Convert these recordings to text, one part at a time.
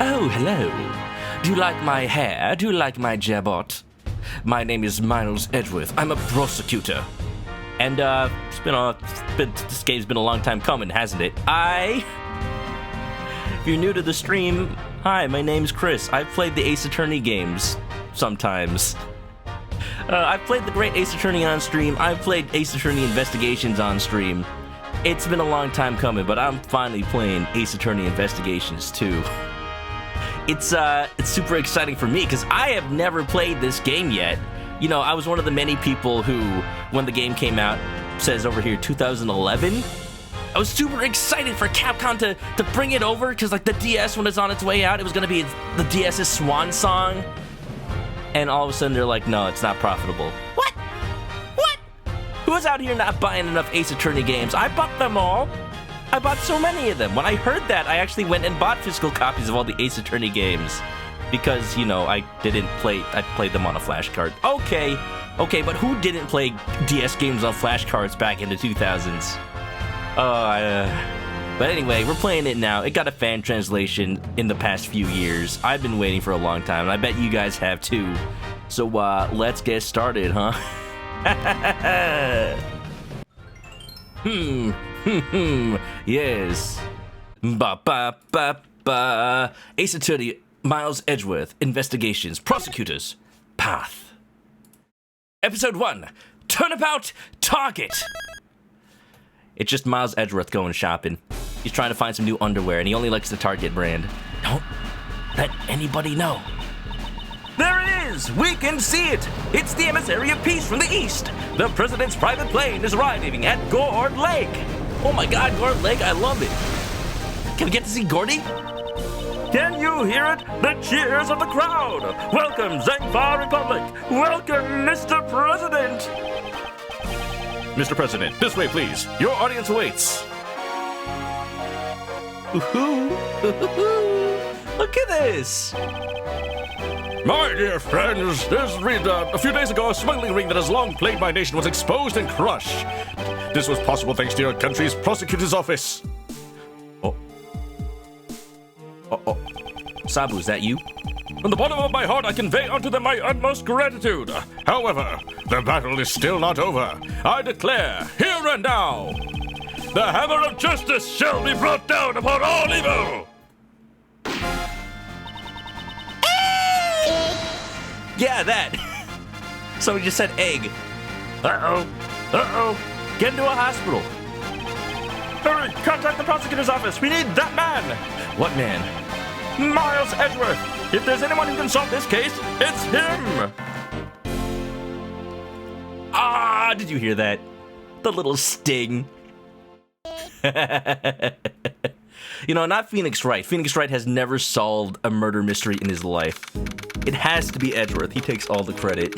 Oh, hello. Do you like my hair? Do you like my jabot? My name is Miles Edgeworth. I'm a prosecutor. And, this game's been a long time coming, hasn't it? If you're new to the stream, hi, my name's Chris. I've played the Ace Attorney games sometimes. I've played the Great Ace Attorney on stream. I've played Ace Attorney Investigations on stream. It's been a long time coming, but I'm finally playing Ace Attorney Investigations 2. It's super exciting for me, because I have never played this game yet. You know, I was one of the many people who, when the game came out, says over here 2011. I was super excited for Capcom to bring it over, because like the DS, when it's on its way out, it was going to be the DS's swan song. And all of a sudden they're like, no, it's not profitable. What? Who's out here not buying enough Ace Attorney games? I bought them all. I bought so many of them. When I heard that, I actually went and bought physical copies of all the Ace Attorney games. Because, you know, I played them on a flashcard. Okay, but who didn't play DS games on flashcards back in the 2000s? But anyway, we're playing it now. It got a fan translation in the past few years. I've been waiting for a long time, and I bet you guys have too. So, let's get started, huh? Yes. Ace Attorney, Miles Edgeworth, Investigations, Prosecutors, Path. Episode 1, Turnabout Target. It's just Miles Edgeworth going shopping. He's trying to find some new underwear, and he only likes the Target brand. Don't let anybody know. There it is! We can see it! It's the emissary of peace from the east! The president's private plane is arriving at Gourd Lake! Oh my god, Gourd Lake, I love it! Can we get to see Gordy? Can you hear it? The cheers of the crowd! Welcome, Zangfar Republic! Welcome, Mr. President! Mr. President, this way, please. Your audience awaits. Look at this! My dear friends, a few days ago, a smuggling ring that has long plagued my nation was exposed and crushed. This was possible thanks to your country's prosecutor's office. Sabu, is that you? From the bottom of my heart, I convey unto them my utmost gratitude. However, the battle is still not over. I declare, here and now, the hammer of justice shall be brought down upon all evil. Yeah, that. Somebody just said egg. Uh-oh. Get into a hospital. Hurry, contact the prosecutor's office. We need that man. What man? Miles Edgeworth. If there's anyone who can solve this case, it's him. Ah, did you hear that? The little sting. You know, not Phoenix Wright. Phoenix Wright has never solved a murder mystery in his life. It has to be Edgeworth. He takes all the credit.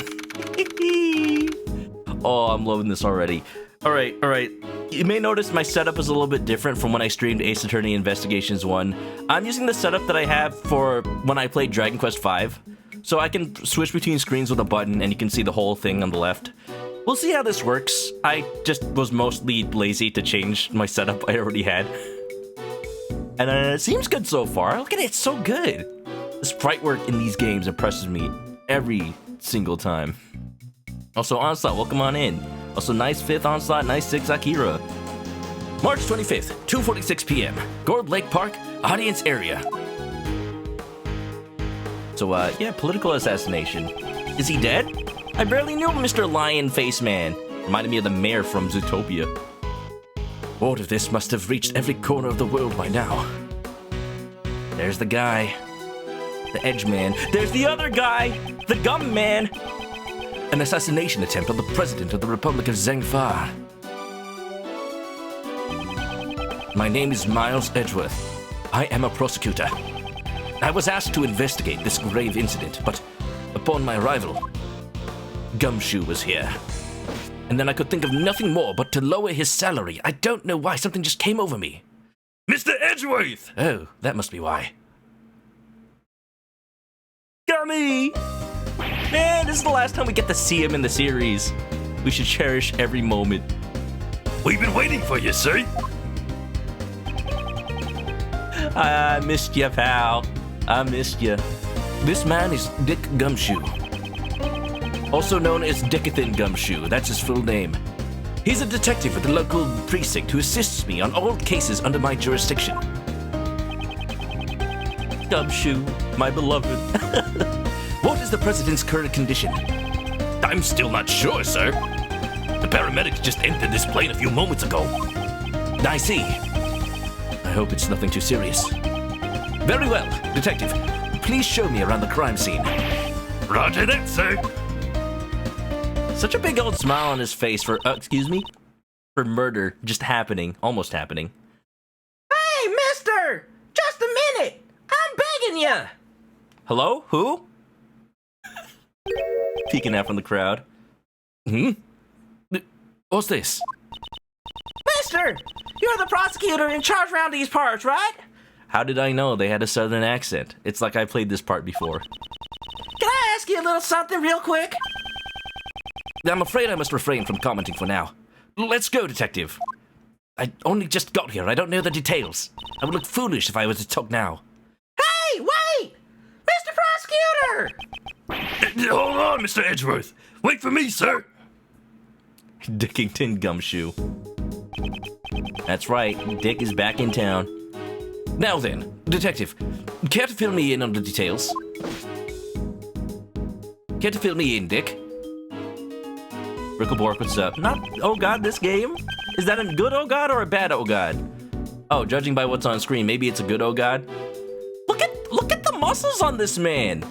Oh, I'm loving this already. All right. You may notice my setup is a little bit different from when I streamed Ace Attorney Investigations 1. I'm using the setup that I have for when I played Dragon Quest V. So I can switch between screens with a button, and you can see the whole thing on the left. We'll see how this works. I just was mostly lazy to change my setup I already had. And it seems good so far. Look at it, it's so good. The sprite work in these games impresses me every single time. Also, Onslaught, welcome on in. Also, nice 5th Onslaught, nice 6th Akira. March 25th, 2:46 p.m. Gourd Lake Park, audience area. So, yeah, political assassination. Is he dead? I barely knew Mr. Lion Face Man. Reminded me of the mayor from Zootopia. Word of this must have reached every corner of the world by now. There's the guy. The Edge Man. There's the other guy! The Gum Man! An assassination attempt on the President of the Republic of Zangfar. My name is Miles Edgeworth. I am a prosecutor. I was asked to investigate this grave incident, but upon my arrival, Gumshoe was here. And then I could think of nothing more but to lower his salary. I don't know why, something just came over me. Mr. Edgeworth! Oh, that must be why. Gummy! Man, this is the last time we get to see him in the series. We should cherish every moment. We've been waiting for you, sir. I missed you, pal. I missed you. This man is Dick Gumshoe, also known as Dickathan Gumshoe. That's his full name. He's a detective at the local precinct who assists me on all cases under my jurisdiction. Gumshoe, my beloved. What is the president's current condition? I'm still not sure, sir. The paramedics just entered this plane a few moments ago. I see. I hope it's nothing too serious. Very well, detective. Please show me around the crime scene. Roger that, sir. Such a big old smile on his face for, for murder just happening, almost happening. Hey, mister! Just a minute! I'm begging you! Hello? Who? Peeking out from the crowd. What's this? Mister! You're the prosecutor in charge around these parts, right? How did I know they had a southern accent? It's like I played this part before. Can I ask you a little something real quick? I'm afraid I must refrain from commenting for now. Let's go, detective. I only just got here. I don't know the details. I would look foolish if I was to talk now. Hey, wait! Mr. Prosecutor! Hold on, Mr. Edgeworth. Wait for me, sir. Dickington Gumshoe. That's right, Dick is back in town. Now then, detective, care to fill me in on the details? Care to fill me in, Dick? Ricklebork, what's up? Not oh god, this game? Is that a good oh god or a bad oh god? Oh, judging by what's on screen, maybe it's a good oh god. Look at the muscles on this man.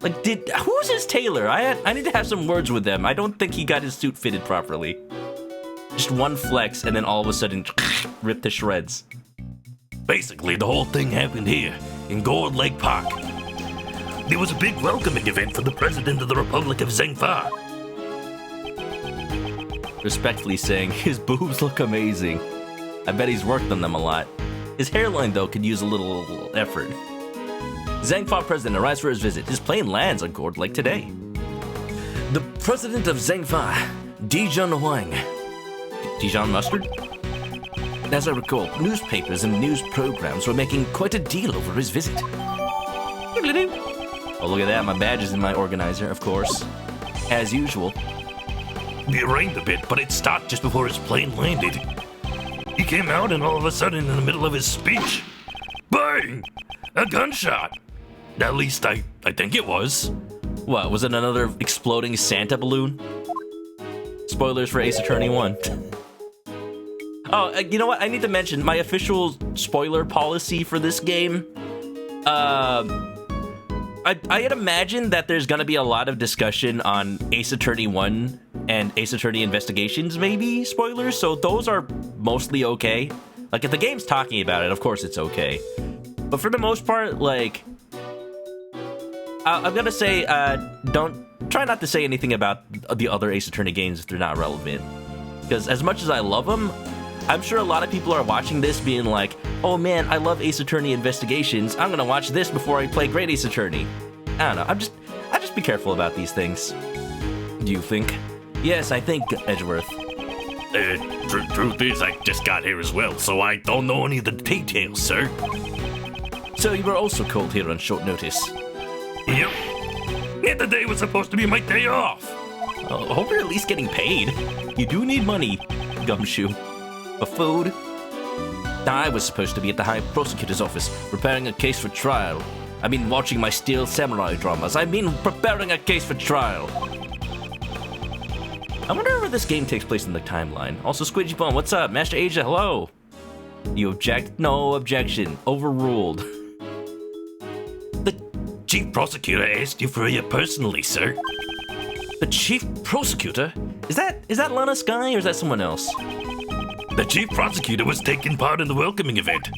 Like, who's his tailor? I need to have some words with them. I don't think he got his suit fitted properly. Just one flex, and then all of a sudden, ripped to shreds. Basically, the whole thing happened here, in Gold Lake Park. There was a big welcoming event for the President of the Republic of Zengfa. Respectfully saying, his boobs look amazing. I bet he's worked on them a lot. His hairline, though, could use a little effort. Zengfa President arrives for his visit. His plane lands on Gold Lake today. The President of Zengfa, Dijon Huang. Dijon Mustard? As I recall, newspapers and news programs were making quite a deal over his visit. Oh, look at that. My badge is in my organizer, of course. As usual. It rained a bit, but it stopped just before his plane landed. He came out and all of a sudden, in the middle of his speech, bang! A gunshot! At least I think it was. What, was it another exploding Santa balloon? Spoilers for Ace Attorney 1. Oh, you know what? I need to mention my official spoiler policy for this game. I had imagined that there's gonna be a lot of discussion on Ace Attorney 1 and Ace Attorney Investigations, maybe, spoilers, so those are mostly okay. Like, if the game's talking about it, of course it's okay. But for the most part, like, I'm gonna say, try not to say anything about the other Ace Attorney games if they're not relevant. Because as much as I love them, I'm sure a lot of people are watching this being like, oh man, I love Ace Attorney Investigations. I'm gonna watch this before I play Great Ace Attorney. I don't know. I just be careful about these things. Do you think? Yes, I think, Edgeworth. Truth is, I just got here as well, so I don't know any of the details, sir. So you were also called here on short notice? Yep. And today was supposed to be my day off. I hope you're at least getting paid. You do need money, Gumshoe. For food. I was supposed to be at the High Prosecutor's office, preparing a case for trial. I mean, watching my Steel Samurai dramas. I mean, preparing a case for trial. I wonder where this game takes place in the timeline. Also, Squidgy Bone, what's up? Master Asia, hello. You object? No objection. Overruled. The Chief Prosecutor asked you for you personally, sir. The Chief Prosecutor? Is that Lana Sky or is that someone else? The Chief Prosecutor was taking part in the welcoming event.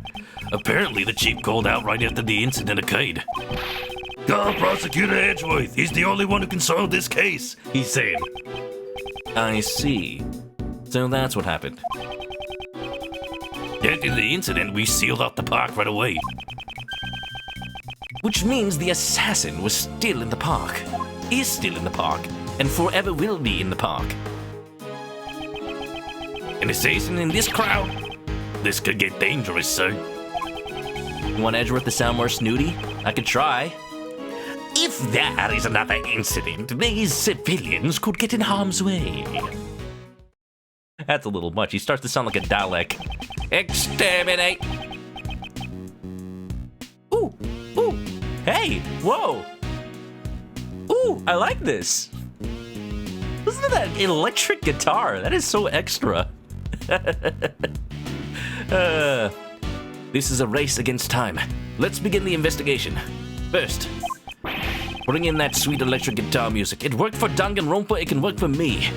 Apparently, the Chief called out right after the incident occurred. Call Prosecutor Edgeworth. He's the only one who can solve this case, he said. I see. So that's what happened. After the incident, we sealed off the park right away. Which means the assassin was still in the park, is still in the park, and forever will be in the park. An assassin in this crowd? This could get dangerous, sir. You want Edgeworth to sound more snooty? I could try. If there is another incident, these civilians could get in harm's way. That's a little much. He starts to sound like a Dalek. Exterminate! Ooh, ooh, hey, whoa. Ooh, I like this. Listen to that electric guitar. That is so extra. This is a race against time. Let's begin the investigation. First, bring in that sweet electric guitar music. It worked for Danganronpa, it can work for me.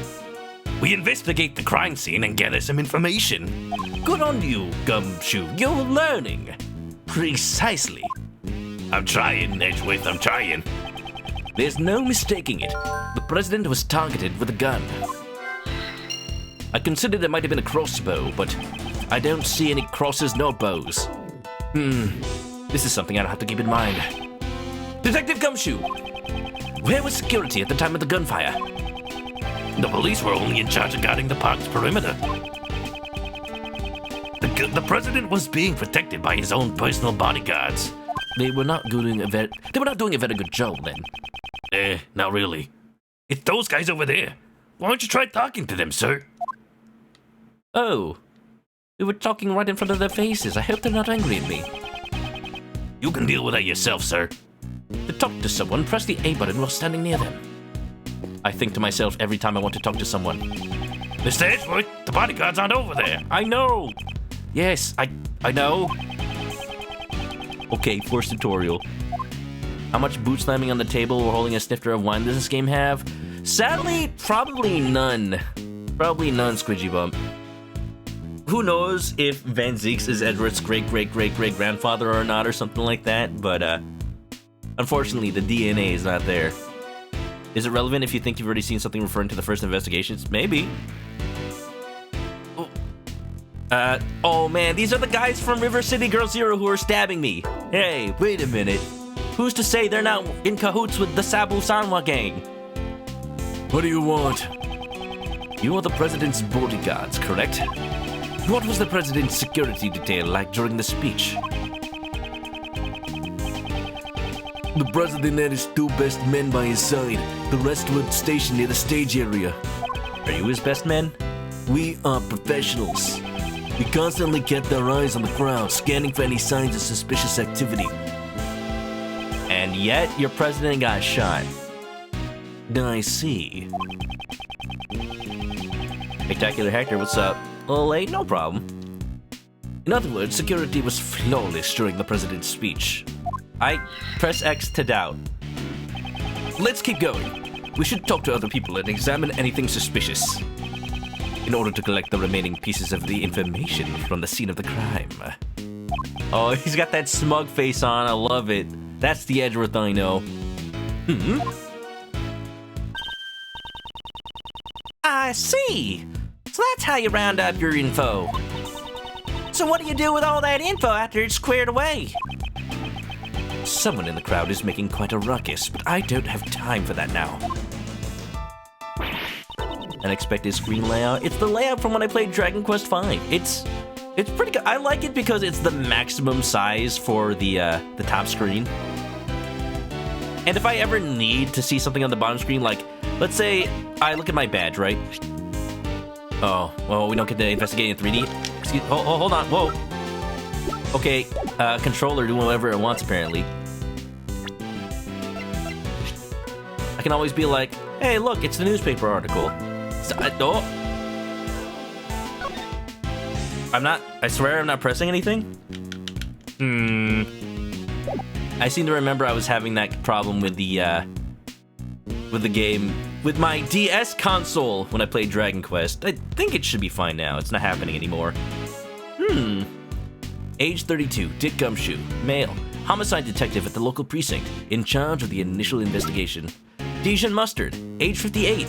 We investigate the crime scene and gather some information. Good on you, Gumshoe. You're learning. Precisely. I'm trying, Edgeworth, I'm trying. There's no mistaking it. The president was targeted with a gun. I considered it might have been a crossbow, but I don't see any crosses nor bows. This is something I'll have to keep in mind. Detective Gumshoe! Where was security at the time of the gunfire? The police were only in charge of guarding the park's perimeter. The president was being protected by his own personal bodyguards. They were not doing a very good job then. Not really. It's those guys over there. Why don't you try talking to them, sir? Oh. We were talking right in front of their faces. I hope they're not angry at me. You can deal with that yourself, sir. To talk to someone, press the A button while standing near them. I think to myself every time I want to talk to someone. Mr. Edgeworth, the bodyguards aren't over there. I know. Yes, I know. Okay, first tutorial. How much boot slamming on the table or holding a snifter of wine does this game have? Sadly, probably none. Probably none, Squidgy Bump. Who knows if Van Zeeks is Edward's great-great-great-great-grandfather or not or something like that, but unfortunately the DNA is not there. Is it relevant if you think you've already seen something referring to the first investigations? Maybe. Oh man, these are the guys from River City Girl Zero who are stabbing me. Hey, wait a minute. Who's to say they're not in cahoots with the Sabu Sanwa gang? What do you want? You are the president's bodyguards, correct? What was the president's security detail like during the speech? The president had his two best men by his side. The rest were stationed near the stage area. Are you his best men? We are professionals. We constantly kept our eyes on the crowd, scanning for any signs of suspicious activity. And yet, your president got shot. I see. Spectacular Hector, what's up? A little late? No problem. In other words, security was flawless during the president's speech. I press X to doubt. Let's keep going. We should talk to other people and examine anything suspicious in order to collect the remaining pieces of the information from the scene of the crime. Oh, he's got that smug face on. I love it. That's the Edgeworth I know. I see. So that's how you round up your info. So what do you do with all that info after it's squared away? Someone in the crowd is making quite a ruckus, but I don't have time for that now. Unexpected screen layout. It's the layout from when I played Dragon Quest V. It's pretty good. I like it because it's the maximum size for the top screen. And if I ever need to see something on the bottom screen, like, let's say I look at my badge, right? Oh, well, we don't get to investigate in 3D. Excuse, hold on, whoa. Okay, controller doing whatever it wants, apparently. I can always be like, hey, look, it's the newspaper article. So, I swear I'm not pressing anything. I seem to remember I was having that problem with the game, with my DS console when I played Dragon Quest. I think it should be fine now. It's not happening anymore. Age 32, Dick Gumshoe, male, homicide detective at the local precinct, in charge of the initial investigation. Dijon Mustard, age 58.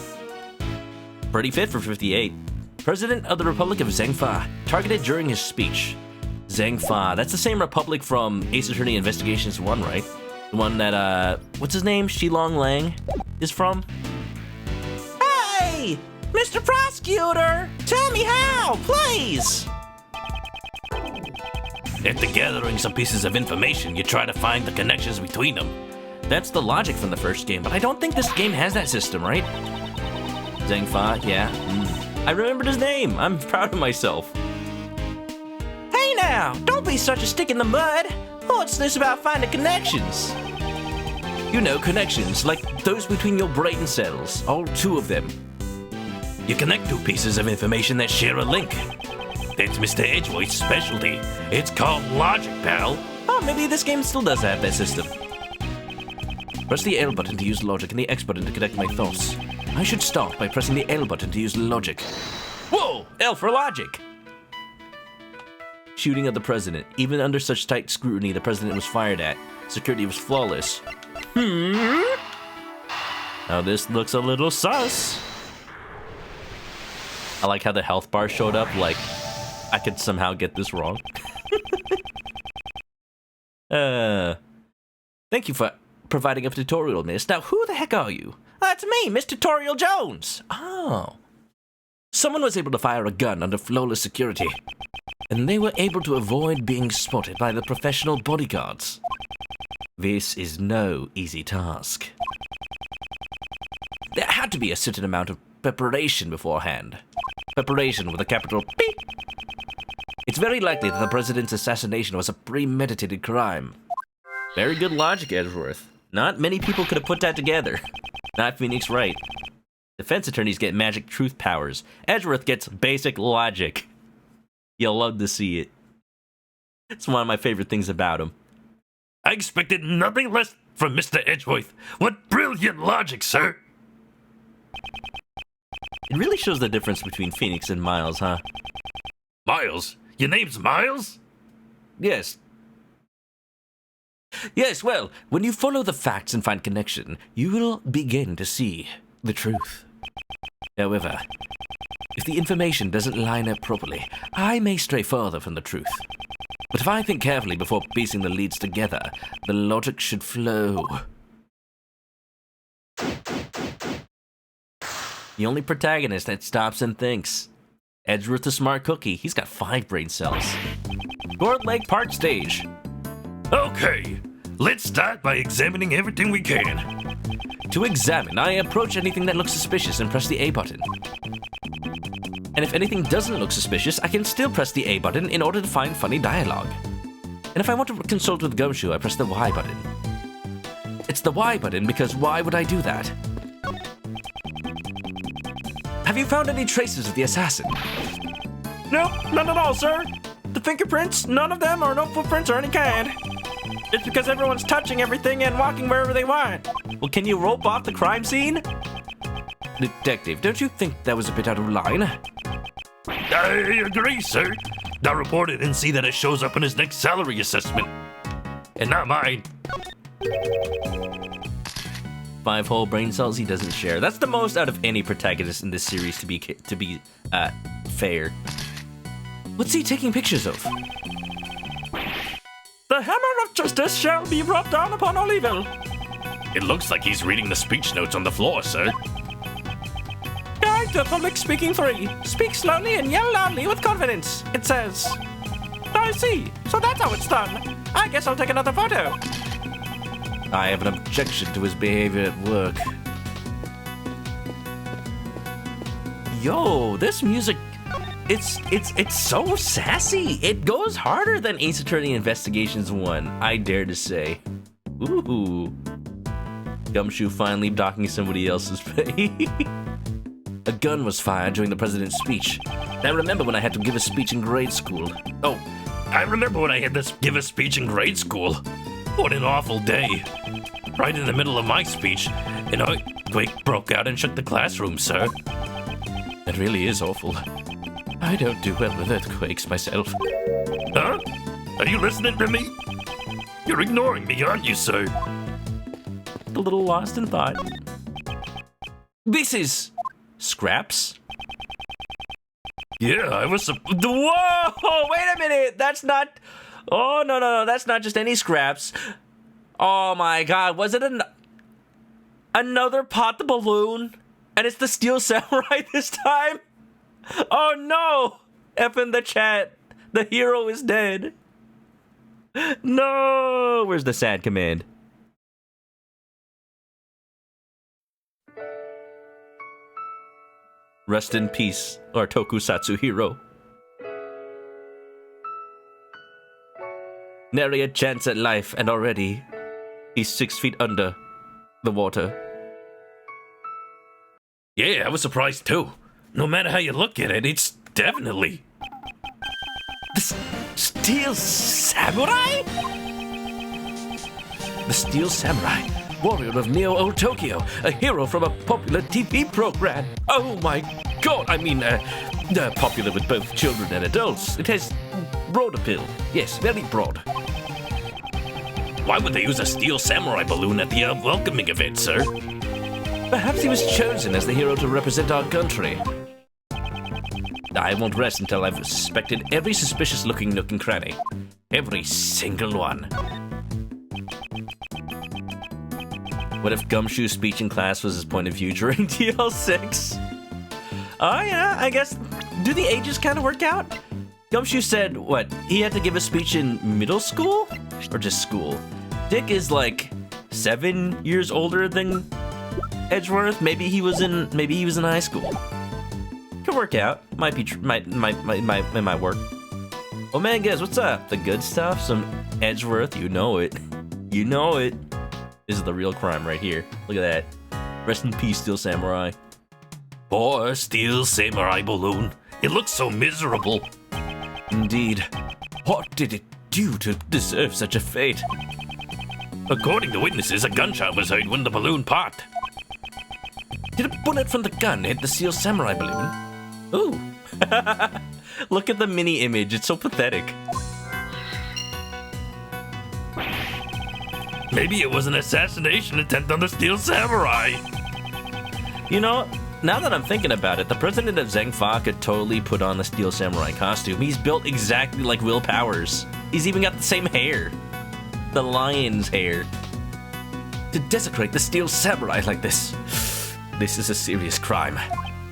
Pretty fit for 58. President of the Republic of Zhengfa, targeted during his speech. Zhengfa, that's the same republic from Ace Attorney Investigations 1, right? The one that, what's his name? Shilong Lang is from? Hey! Mr. Prosecutor! Tell me how, please! After gathering some pieces of information, you try to find the connections between them. That's the logic from the first game, but I don't think this game has that system, right? Zhangfa, yeah. I remembered his name. I'm proud of myself. Hey now, don't be such a stick in the mud. What's this about finding connections? You know, connections, like those between your brain cells, all 2 of them. You connect 2 pieces of information that share a link. That's Mr. Edgeworth's specialty. It's called logic, pal. Oh, maybe this game still does have that system. Press the L button to use logic and the X button to connect my thoughts. I should start by pressing the L button to use logic. Whoa! L for logic! Shooting at the president. Even under such tight scrutiny, the president was fired at. Security was flawless. Now this looks a little sus. I like how the health bar showed up, like I could somehow get this wrong. Thank you for providing a tutorial, miss. Now, who the heck are you? That's me, Miss Tutorial Jones. Oh. Someone was able to fire a gun under flawless security, and they were able to avoid being spotted by the professional bodyguards. This is no easy task. There had to be a certain amount of preparation beforehand. Preparation with a capital P. It's very likely that the president's assassination was a premeditated crime. Very good logic, Edgeworth. Not many people could have put that together. Not Phoenix Wright. Defense attorneys get magic truth powers. Edgeworth gets basic logic. You'll love to see it. It's one of my favorite things about him. I expected nothing less from Mr. Edgeworth. What brilliant logic, sir! It really shows the difference between Phoenix and Miles, huh? Miles? Your name's Miles? Yes. Yes, well, when you follow the facts and find connection, you will begin to see the truth. However, if the information doesn't line up properly, I may stray further from the truth. But if I think carefully before piecing the leads together, the logic should flow. The only protagonist that stops and thinks. Edgeworth the smart cookie. He's got 5 brain cells. Gourd Lake Park stage. Okay, let's start by examining everything we can. To examine, I approach anything that looks suspicious and press the A button. And if anything doesn't look suspicious, I can still press the A button in order to find funny dialogue. And if I want to consult with Gumshoe, I press the Y button. It's the Y button because why would I do that? Have you found any traces of the assassin? No, none at all, sir. The fingerprints, none of them, or no footprints or any kind. It's because everyone's touching everything and walking wherever they want. Well, can you rope off the crime scene? Detective, don't you think that was a bit out of line? I agree, sir. Now report it and see that it shows up in his next salary assessment. And not mine. 5 whole brain cells he doesn't share. That's the most out of any protagonist in this series to be fair. What's he taking pictures of? The hammer of justice shall be brought down upon all evil. It looks like he's reading the speech notes on the floor, sir. Guide to Public Speaking 3. Speak slowly and yell loudly with confidence, it says. I see. So that's how it's done. I guess I'll take another photo. I have an objection to his behavior at work. Yo, this music, it's so sassy. It goes harder than Ace Attorney Investigations 1, I dare to say. Ooh. Gumshoe finally docking somebody else's pay. A gun was fired during the president's speech. I remember when I had to give a speech in grade school. Oh, I remember when I had to give a speech in grade school. What an awful day. Right in the middle of my speech, an earthquake broke out and shook the classroom, sir. It really is awful. I don't do well with earthquakes myself. Huh? Are you listening to me? You're ignoring me, aren't you, sir? A little lost in thought. This is... scraps? Yeah, I was... Whoa! Wait a minute! That's not... Oh, no. That's not just any scraps. Oh my god, was it another pot the balloon? And it's the Steel Samurai this time? Oh no! F in the chat. The hero is dead. No! Where's the sad command? Rest in peace, our tokusatsu hero. Nary a chance at life, and already he's 6 feet under the water. Yeah, I was surprised too. No matter how you look at it, it's definitely... The Steel Samurai? The Steel Samurai, warrior of Neo-Old Tokyo, a hero from a popular TV program. Oh my god, I mean, popular with both children and adults. It has broad appeal. Yes, very broad. Why would they use a steel samurai balloon at the welcoming event, sir? Perhaps he was chosen as the hero to represent our country. I won't rest until I've suspected every suspicious-looking nook and cranny. Every single one. What if Gumshoe's speech in class was his point of view during TL6? Oh yeah, I guess. Do the ages kind of work out? Gumshoe said, what, he had to give a speech in middle school? Or just school? Dick is like 7 years older than Edgeworth. Maybe he was in high school. Could work out. Might work. Oh man, guys, what's up? The good stuff? Some Edgeworth, you know it. You know it. This is the real crime right here. Look at that. Rest in peace, Steel Samurai. Poor steel samurai balloon. It looks so miserable. Indeed. What did it do to deserve such a fate? According to witnesses, a gunshot was heard when the balloon popped. Did a bullet from the gun hit the Steel Samurai balloon? Ooh. Look at the mini image. It's so pathetic. Maybe it was an assassination attempt on the Steel Samurai. You know, now that I'm thinking about it, the president of Zengfa could totally put on the Steel Samurai costume. He's built exactly like Will Powers. He's even got the same hair. The lion's hair. To desecrate the Steel Samurai like this. This is a serious crime.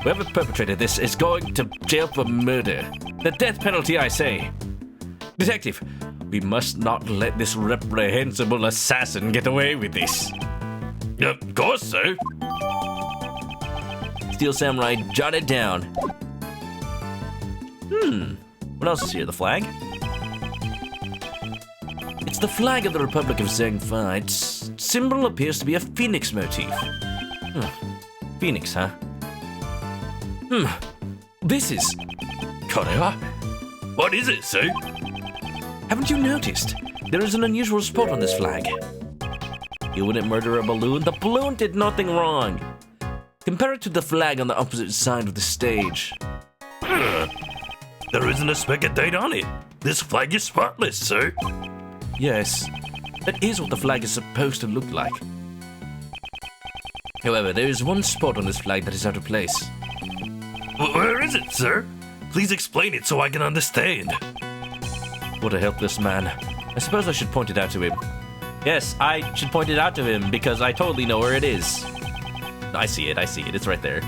Whoever perpetrated this is going to jail for murder. The death penalty, I say. Detective, we must not let this reprehensible assassin get away with this. Of course, sir. Steel Samurai, jot it down. What else is here? The flag? It's the flag of the Republic of Zengfa. Its symbol appears to be a phoenix motif. Phoenix, huh? This is... Korea? What is it, sir? Haven't you noticed? There is an unusual spot on this flag. You wouldn't murder a balloon. The balloon did nothing wrong. Compare it to the flag on the opposite side of the stage. There isn't a speck of date on it. This flag is spotless, sir. Yes, that is what the flag is supposed to look like. However, there is one spot on this flag that is out of place. Where is it, sir? Please explain it so I can understand. What a helpless man. I suppose I should point it out to him. Yes, I should point it out to him because I totally know where it is. I see it, it's right there.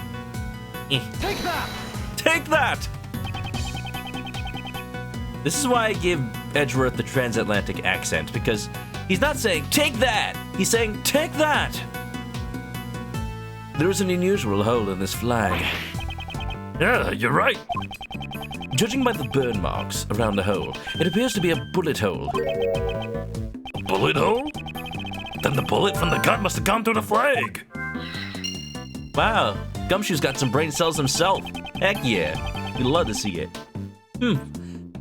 Take that! Take that! This is why I give Edgeworth the transatlantic accent, because he's not saying, take that! He's saying, take that! There is an unusual hole in this flag. Yeah, you're right. Judging by the burn marks around the hole, it appears to be a bullet hole. A bullet hole? Then the bullet from the gun must have gone through the flag. Wow, Gumshoe's got some brain cells himself. Heck yeah, we'd love to see it.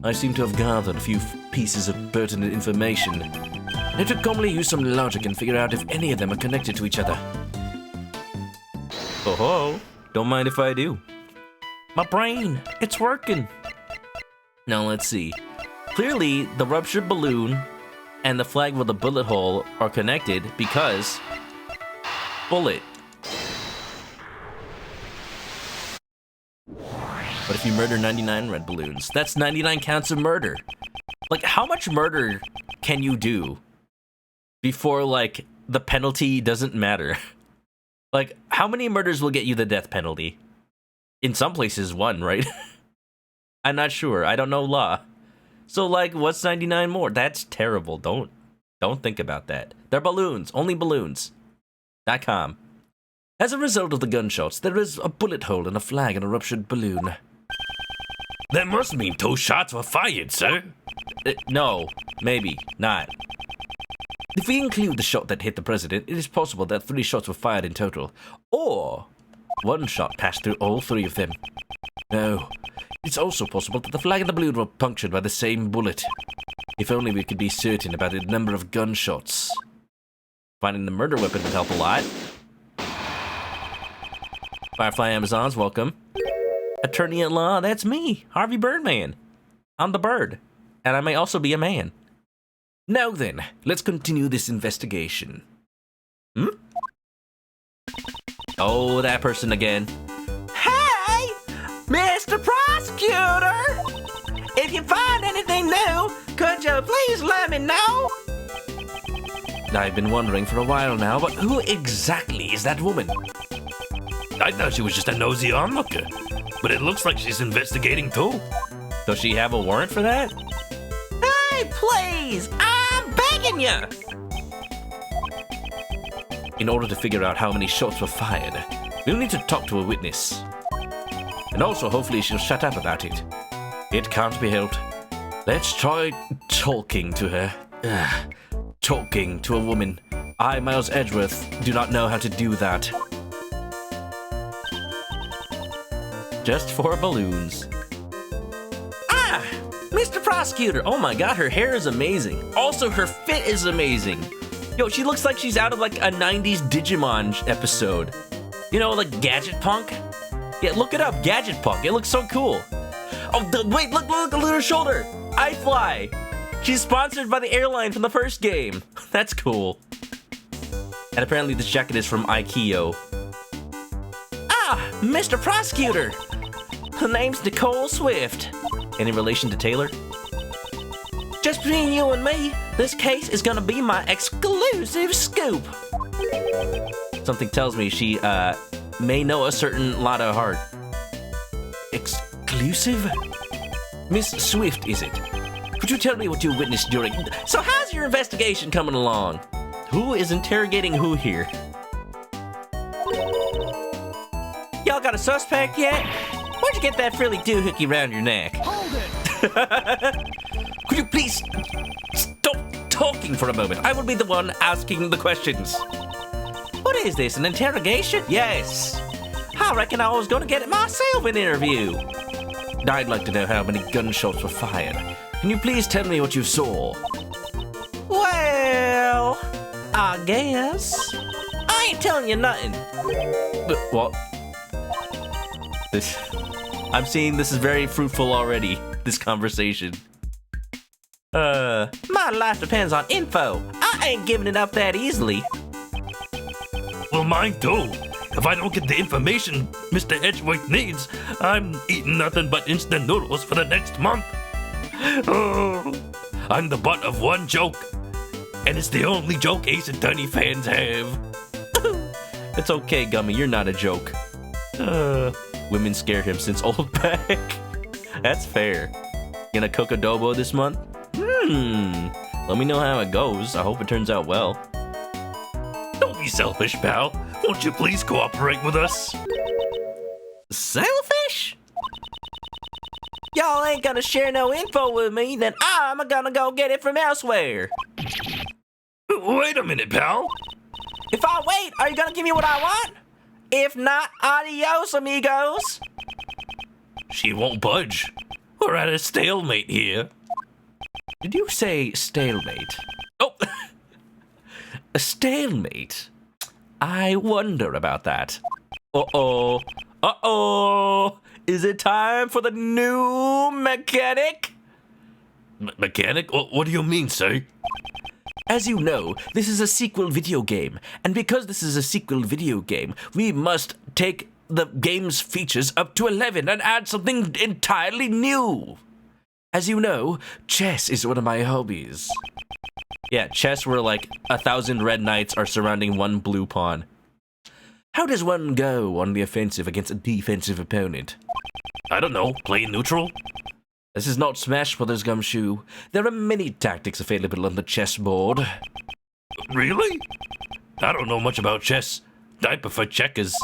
I seem to have gathered a few pieces of pertinent information. I should calmly use some logic and figure out if any of them are connected to each other. Oh, don't mind if I do. My brain, it's working. Now let's see. Clearly, the ruptured balloon and the flag with the bullet hole are connected because... bullet. But if you murder 99 red balloons, that's 99 counts of murder. Like, how much murder can you do before, like, the penalty doesn't matter? Like, how many murders will get you the death penalty? In some places, one, right? I'm not sure. I don't know law. So, like, what's 99 more? That's terrible. Don't think about that. They're balloons. Only balloons. .com. As a result of the gunshots, there is a bullet hole in a flag and a ruptured balloon. That must mean 2 shots were fired, sir. No, maybe not. If we include the shot that hit the president, it is possible that 3 shots were fired in total. Or 1 shot passed through all 3 of them. No, it's also possible that the flag and the balloon were punctured by the same bullet. If only we could be certain about the number of gunshots. Finding the murder weapon would help a lot. Firefly Amazons, welcome. Attorney at law, that's me, Harvey Birdman. I'm the bird, and I may also be a man. Now then, let's continue this investigation. Oh, that person again. Hey, Mr. Prosecutor! If you find anything new, could you please let me know? I've been wondering for a while now, but who exactly is that woman? I thought she was just a nosy onlooker, but it looks like she's investigating too. Does she have a warrant for that? Hey, please! I'm begging you! In order to figure out how many shots were fired, we'll need to talk to a witness. And also, hopefully she'll shut up about it. It can't be helped. Let's try talking to her. Talking to a woman. I, Miles Edgeworth, do not know how to do that. Just for balloons. Ah! Mr. Prosecutor! Oh my god, her hair is amazing. Also, her fit is amazing. Yo, she looks like she's out of like a 90s Digimon episode. You know, like Gadget Punk? Yeah, look it up, Gadget Punk. It looks so cool. Oh, wait, look at her shoulder. iFly. She's sponsored by the airline from the first game. That's cool. And apparently this jacket is from Ikeo. Ah, Mr. Prosecutor. Her name's Nicole Swift. Any relation to Taylor? Just between you and me, this case is gonna be my exclusive scoop. Something tells me she, may know a certain lot of heart. Exclusive? Miss Swift, is it? Could you tell me what you witnessed during... So how's your investigation coming along? Who is interrogating who here? Y'all got a suspect yet? Where'd you get that frilly doohickey around your neck? Hold it! Could you please stop talking for a moment? I will be the one asking the questions. What is this, an interrogation? Yes. I reckon I was gonna get it myself in an interview. I'd like to know how many gunshots were fired. Can you please tell me what you saw? Well, I guess. I ain't telling you nothing. What? I'm seeing this is very fruitful already, this conversation. My life depends on info. I ain't giving it up that easily. Well, mine too. If I don't get the information Mr. Edgeworth needs, I'm eating nothing but instant noodles for the next month. Oh, I'm the butt of one joke, and it's the only joke Ace Attorney fans have. It's okay, Gummy, you're not a joke. Women scare him since old back. That's fair. Gonna cook adobo this month? Let me know how it goes. I hope it turns out well. Don't be selfish, pal. Won't you please cooperate with us? Selfish? Y'all ain't gonna share no info with me, then I'm gonna go get it from elsewhere. Wait a minute, pal. If I wait, are you gonna give me what I want? If not, adios, amigos. She won't budge. We're at a stalemate here. Did you say stalemate? Oh, a stalemate? I wonder about that. Uh-oh. Uh-oh. Is it time for the new mechanic? Mechanic? What do you mean, sir? As you know, this is a sequel video game, and because this is a sequel video game, we must take the game's features up to 11 and add something entirely new. As you know, chess is one of my hobbies. Yeah, chess where like 1,000 red knights are surrounding one blue pawn. How does one go on the offensive against a defensive opponent? I don't know, play neutral? This is not Smash Brothers, Gumshoe. There are many tactics available on the chessboard. Really? I don't know much about chess. I prefer checkers.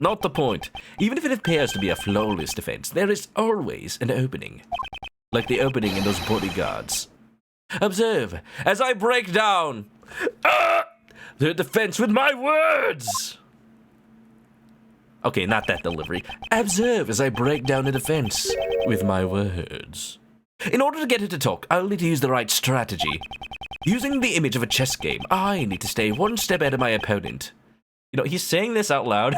Not the point. Even if it appears to be a flawless defense, there is always an opening. Like the opening in those bodyguards. Observe as I break down the defense with my words. Okay, not that delivery. Observe as I break down the defense with my words. In order to get her to talk, I'll need to use the right strategy. Using the image of a chess game, I need to stay one step ahead of my opponent. You know, he's saying this out loud.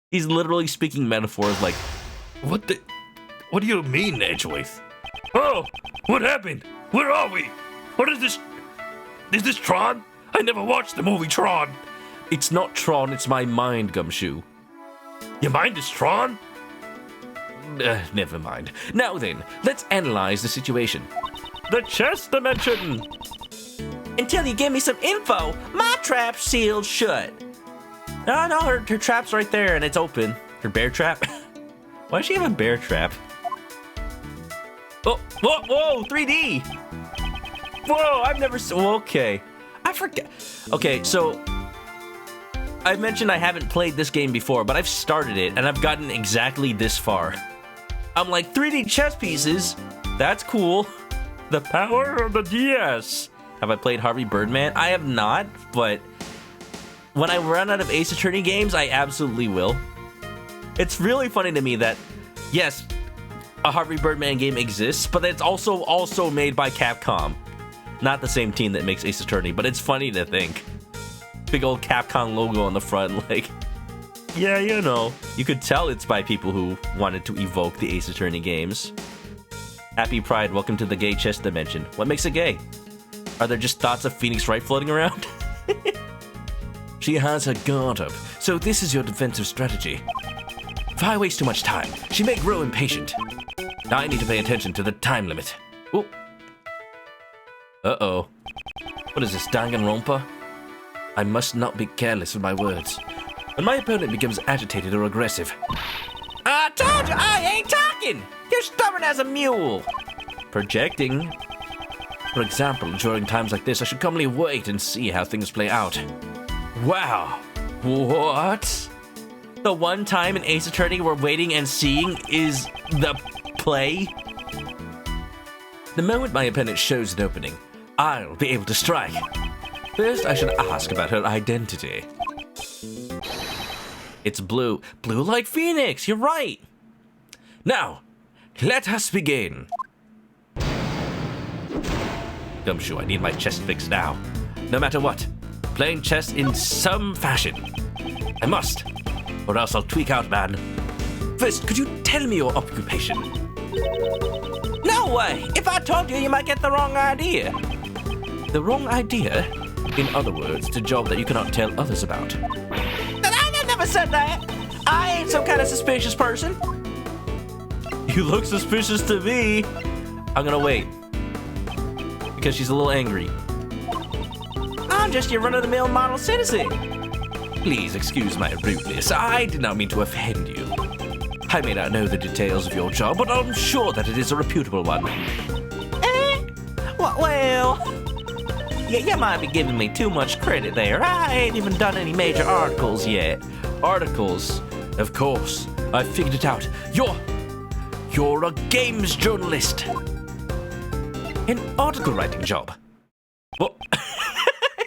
He's literally speaking metaphors like, What do you mean, Edgeworth? Oh, what happened? Where are we? What is this? Is this Tron? I never watched the movie Tron. it's not Tron, it's my mind, Gumshoe. Your mind is Tron? Never mind. Now then, let's analyze the situation. The chess dimension. Until you give me some info, my trap's sealed shut. No, her trap's right there and it's open. Her bear trap? Why does she have a bear trap? Oh, whoa, 3D! Whoa, I've never seen. Okay. I forget. Okay, so I mentioned I haven't played this game before, but I've started it and I've gotten exactly this far. I'm like, 3D chess pieces? That's cool. The power of the DS. Have I played Harvey Birdman? I have not, but when I run out of Ace Attorney games, I absolutely will. It's really funny to me that, yes, a Harvey Birdman game exists, but it's also made by Capcom. Not the same team that makes Ace Attorney, but it's funny to think. Big old Capcom logo on the front, like, yeah, you know. You could tell it's by people who wanted to evoke the Ace Attorney games. Happy Pride, welcome to the gay chess dimension. What makes it gay? Are there just thoughts of Phoenix Wright floating around? She has her guard up, so this is your defensive strategy. If I waste too much time, she may grow impatient. Now I need to pay attention to the time limit. Oh. Uh-oh. What is this, Danganronpa? I must not be careless with my words. When my opponent becomes agitated or aggressive, I told you I ain't talking. You're stubborn as a mule. projecting. For example, during times like this, I should calmly wait and see how things play out. Wow. What? The one time in Ace Attorney we're waiting and seeing is the play? The moment my opponent shows an opening, I'll be able to strike. First, I should ask about her identity. It's blue. Blue like Phoenix, you're right. Now, let us begin. Gumshoe, I need my chest fixed now. No matter what, playing chess in some fashion. I must, or else I'll tweak out, man. First, could you tell me your occupation? No way. If I told you, you might get the wrong idea. The wrong idea? In other words, it's a job that you cannot tell others about. I never said that. I ain't some kind of suspicious person. You look suspicious to me. I'm gonna wait. Because she's a little angry. I'm just your run-of-the-mill model citizen. Please excuse my rudeness. I did not mean to offend you. I may not know the details of your job, but I'm sure that it is a reputable one. Well, you might be giving me too much credit there. I ain't even done any major articles yet. Articles? Of course. I figured it out. You're a games journalist. An article writing job. What?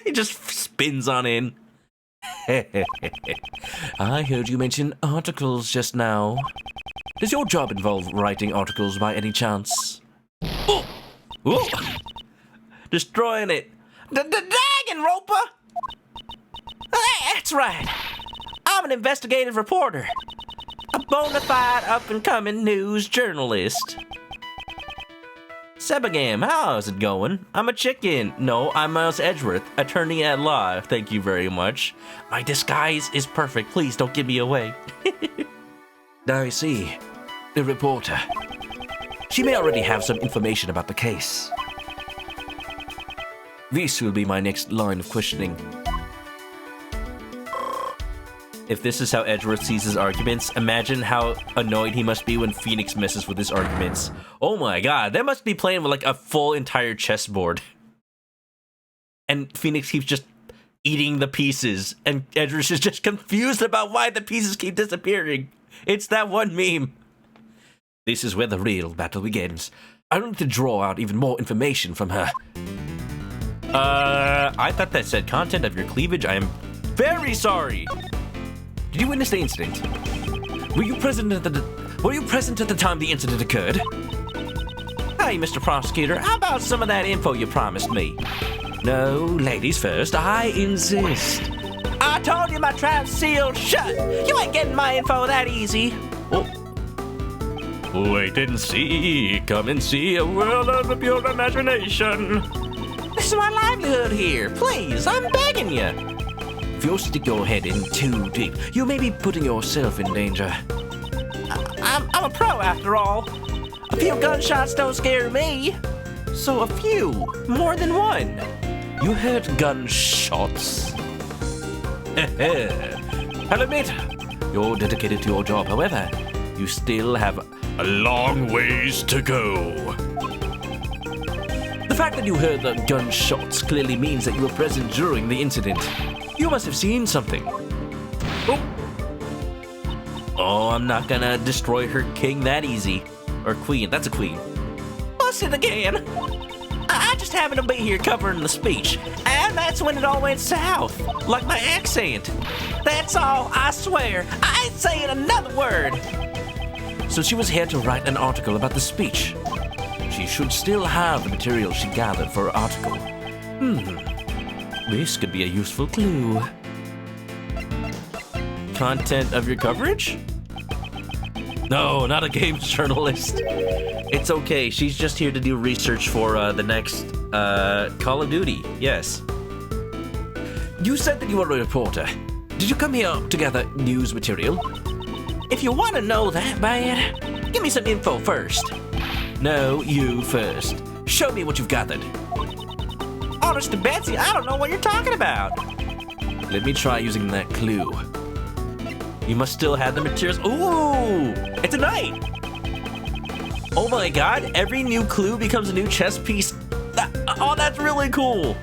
He just spins on in. I heard you mention articles just now. Does your job involve writing articles by any chance? Oh! Oh! Destroying it. Daggin' Roper! That's right. I'm an investigative reporter. A bona fide up-and-coming news journalist. Sebagam, how's it going? I'm a chicken. No, I'm Miles Edgeworth, attorney at law. Thank you very much. My disguise is perfect. Please don't give me away. I see. The reporter. She may already have some information about the case. This will be my next line of questioning. If this is how Edgeworth sees his arguments, imagine how annoyed he must be when Phoenix messes with his arguments. Oh my god, they must be playing with like a full entire chessboard. And Phoenix keeps just eating the pieces, and Edgeworth is just confused about why the pieces keep disappearing. It's that one meme. This is where the real battle begins. I need to draw out even more information from her. I thought that said content of your cleavage. I am very sorry. Did you witness the incident? Were you present at the time the incident occurred? Hey, Mr. Prosecutor, how about some of that info you promised me? No, ladies first, I insist. I told you my trap's sealed shut. You ain't getting my info that easy. Oh. Wait and see. Come and see a world of the pure imagination. This is my livelihood here. Please, I'm begging you. If you stick your head in too deep, you may be putting yourself in danger. I'm a pro after all. A few gunshots don't scare me. So a few, more than one. You heard gunshots. I'll admit, you're dedicated to your job. However, you still have a long ways to go. The fact that you heard the gunshots clearly means that you were present during the incident. You must have seen something. Oh, I'm not gonna destroy her king that easy. Or queen, that's a queen. Busted again. I just happened to be here covering the speech, and that's when it all went south. Like my accent. That's all, I swear. I ain't saying another word. So she was here to write an article about the speech. She should still have the material she gathered for her article. This could be a useful clue. Content of your coverage? No, not a games journalist. It's okay, she's just here to do research for the next Call of Duty, yes. You said that you were a reporter. Did you come here to gather news material? If you want to know that bad, give me some info first. No, you first. Show me what you've gathered. Honest to Betsy, I don't know what you're talking about. Let me try using that clue. You must still have the materials. Ooh, it's a knight. Oh my god, every new clue becomes a new chess piece. Oh, that's really cool.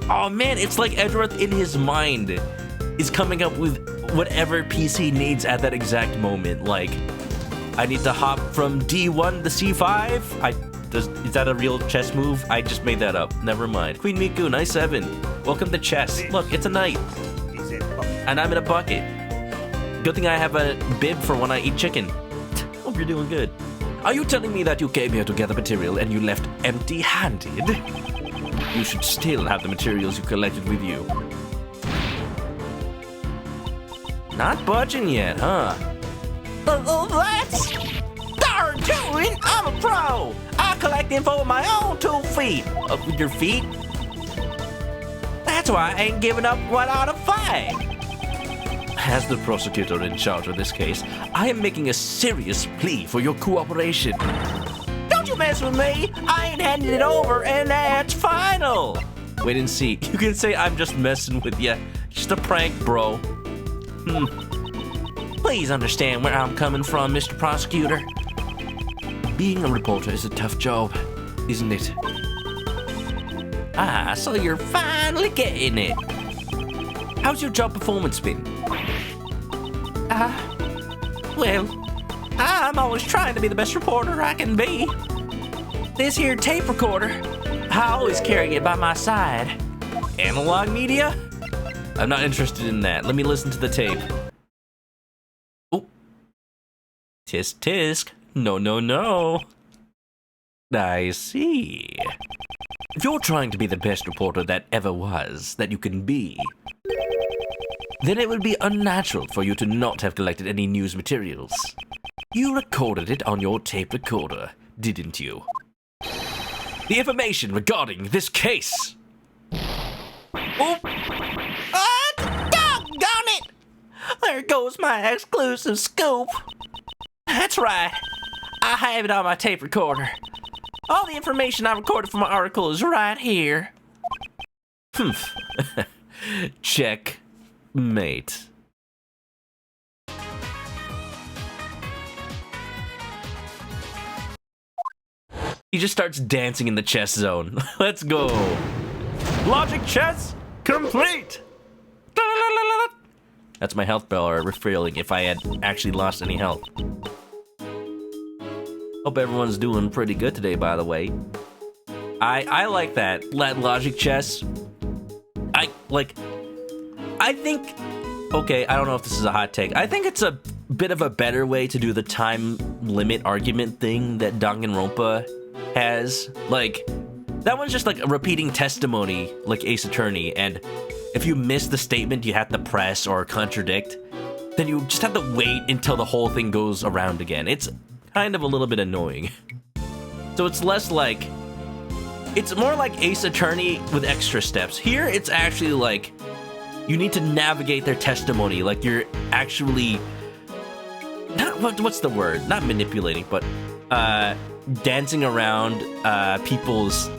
Oh man, it's like Edgeworth in his mind is coming up with whatever piece he needs at that exact moment. Like, I need to hop from D1 to C5. Is that a real chess move? I just made that up. Never mind. Queen Miku, nice 7. Welcome to chess. Look, it's a knight. And I'm in a bucket. Good thing I have a bib for when I eat chicken. Hope you're doing good. Are you telling me that you came here to gather material and you left empty-handed? You should still have the materials you collected with you. Not budging yet, huh? That's darn tootin'! I'm a pro! I collect info with my own 2 feet. With your feet? That's why I ain't giving up 1 out of 5. As the prosecutor in charge of this case, I am making a serious plea for your cooperation. Don't you mess with me! I ain't handing it over, and that's final! Wait and see. You can say I'm just messing with you. Just a prank, bro. Please understand where I'm coming from, Mr. Prosecutor. Being a reporter is a tough job, isn't it? Ah, so you're finally getting it. How's your job performance been? Well, I'm always trying to be the best reporter I can be. This here tape recorder, I always carry it by my side. Analog media? I'm not interested in that. Let me listen to the tape. Oh. Tisk tisk. No, no, no. I see. If you're trying to be the best reporter that ever was, that you can be, then it would be unnatural for you to not have collected any news materials. You recorded it on your tape recorder, didn't you? The information regarding this case. Oh! Doggone it! There goes my exclusive scoop. That's right. I have it on my tape recorder. All the information I recorded for my article is right here. Check. Mate. He just starts dancing in the chess zone. Let's go. Logic chess complete. That's my health bar refilling if I had actually lost any health. Hope everyone's doing pretty good today, by the way. I like that logic chess. I think, okay, I don't know if this is a hot take. I think it's a bit of a better way to do the time limit argument thing that Danganronpa has. Like, that one's just like a repeating testimony, like Ace Attorney, and if you miss the statement you have to press or contradict, then you just have to wait until the whole thing goes around again. It's kind of a little bit annoying. So it's less like, it's more like Ace Attorney with extra steps. Here, it's actually like, you need to navigate their testimony, like you're actually, what's the word? Not manipulating, but dancing around people's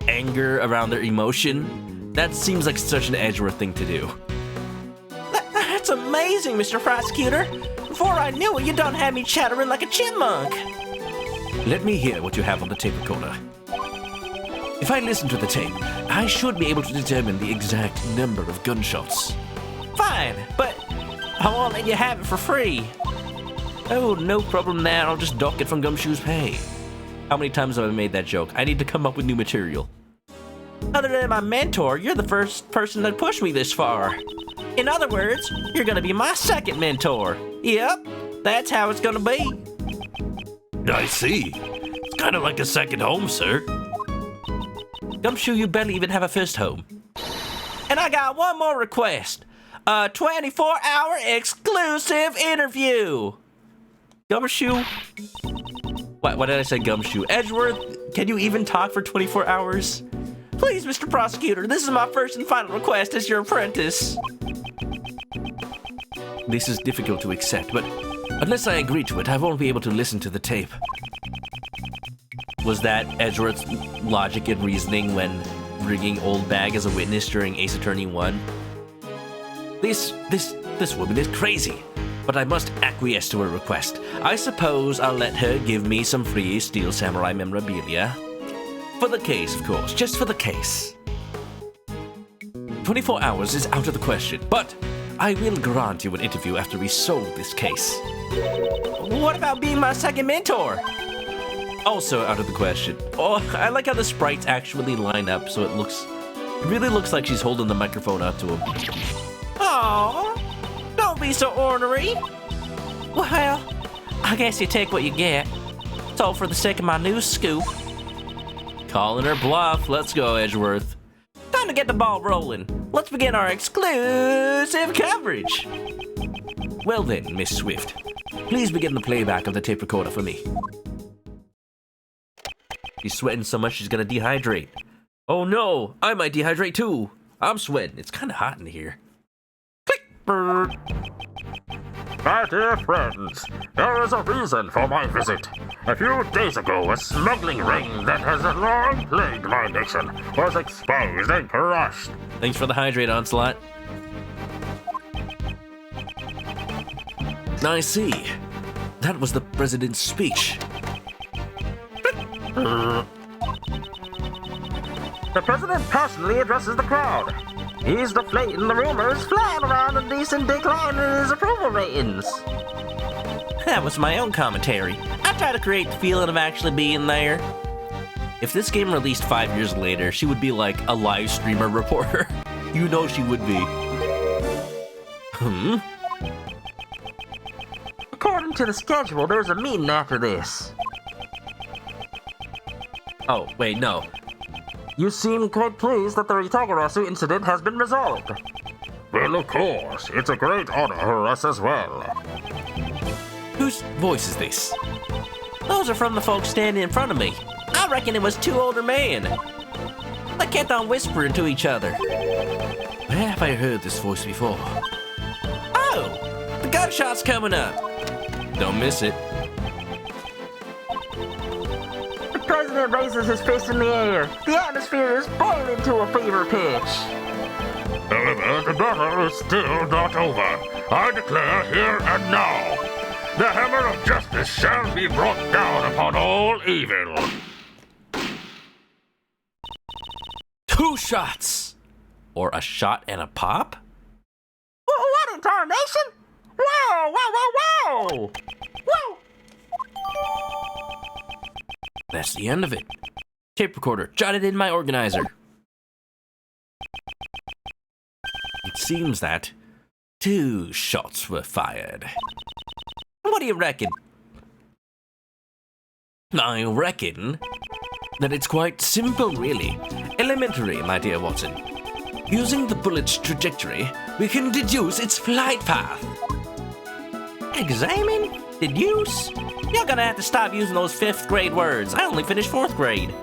anger, around their emotion. That seems like such an Edgeworth thing to do. That's amazing, Mr. Prosecutor. Before I knew it, you done had me chattering like a chipmunk. Let me hear what you have on the tape recorder. If I listen to the tape, I should be able to determine the exact number of gunshots. Fine, but I won't let you have it for free. Oh, no problem there. I'll just dock it from Gumshoe's pay. How many times have I made that joke? I need to come up with new material. Other than my mentor, you're the first person that pushed me this far. In other words, you're gonna be my second mentor. Yep, that's how it's gonna be. I see. It's kind of like a second home, sir. Gumshoe, you barely even have a first home. And I got one more request. A 24-hour exclusive interview. Gumshoe? What did I say, Gumshoe? Edgeworth, can you even talk for 24 hours? Please, Mr. Prosecutor, this is my first and final request as your apprentice. This is difficult to accept, but unless I agree to it, I won't be able to listen to the tape. Was that Edgeworth's logic and reasoning when bringing Old Bag as a witness during Ace Attorney 1? This woman is crazy, but I must acquiesce to her request. I suppose I'll let her give me some free Steel Samurai memorabilia. For the case, of course, just for the case. 24 hours is out of the question, but I will grant you an interview after we solve this case. What about being my second mentor? Also out of the question. Oh, I like how the sprites actually line up, so it really looks like she's holding the microphone up to him. Aw, don't be so ornery. Well, I guess you take what you get. It's all for the sake of my news scoop. Calling her bluff. Let's go, Edgeworth. Time to get the ball rolling. Let's begin our exclusive coverage. Well then, Miss Swift, please begin the playback of the tape recorder for me. She's sweating so much she's gonna dehydrate. Oh no, I might dehydrate too. I'm sweating. It's kind of hot in here. Click. Brrr. My dear friends, there is a reason for my visit. A few days ago, a smuggling ring that has long plagued my nation was exposed and crushed. Thanks for the hydrate, Onslaught. I see. That was the president's speech. The president personally addresses the crowd. He's deflating the rumors, flying around a decent decline in his approval ratings. That was my own commentary. I try to create the feeling of actually being there. If this game released 5 years later, she would be like a live streamer reporter. You know she would be. According to the schedule, there's a meeting after this. Oh, wait, no. You seem quite pleased that the Ritagarasu incident has been resolved. Well, of course. It's a great honor for us as well. Whose voice is this? Those are from the folks standing in front of me. I reckon it was two older men. They kept on whispering to each other. Where have I heard this voice before? Oh, the gunshot's coming up. Don't miss it. The president raises his fist in the air. The atmosphere is boiling to a fever pitch. However, the battle is still not over. I declare here and now The hammer of justice shall be brought down upon all evil. 2 shots! Or a shot and a pop? What in tarnation? Whoa, whoa, whoa, whoa! Whoa! That's the end of it. Tape recorder, jotted in my organizer. It seems that 2 shots were fired. What do you reckon? I reckon that it's quite simple, really. Elementary, my dear Watson. Using the bullet's trajectory, we can deduce its flight path. Examine? Deduce? You're gonna have to stop using those 5th grade words. I only finished 4th grade.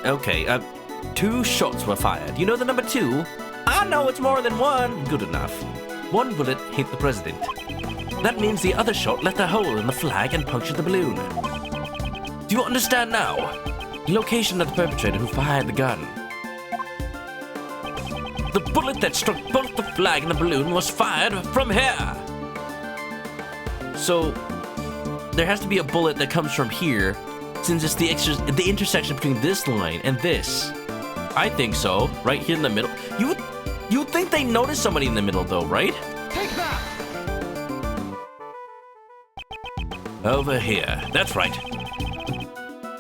Okay, 2 shots were fired. You know the number 2? I know it's more than 1. Good enough. 1 bullet hit the president. That means the other shot left a hole in the flag and punctured the balloon. Do you understand now? The location of the perpetrator who fired the gun. The bullet that struck both the flag and the balloon was fired from here. So, there has to be a bullet that comes from here, since it's the intersection between this line and this. I think so, right here in the middle. You would think they noticed somebody in the middle though, right? Take that! Over here, that's right.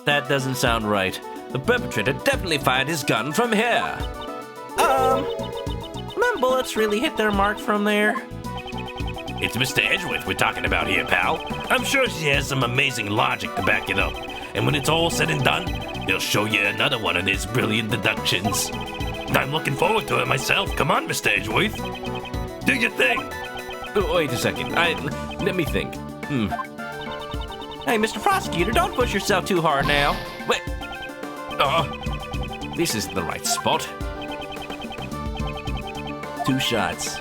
That doesn't sound right. The perpetrator definitely fired his gun from here. My bullets really hit their mark from there. It's Mr. Edgeworth we're talking about here, pal. I'm sure she has some amazing logic to back it up. And when it's all said and done, he'll show you another one of his brilliant deductions. I'm looking forward to it myself. Come on, Mr. Edgeworth. Do your thing. Oh, wait a second. Let me think. Hey, Mr. Prosecutor, don't push yourself too hard now. Wait. This isn't the right spot. 2 shots.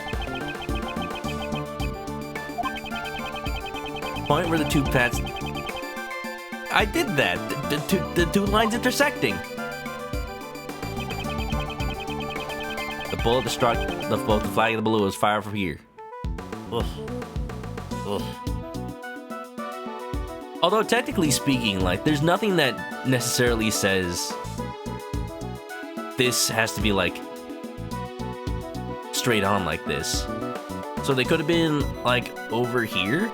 Point where the 2 paths. I did that. The 2 lines intersecting. The bullet that struck both the flag and the balloon was fired from here. Ugh. Ugh. Although technically speaking, like, there's nothing that necessarily says this has to be like straight on like this. So they could have been like over here.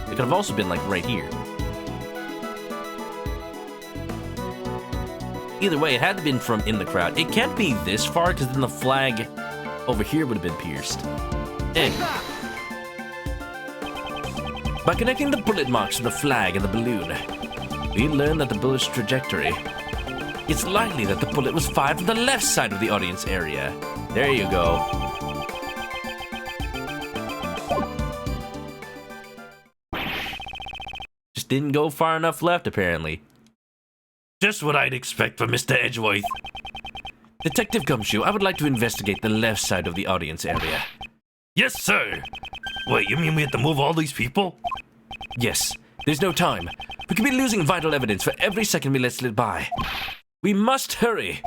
They could have also been like right here. Either way, it had to have been from in the crowd. It can't be this far because then the flag over here would have been pierced. Anyway. By connecting the bullet marks to the flag and the balloon, we learn that the bullet's trajectory. It's likely that the bullet was fired from the left side of the audience area. There you go. Just didn't go far enough left, apparently. Just what I'd expect from Mr. Edgeworth. Detective Gumshoe, I would like to investigate the left side of the audience area. Yes, sir. Wait, you mean we have to move all these people? Yes, there's no time. We could be losing vital evidence for every second we let slip by. We must hurry.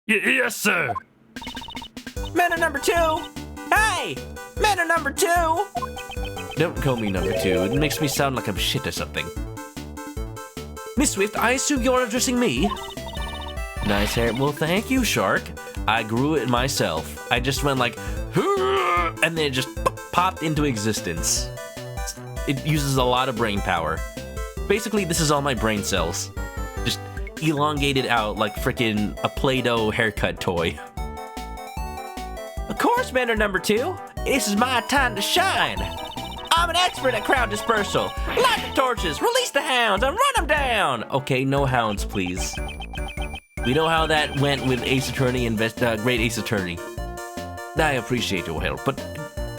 Yes, sir. Manor number 2! Hey! Manor number 2! Don't call me number 2. It makes me sound like I'm shit or something. Miss Swift, I assume you're addressing me? Nice hair. Well, thank you, Shark. I grew it myself. I just went like, and then it just popped into existence. It uses a lot of brain power. Basically, this is all my brain cells. Just elongated out like frickin' a Play-Doh haircut toy. Of course, Manor number 2. This is my time to shine. I'm an expert at crowd dispersal. Light the torches, release the hounds, and run them down. Okay, no hounds, please. We know how that went with Ace Attorney and Great Ace Attorney. I appreciate your help, but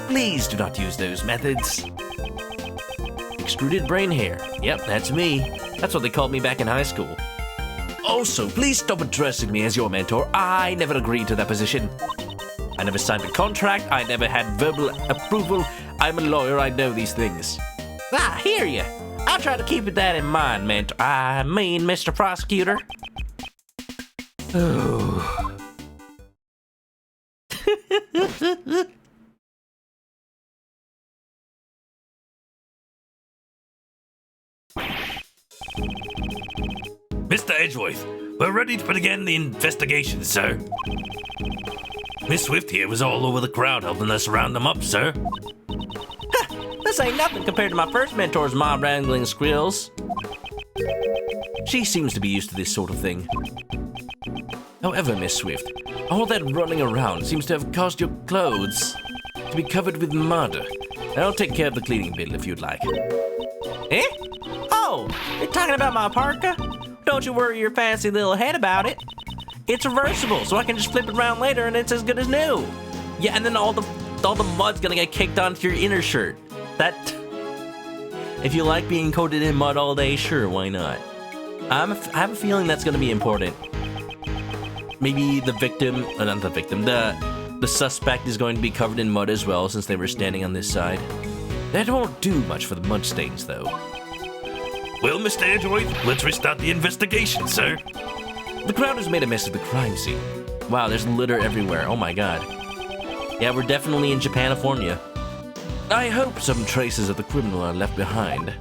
please do not use those methods. Extruded brain hair. Yep, that's me. That's what they called me back in high school. Also, please stop addressing me as your mentor. I never agreed to that position. I never signed a contract. I never had verbal approval. I'm a lawyer. I know these things. I hear you. I'll try to keep that in mind, mentor. I mean, Mr. Prosecutor. Oh. Mr. Edgeworth, we're ready to begin the investigation, sir. Miss Swift here was all over the crowd helping us round them up, sir. This ain't nothing compared to my first mentor's mob wrangling skills. She seems to be used to this sort of thing. However, Miss Swift, all that running around seems to have caused your clothes to be covered with mud. I'll take care of the cleaning bill if you'd like. Eh? Oh, you're talking about my parka? Don't you worry your fancy little head about it. It's reversible, so I can just flip it around later and it's as good as new. Yeah, and then all the mud's gonna get kicked onto your inner shirt. That... If you like being coated in mud all day, sure, why not? I have a feeling that's gonna be important. Maybe the victim, not the victim, the suspect is going to be covered in mud as well since they were standing on this side. That won't do much for the mud stains, though. Well, Mr. Edgeworth, let's restart the investigation, sir. The crowd has made a mess of the crime scene. Wow, there's litter everywhere. Oh my god. Yeah, we're definitely in Japanifornia. I hope some traces of the criminal are left behind.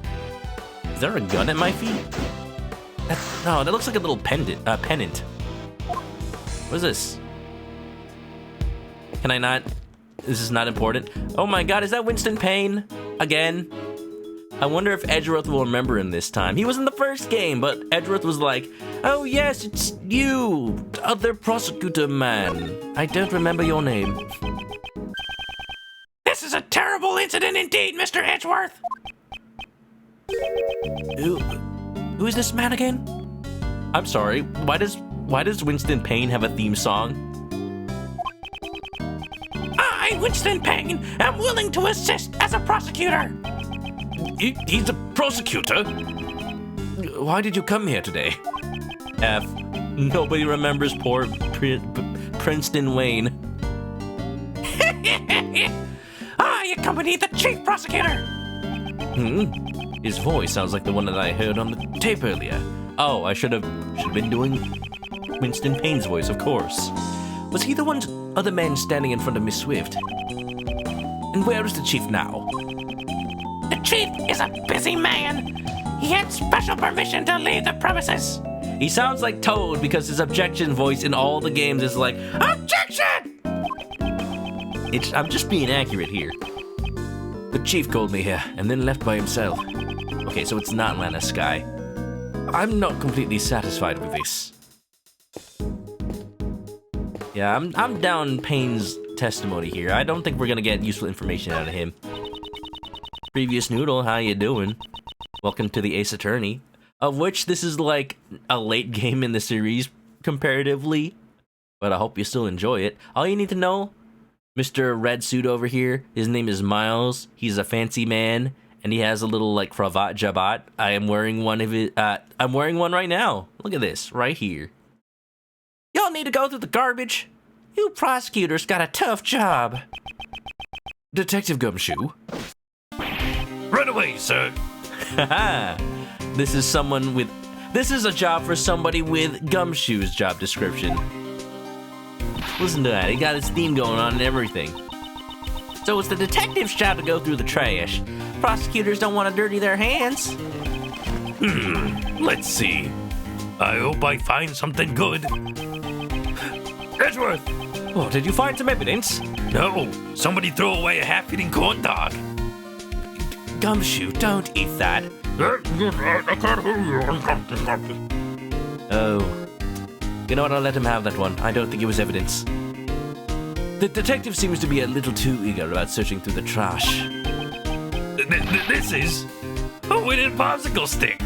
Is there a gun at my feet? That looks like a little pennant. What is this? Can I not? This is not important. Oh my god, is that Winston Payne? Again? I wonder if Edgeworth will remember him this time. He was in the first game, but Edgeworth was like, oh yes, it's you, other prosecutor man. I don't remember your name. This is a terrible incident indeed, Mr. Edgeworth. Who is this man again? I'm sorry, why does Winston Payne have a theme song? I, Winston Payne, am willing to assist as a prosecutor. He's a prosecutor? Why did you come here today? F. Nobody remembers poor Princeton Wayne. I accompany the chief prosecutor. His voice sounds like the one that I heard on the tape earlier. Oh, I should have been doing Winston Payne's voice, of course. Was he the other man standing in front of Miss Swift? And where is the chief now? The chief is a busy man. He had special permission to leave the premises. He sounds like Toad because his objection voice in all the games is like, objection! I'm just being accurate here. The chief called me here and then left by himself. Okay, so it's not Lana Sky. I'm not completely satisfied with this. Yeah, I'm down Payne's testimony here. I don't think we're gonna get useful information out of him. Previous Noodle, how you doing? Welcome to the Ace Attorney, of which this is like a late game in the series comparatively, but I hope you still enjoy it. All you need to know, Mr. Red Suit over here, his name is Miles. He's a fancy man, and he has a little like cravat jabot. I am wearing one of it. I'm wearing one right now. Look at this right here. Y'all need to go through the garbage. You prosecutors got a tough job. Detective Gumshoe. Run away, sir. Haha. This is a job for somebody with Gumshoe's job description. Listen to that, he got his theme going on and everything. So it's the detective's job to go through the trash. Prosecutors don't want to dirty their hands. Let's see. I hope I find something good. Edgeworth! Oh, did you find some evidence? No, somebody threw away a half-eaten corn dog. Gumshoe, don't eat that. I can't hear you. Oh. You know what, I'll let him have that one. I don't think it was evidence. The detective seems to be a little too eager about searching through the trash. This is a wooden popsicle stick.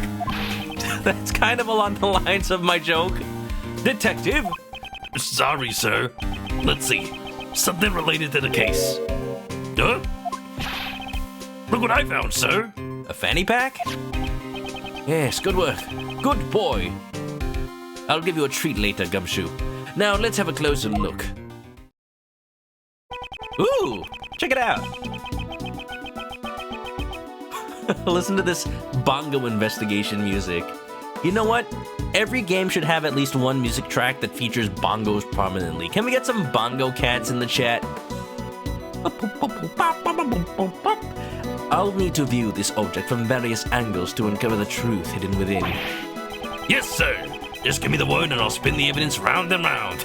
That's kind of along the lines of my joke. Detective? Sorry, sir. Let's see. Something related to the case. Huh? Look what I found, sir. A fanny pack? Yes, good work. Good boy. I'll give you a treat later, Gumshoe. Now, let's have a closer look. Ooh, check it out. Listen to this bongo investigation music. You know what? Every game should have at least one music track that features bongos prominently. Can we get some bongo cats in the chat? I'll need to view this object from various angles to uncover the truth hidden within. Yes, sir. Just give me the word and I'll spin the evidence round and round.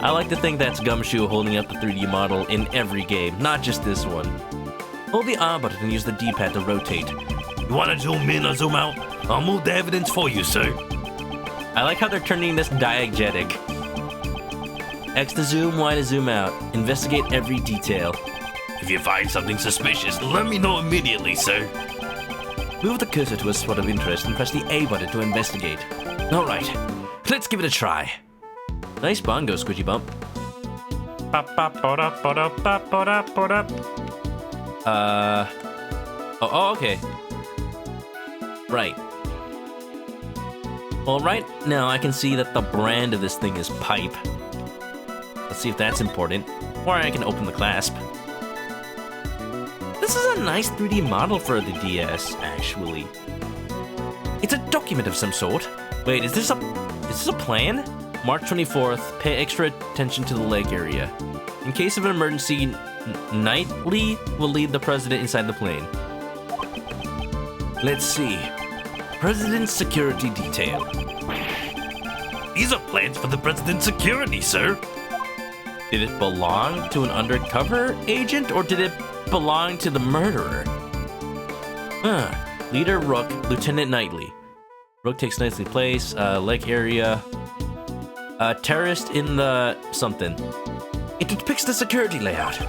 I like to think that's Gumshoe holding up the 3D model in every game, not just this one. Hold the R button and use the D-pad to rotate. You want to zoom in or zoom out? I'll move the evidence for you, sir. I like how they're turning this diegetic. X to zoom, Y to zoom out. Investigate every detail. If you find something suspicious, let me know immediately, sir. Move the cursor to a spot of interest and press the A button to investigate. Alright, let's give it a try. Nice bongo, Squidgy Bump. Oh, okay. Right. Alright, now I can see that the brand of this thing is pipe. Let's see if that's important. Or I can open the clasp. This is a nice 3D model for the DS, actually. It's a document of some sort. Wait, is this a plan? March 24th, pay extra attention to the leg area. In case of an emergency, Knightley will lead the president inside the plane. Let's see. President's security detail. These are plans for the president's security, sir. Did it belong to an undercover agent or did it belong to the murderer? Leader Rook, Lieutenant Knightley. Rook takes Knightley's place, leg area. Terrorist in the something. It depicts the security layout.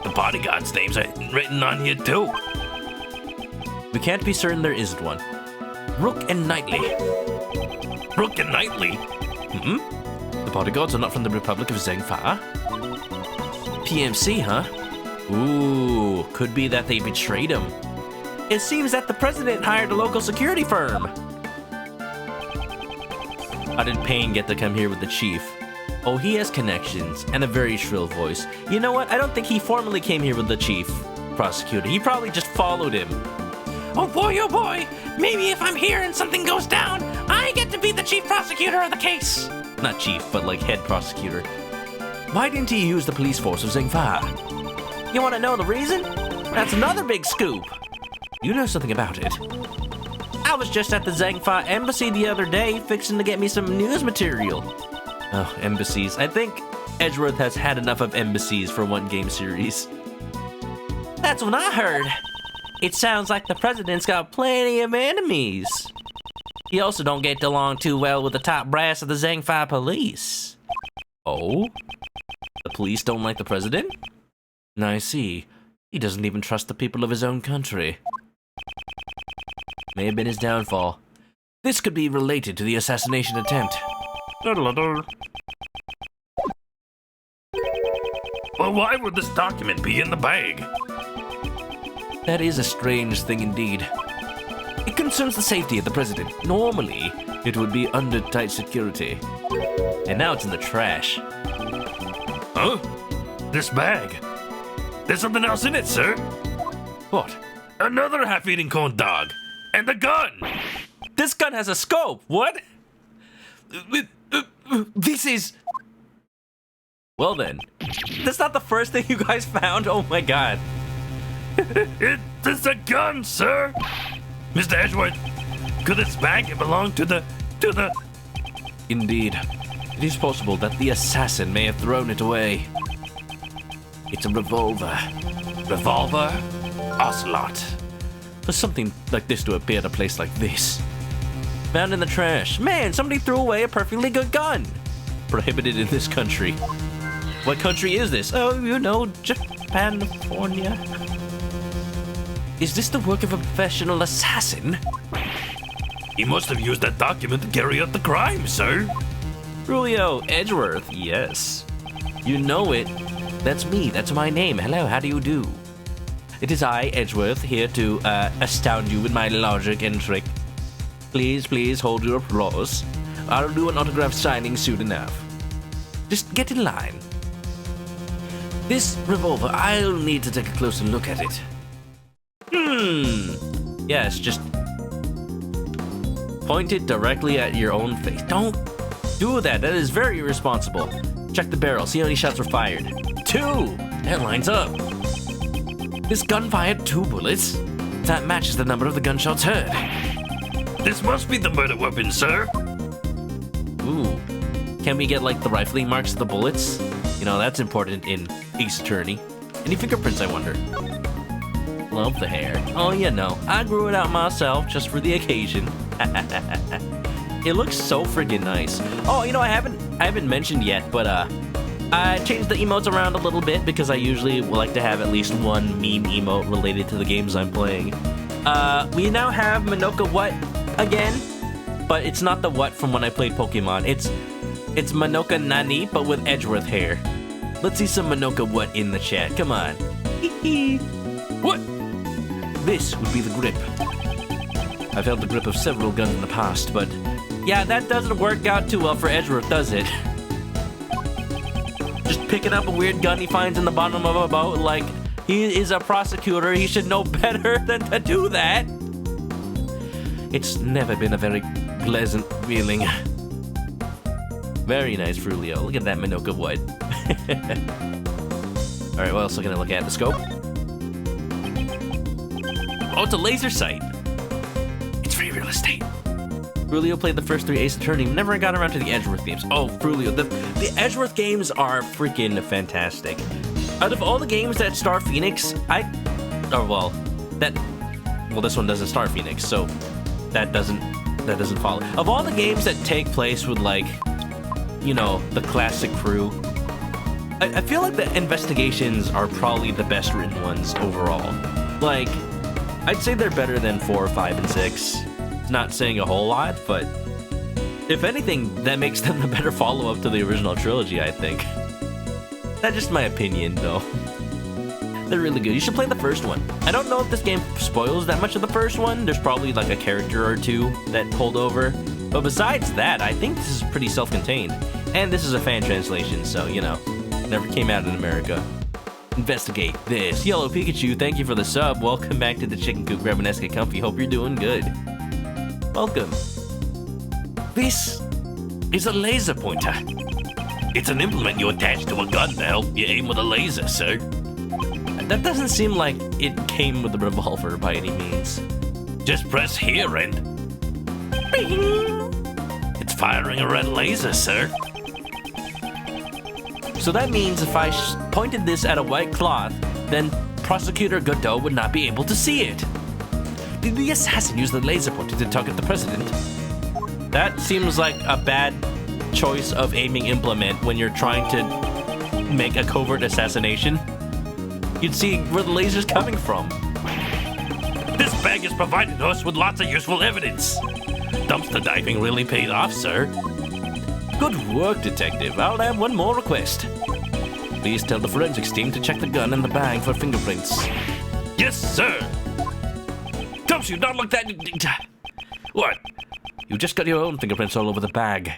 The bodyguards' names are written on here, too. We can't be certain there isn't one. Rook and Knightley. Rook and Knightley? The bodyguards are not from the Republic of Zengfa. PMC, huh? Ooh, could be that they betrayed him. It seems that the president hired a local security firm. How did Payne get to come here with the chief? Oh, he has connections and a very shrill voice. You know what? I don't think he formally came here with the chief prosecutor. He probably just followed him. Oh boy, maybe if I'm here and something goes down, I get to be the chief prosecutor of the case. Not chief, but like head prosecutor. Why didn't he use the police force of Zengfa? You want to know the reason? That's another big scoop. You know something about it. I was just at the Zengfa embassy the other day fixing to get me some news material. Oh, embassies. I think Edgeworth has had enough of embassies for one game series. That's what I heard. It sounds like the president's got plenty of enemies. He also don't get along too well with the top brass of the Zengfa police. Oh? The police don't like the president? I see. He doesn't even trust the people of his own country. May have been his downfall. This could be related to the assassination attempt. Well, why would this document be in the bag? That is a strange thing indeed. It concerns the safety of the president. Normally, it would be under tight security. And now it's in the trash. Huh? This bag? There's something else in it, sir. What? Another half-eaten corn dog. And a gun! This gun has a scope! What? This is... Well then. That's not the first thing you guys found? Oh my god. It's a gun, sir! Mr. Edgeworth, could this bag belong to the... Indeed. It is possible that the assassin may have thrown it away. It's a revolver. Revolver? Ocelot. For something like this to appear at a place like this. Found in the trash. Man, somebody threw away a perfectly good gun. Prohibited in this country. What country is this? Oh, you know, Japan-California. Is this the work of a professional assassin? He must have used that document to carry out the crime, sir. Julio Edgeworth, yes. You know it. That's me. That's my name. Hello, how do you do? It is I, Edgeworth, here to astound you with my logic and trick. Please hold your applause. I'll do an autograph signing soon enough. Just get in line. This revolver, I'll need to take a closer look at it. Yes, just point it directly at your own face. Don't do that. That is very irresponsible. Check the barrel. See how many shots were fired. 2. That lines up. This gun fired 2 bullets. That matches the number of the gunshots heard. This must be the murder weapon, sir. Ooh. Can we get, like, the rifling marks of the bullets? You know, that's important in Ace Attorney. Any fingerprints, I wonder? Love the hair. Oh, yeah, no. I grew it out myself just for the occasion. It looks so friggin' nice. Oh, you know, I haven't mentioned yet, but, I changed the emotes around a little bit because I usually like to have at least one meme emote related to the games I'm playing. We now have Manoka What again, but it's not the What from when I played Pokemon. It's Manoka Nani, but with Edgeworth hair. Let's see some Manoka What in the chat. Come on. What? This would be the grip. I've held the grip of several guns in the past, but yeah, that doesn't work out too well for Edgeworth, does it? Just picking up a weird gun he finds in the bottom of a boat, like, he is a prosecutor, he should know better than to do that. It's never been a very pleasant feeling. Very nice, Frulio. Look at that Manoka Wood. Alright, what else are we gonna look at? The scope? Oh, it's a laser sight. It's free real estate. Frulio played the first 3 Ace Attorney, never got around to the Edgeworth games. Oh, Frulio, the Edgeworth games are freaking fantastic. Out of all the games that star Phoenix, well, this one doesn't star Phoenix, so that doesn't follow. Of all the games that take place with, like, you know, the classic crew, I feel like the investigations are probably the best written ones overall. Like, I'd say they're better than 4, 5, and 6. Not saying a whole lot, but if anything, that makes them the better follow-up to the original trilogy, I think. That's just my opinion, though. They're really good. You should play the first one. I don't know if this game spoils that much of the first one. There's probably like a character or 2 that pulled over. But besides that, I think this is pretty self-contained. And this is a fan translation, so, you know, never came out in America. Investigate this. Yellow Pikachu, thank you for the sub. Welcome back to the Chicken Coop. Grab an get comfy. Hope you're doing good. Welcome. This is a laser pointer. It's an implement you attach to a gun to help you aim with a laser, sir. That doesn't seem like it came with a revolver by any means. Just press here and... Bing! It's firing a red laser, sir. So that means if I pointed this at a white cloth, then Prosecutor Godot would not be able to see it. Did the assassin use the laser pointer to target the president? That seems like a bad choice of aiming implement when you're trying to make a covert assassination. You'd see where the laser's coming from. This bag has provided us with lots of useful evidence. Dumpster diving really paid off, sir. Good work, Detective. I'll have one more request. Please tell the forensics team to check the gun and the bag for fingerprints. Yes, sir. Gumshoe, not like that. What? You just got your own fingerprints all over the bag.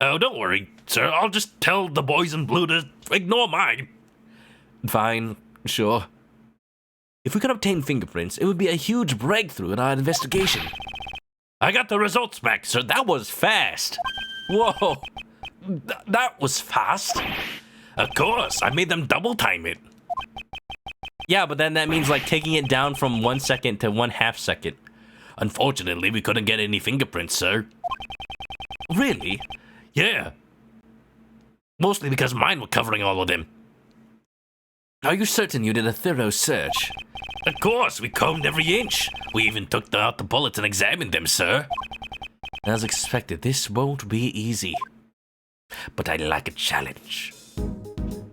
Oh, don't worry, sir. I'll just tell the boys in blue to ignore mine. Fine, sure. If we could obtain fingerprints, it would be a huge breakthrough in our investigation. I got the results back, sir. That was fast. Whoa. That was fast. Of course, I made them double time it. Yeah, but then that means like taking it down from 1 second to 1/2 second. Unfortunately, we couldn't get any fingerprints, sir. Really? Yeah. Mostly because mine were covering all of them. Are you certain you did a thorough search? Of course, we combed every inch. We even took out the bullets and examined them, sir. As expected, this won't be easy. But I like a challenge.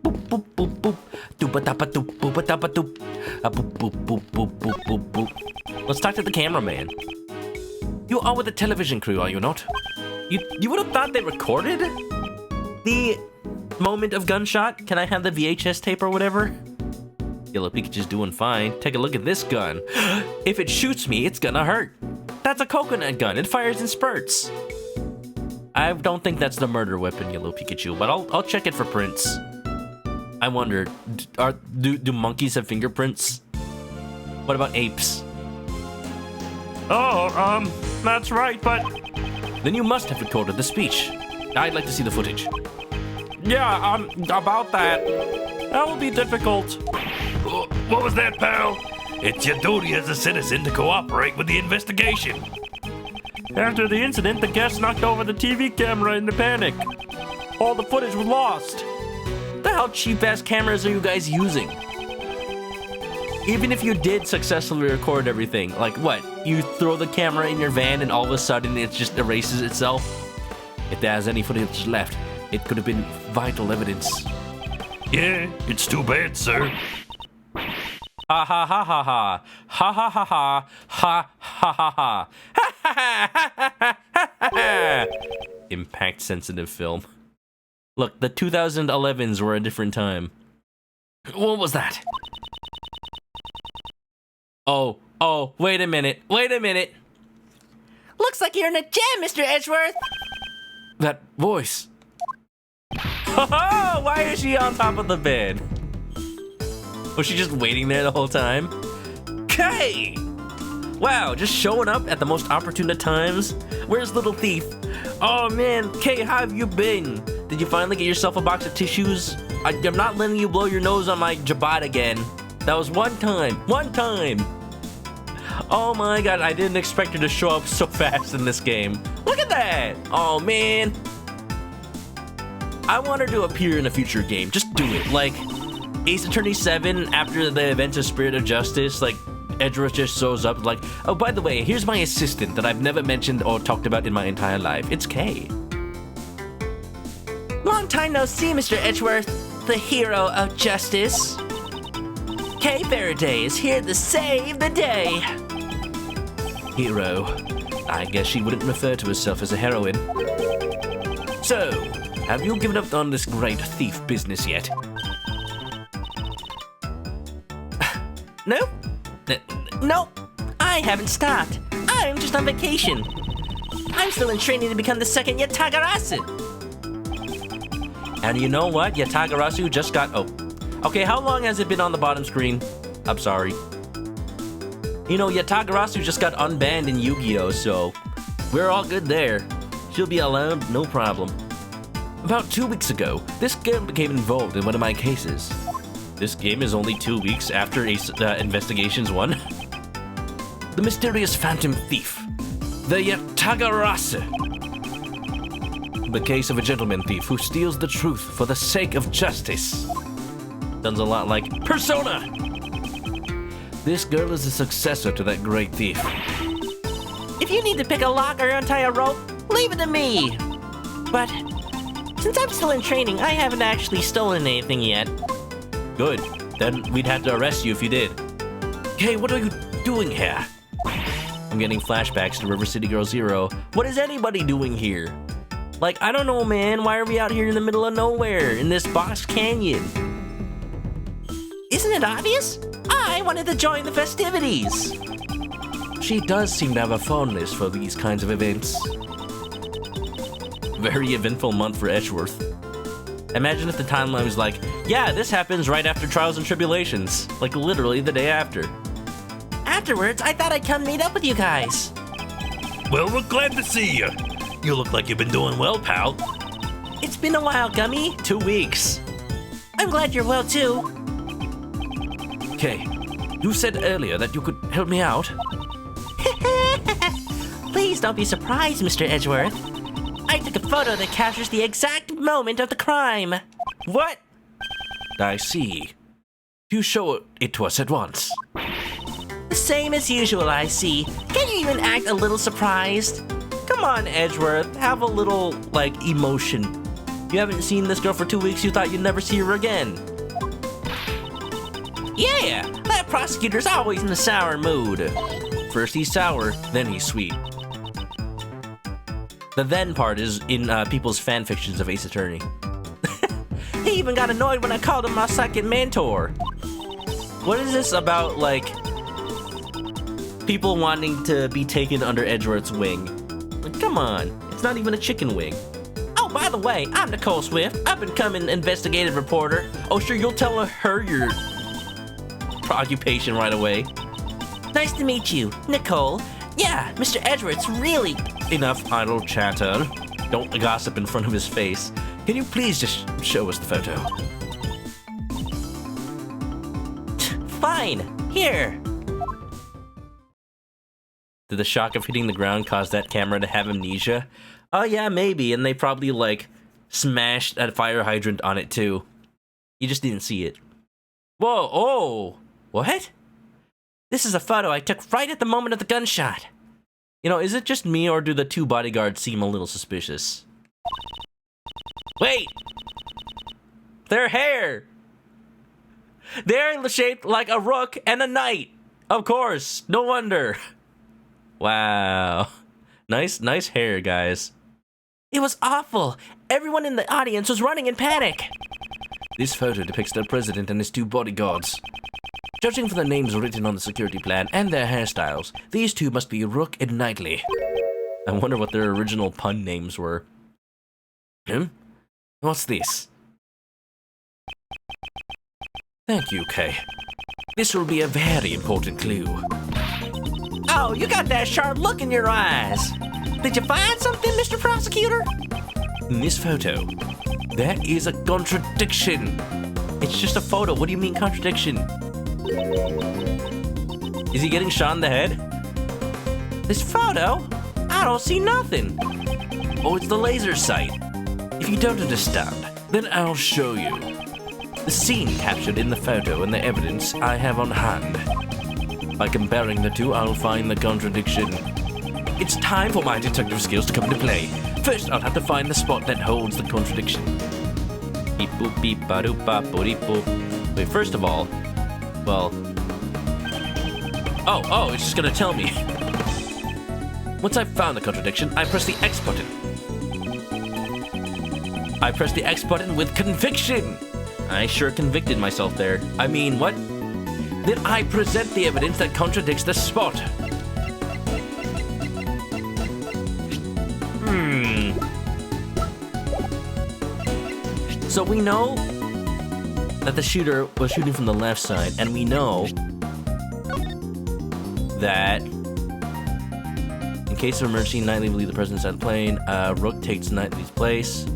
Boop, boop, boop, boop. Doopa-dapa-doop, boopa-dapa-doop. Boop, boop, boop, boop, boop, boop, boop. Let's talk to the cameraman. You are with the television crew, are you not? You would have thought they recorded the moment of gunshot. Can I have the VHS tape or whatever? Yellow Pikachu's doing fine. Take a look at this gun. If it shoots me, it's gonna hurt. That's a coconut gun. It fires in spurts. I don't think that's the murder weapon, Yellow Pikachu, but I'll check it for prints. I wonder, do monkeys have fingerprints? What about apes? Oh, that's right, but... Then you must have recorded the speech. I'd like to see the footage. Yeah, about that. That will be difficult. What was that, pal? It's your duty as a citizen to cooperate with the investigation. After the incident, the guests knocked over the TV camera in the panic. All the footage was lost. The hell cheap-ass cameras are you guys using? Even if you did successfully record everything, like what? You throw the camera in your van and all of a sudden it just erases itself? If there has any footage left, it could have been vital evidence. Yeah, it's too bad, sir. Ha ha ha ha ha. Ha ha ha ha. Ha ha ha ha. Ha ha ha ha ha. Impact sensitive film. Look, the 2011s were a different time. What was that? Oh, wait a minute. Looks like you're in a jam, Mr. Edgeworth. That voice. Oh, why is she on top of the bed? Was she just waiting there the whole time? Kay! Wow, just showing up at the most opportune of times. Where's Little Thief? Oh man, Kay, how have you been? Did you finally get yourself a box of tissues? I'm not letting you blow your nose on my jabot again. That was one time. Oh my god, I didn't expect her to show up so fast in this game. Look at that! Oh man. I want her to appear in a future game. Just do it. Like Ace Attorney 7, after the events of Spirit of Justice, like Edgeworth just shows up like, oh, by the way, here's my assistant that I've never mentioned or talked about in my entire life. It's Kay. Long time no see, Mr. Edgeworth, the hero of justice. Kay Faraday is here to save the day. Hero. I guess she wouldn't refer to herself as a heroine. So, have you given up on this great thief business yet? Nope. Nope. I haven't stopped. I'm just on vacation. I'm still in training to become the second Yatagarasu. And you know what? Yatagarasu just got... Oh. Okay, how long has it been on the bottom screen? I'm sorry. You know, Yatagarasu just got unbanned in Yu-Gi-Oh!, so we're all good there. She'll be allowed, no problem. About 2 weeks ago, this girl became involved in one of my cases. This game is only 2 weeks after Investigations 1. The mysterious phantom thief. The Yatagarasu. The case of a gentleman thief who steals the truth for the sake of justice. Sounds a lot like Persona! This girl is a successor to that great thief. If you need to pick a lock or untie a rope, leave it to me. But since I'm still in training, I haven't actually stolen anything yet. Good. Then we'd have to arrest you if you did. Hey, what are you doing here? I'm getting flashbacks to River City Girl Zero. What is anybody doing here? Like, I don't know, man. Why are we out here in the middle of nowhere, in this box canyon? Isn't it obvious? I wanted to join the festivities. She does seem to have a fondness for these kinds of events. Very eventful month for Edgeworth. Imagine if the timeline was like, yeah, this happens right after Trials and Tribulations. Like, literally the day after. Afterwards, I thought I'd come meet up with you guys. Well, we're glad to see you. You look like you've been doing well, pal. It's been a while, Gummy. 2 weeks. I'm glad you're well, too. Okay, you said earlier that you could help me out. Please don't be surprised, Mr. Edgeworth. I took a photo that captures the exact moment of the crime. What? I see. You show it to us at once. The same as usual, I see. Can you even act a little surprised? Come on, Edgeworth, have a little, like, emotion. You haven't seen this girl for 2 weeks, you thought you'd never see her again. Yeah, that prosecutor's always in a sour mood. First he's sour, then he's sweet. The then part is in people's fan fictions of Ace Attorney. He even got annoyed when I called him my second mentor. What is this about, like, people wanting to be taken under Edgeworth's wing? Like, come on, it's not even a chicken wing. Oh, by the way, I'm Nicole Swift, up-and-coming investigative reporter. Oh, sure, you'll tell her your occupation right away. Nice to meet you, Nicole. Yeah, Mr. Edgeworth's really... Enough idle chatter. Don't gossip in front of his face. Can you please just show us the photo? mine! Here! Did the shock of hitting the ground cause that camera to have amnesia? Oh yeah, maybe, and they probably, like, smashed a fire hydrant on it too. You just didn't see it. Whoa, oh! What? This is a photo I took right at the moment of the gunshot. You know, is it just me or do the two bodyguards seem a little suspicious? Wait! Their hair! They're shaped like a rook and a knight! Of course, no wonder. Wow. Nice hair, guys. It was awful. Everyone in the audience was running in panic. This photo depicts the president and his two bodyguards. Judging from the names written on the security plan and their hairstyles, these two must be Rook and Knightley. I wonder what their original pun names were. What's this? Thank you, Kay. This will be a very important clue. Oh, you got that sharp look in your eyes. Did you find something, Mr. Prosecutor? In this photo, there is a contradiction. It's just a photo. What do you mean contradiction? Is he getting shot in the head? This photo? I don't see nothing. Oh, it's the laser sight. If you don't understand, then I'll show you. The scene captured in the photo and the evidence I have on hand. By comparing the two, I'll find the contradiction. It's time for my detective skills to come into play. First, I'll have to find the spot that holds the contradiction. Beep boop beep ba doop ba boop boop. Wait, first of all, well. Oh, it's just gonna tell me. Once I've found the contradiction, I press the X button. I press the X button with conviction. I sure convicted myself there. I mean, what? Then I present the evidence that contradicts the spot. So we know that the shooter was shooting from the left side, and we know that in case of emergency, Knightley will leave the president inside the plane. Rook takes Knightley's place.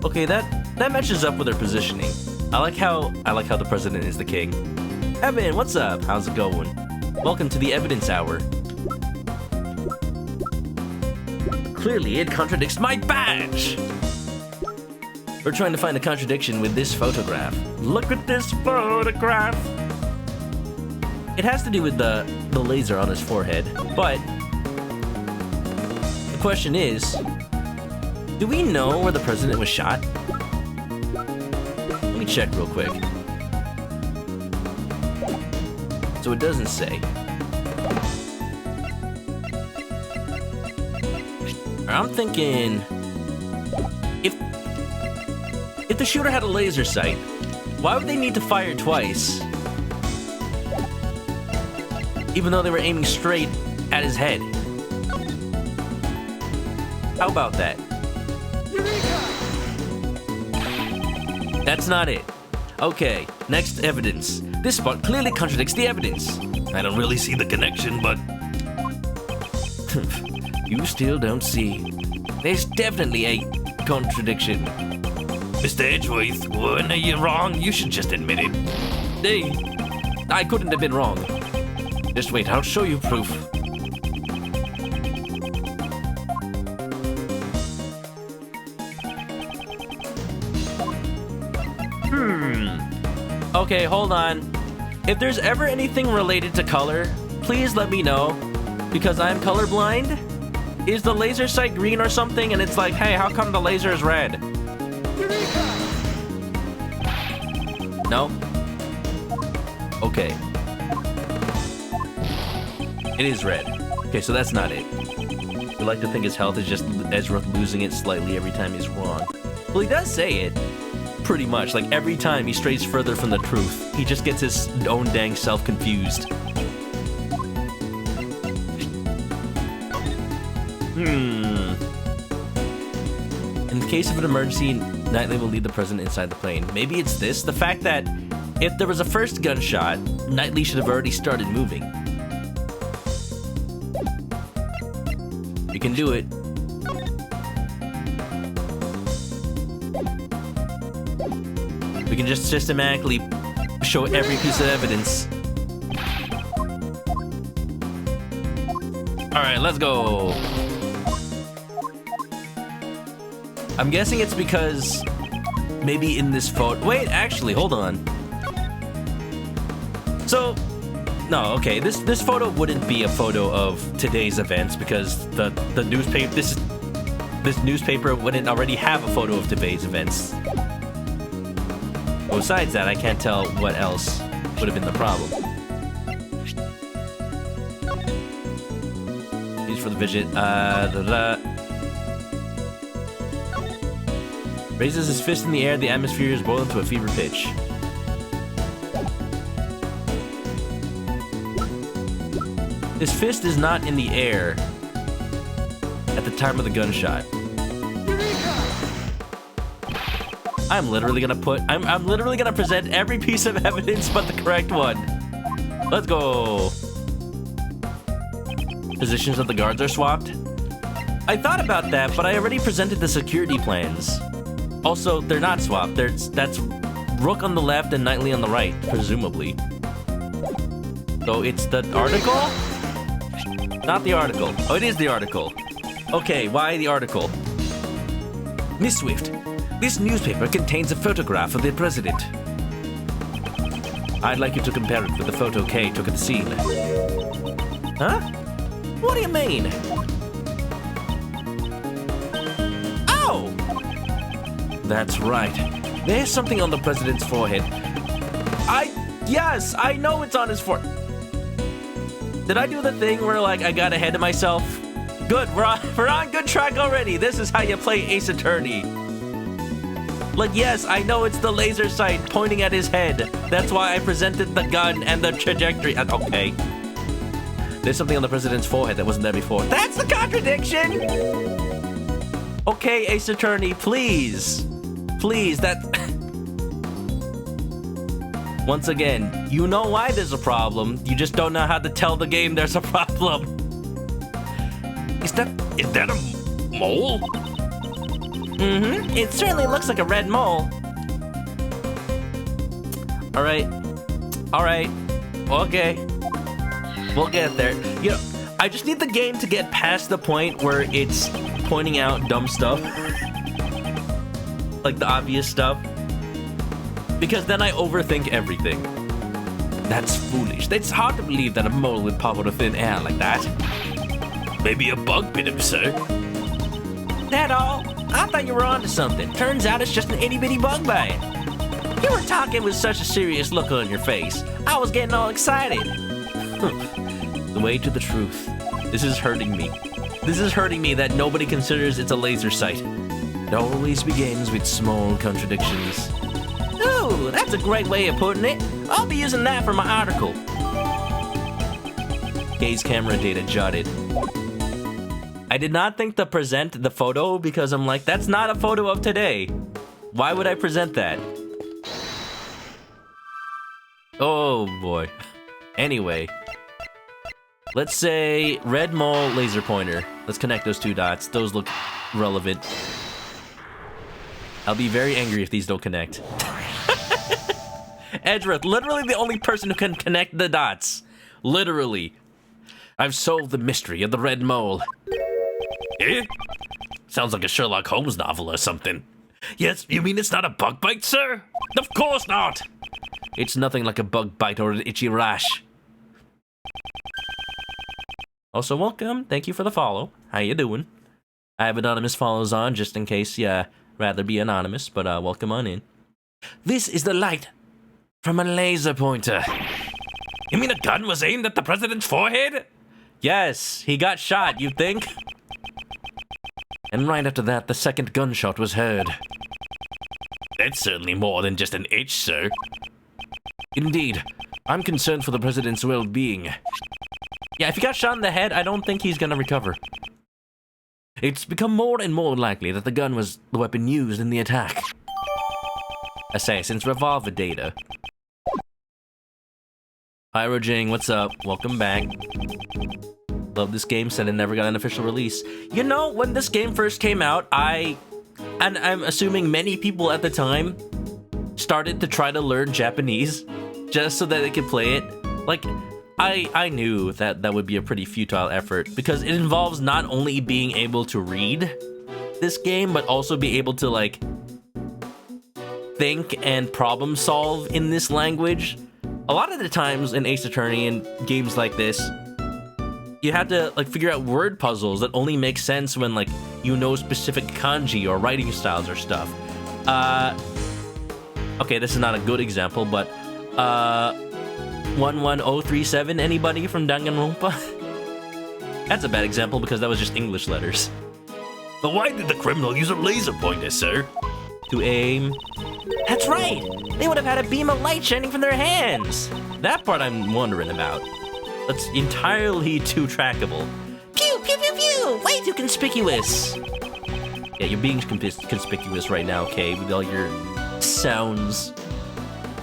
Okay, that matches up with their positioning. I like how the president is the king. Evan, what's up? How's it going? Welcome to the evidence hour. Clearly, it contradicts my badge. We're trying to find a contradiction with this photograph. Look at this photograph. It has to do with the laser on his forehead, but the question is, do we know where the president was shot? Let me check real quick. So it doesn't say. I'm thinking, if the shooter had a laser sight, why would they need to fire twice? Even though they were aiming straight at his head. How about that? That's not it. Okay, next evidence. This spot clearly contradicts the evidence. I don't really see the connection, but... You still don't see. There's definitely a contradiction. Mr. Edgeworth, when you're wrong, you should just admit it. Hey, I couldn't have been wrong. Just wait, I'll show you proof. Okay, hold on. If there's ever anything related to color, please let me know, because I'm colorblind. Is the laser sight green or something? And it's like, hey, how come the laser is red? No? Okay. It is red. Okay, so that's not it. We like to think his health is just Edgeworth losing it slightly every time he's wrong. Well, he does say it. Pretty much. Like, every time he strays further from the truth, he just gets his own dang self confused. In the case of an emergency, Knightley will lead the president inside the plane. Maybe it's this, the fact that if there was a first gunshot, Knightley should have already started moving. You can do it. We can just systematically show every piece of evidence. Alright, let's go. I'm guessing it's because maybe in this photo. Wait, actually, hold on. So, no, okay, this photo wouldn't be a photo of today's events because the newspaper this newspaper wouldn't already have a photo of today's events. Besides that, I can't tell what else would have been the problem. These for the vision. Raises his fist in the air, the atmosphere is boiling to a fever pitch. His fist is not in the air at the time of the gunshot. I'm literally gonna present every piece of evidence but the correct one. Let's go. Positions of the guards are swapped. I thought about that, but I already presented the security plans. Also, they're not swapped. That's Rook on the left and Knightley on the right, presumably. So it's the article? Not the article. Oh, it is the article. Okay, why the article? Miss Swift, this newspaper contains a photograph of the president. I'd like you to compare it with the photo Kay took at the scene. Huh? What do you mean? Oh! That's right. There's something on the president's forehead. Yes, I know it's on his forehead. Did I do the thing where, like, I got ahead of myself? Good, we're on good track already. This is how you play Ace Attorney. Like, yes, I know it's the laser sight pointing at his head. That's why I presented the gun and the trajectory. Okay. There's something on the president's forehead that wasn't there before. That's the contradiction! Okay, Ace Attorney, please. Please, that... Once again, you know why there's a problem. You just don't know how to tell the game there's a problem. Is that a mole? Mm-hmm. It certainly looks like a red mole. Alright. Okay. We'll get there. You know, I just need the game to get past the point where it's pointing out dumb stuff. Like the obvious stuff. Because then I overthink everything. That's foolish. It's hard to believe that a mole would pop out of thin air like that. Maybe a bug bit him, sir. That all? I thought you were onto something. Turns out it's just an itty-bitty bug bite. You were talking with such a serious look on your face. I was getting all excited. The way to the truth. This is hurting me. This is hurting me that nobody considers it's a laser sight. It always begins with small contradictions. Ooh, that's a great way of putting it. I'll be using that for my article. Gaze camera data jotted. I did not think to present the photo because I'm like, that's not a photo of today. Why would I present that? Oh boy. Anyway. Let's say red mole, laser pointer. Let's connect those two dots. Those look relevant. I'll be very angry if these don't connect. Edgeworth, literally the only person who can connect the dots. Literally. I've solved the mystery of the red mole. Eh? Sounds like a Sherlock Holmes novel or something. Yes, you mean it's not a bug bite, sir? Of course not! It's nothing like a bug bite or an itchy rash. Also, welcome. Thank you for the follow. How you doing? I have anonymous follows on just in case you rather be anonymous, but welcome on in. This is the light from a laser pointer. You mean a gun was aimed at the president's forehead? Yes, he got shot, you think? And right after that, the second gunshot was heard. That's certainly more than just an itch, sir. Indeed. I'm concerned for the president's well-being. Yeah, if he got shot in the head, I don't think he's gonna recover. It's become more and more likely that the gun was the weapon used in the attack. Assassin's revolver data. Pyrojing, what's up? Welcome back. Love this game, said it never got an official release. You know, when this game first came out, and I'm assuming many people at the time started to try to learn Japanese just so that they could play it. Like, I knew that would be a pretty futile effort because it involves not only being able to read this game, but also be able to like think and problem solve in this language. A lot of the times in Ace Attorney and games like this, you have to like figure out word puzzles that only make sense when like you know specific kanji or writing styles or stuff. Okay, this is not a good example, but 11037, anybody from Danganronpa? That's a bad example because that was just English letters. But why did the criminal use a laser pointer, sir? To aim. That's right! They would have had a beam of light shining from their hands! That part I'm wondering about. That's entirely too trackable. Pew, pew, pew, pew! Way too conspicuous! Yeah, you're being conspicuous right now, okay, with all your sounds.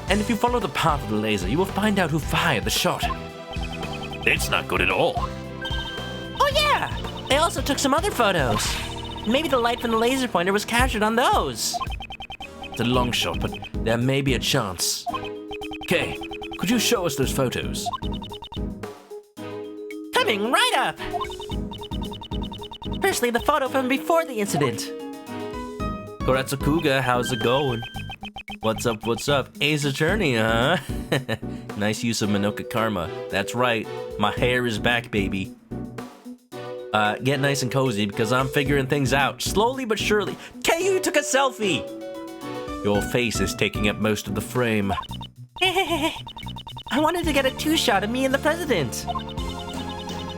And if you follow the path of the laser, you will find out who fired the shot. It's not good at all. Oh yeah! They also took some other photos. Maybe the light from the laser pointer was captured on those. It's a long shot, but there may be a chance. Okay, could you show us those photos? Coming right up! Firstly, the photo from before the incident. Koratsukuga, how's it going? What's up, what's up? Ace Attorney, huh? Nice use of Manoka Karma. That's right, my hair is back, baby. Get nice and cozy because I'm figuring things out, slowly but surely. KU took a selfie! Your face is taking up most of the frame. I wanted to get a two-shot of me and the president.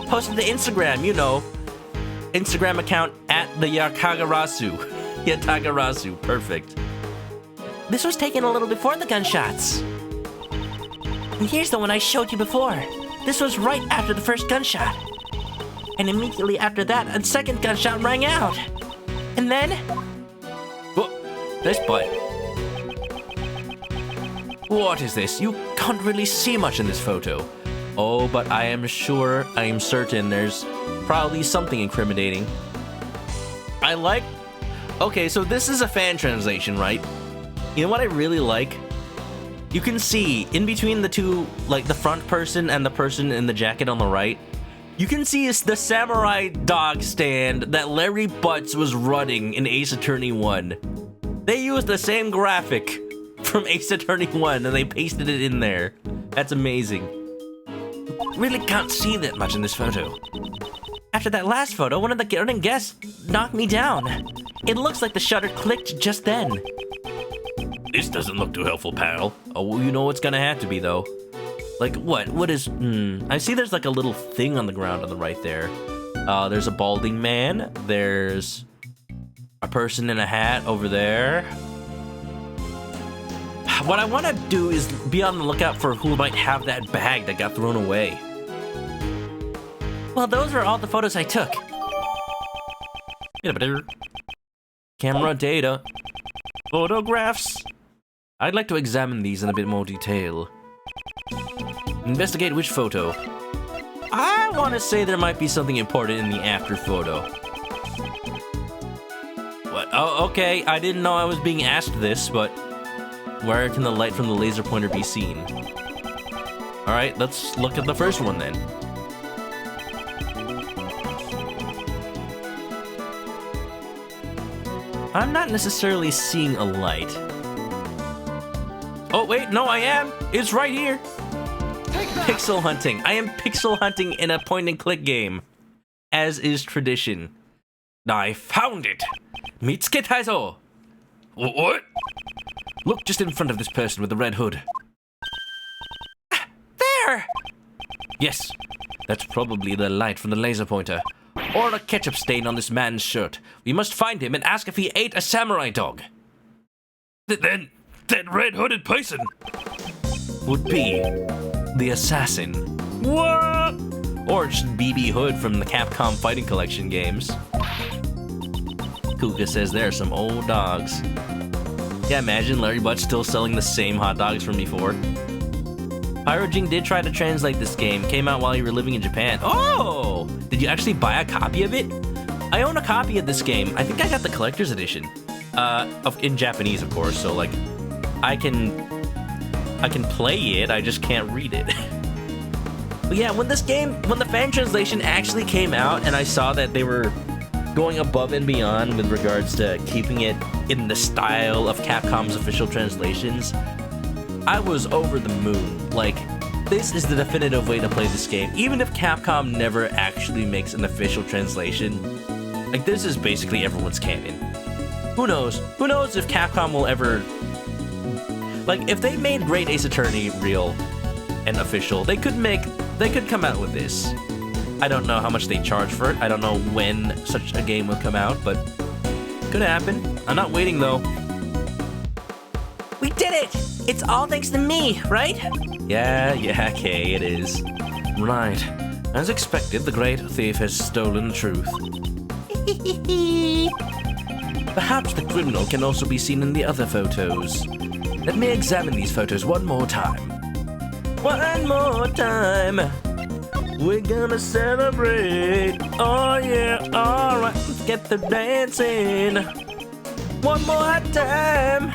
Posted to Instagram, you know. Instagram account at the Yatagarasu. Yatagarasu, perfect. This was taken a little before the gunshots. And here's the one I showed you before. This was right after the first gunshot. And immediately after that, a second gunshot rang out. And then... Oh, this butt. What is this? You can't really see much in this photo. Oh, but I am certain there's probably something incriminating. I like... Okay, so this is a fan translation, right? You know what I really like? You can see in between the two, like the front person and the person in the jacket on the right, you can see it's the samurai dog stand that Larry Butts was running in Ace Attorney 1. They used the same graphic from Ace Attorney 1 and they pasted it in there. That's amazing. Really can't see that much in this photo. After that last photo, one of the garden guests knocked me down. It looks like the shutter clicked just then. This doesn't look too helpful, pal. Oh, well, you know what's gonna have to be, though. Like, what? What is... I see there's like a little thing on the ground on the right there. There's a balding man. There's a person in a hat over there. What I want to do is be on the lookout for who might have that bag that got thrown away. Well, those are all the photos I took. Camera data. Photographs. I'd like to examine these in a bit more detail. Investigate which photo. I want to say there might be something important in the after photo. What? Oh, okay. I didn't know I was being asked this, but where can the light from the laser pointer be seen? Alright, let's look at the first one then. I'm not necessarily seeing a light. Oh, wait, no, I am. It's right here. Pixel hunting. I am pixel hunting in a point-and-click game, as is tradition. I found it. Mitsuketai zo. What? Look just in front of this person with the red hood. There! Yes, that's probably the light from the laser pointer. Or a ketchup stain on this man's shirt. We must find him and ask if he ate a samurai dog. Then that red-hooded person would be the assassin. What? Or just BB Hood from the Capcom Fighting Collection games. Kuga says there are some old dogs. Yeah, imagine Larry Butts still selling the same hot dogs from before. Pyrojing did try to translate this game. Came out while you were living in Japan. Oh! Did you actually buy a copy of it? I own a copy of this game. I think I got the collector's edition. In Japanese, of course, so like I can play it, I just can't read it. But yeah, when the fan translation actually came out and I saw that they were going above and beyond with regards to keeping it in the style of Capcom's official translations, I was over the moon. Like, this is the definitive way to play this game. Even if Capcom never actually makes an official translation, like, this is basically everyone's canon. Who knows? Who knows if Capcom will ever... Like, if they made Great Ace Attorney real and official, they could come out with this. I don't know how much they charge for it. I don't know when such a game will come out, but could happen. I'm not waiting, though. We did it! It's all thanks to me, right? Yeah, okay, it is. Right. As expected, the great thief has stolen the truth. Perhaps the criminal can also be seen in the other photos. Let me examine these photos one more time. One more time. We're gonna celebrate. Oh yeah, alright. Let's get the dancing. One more time.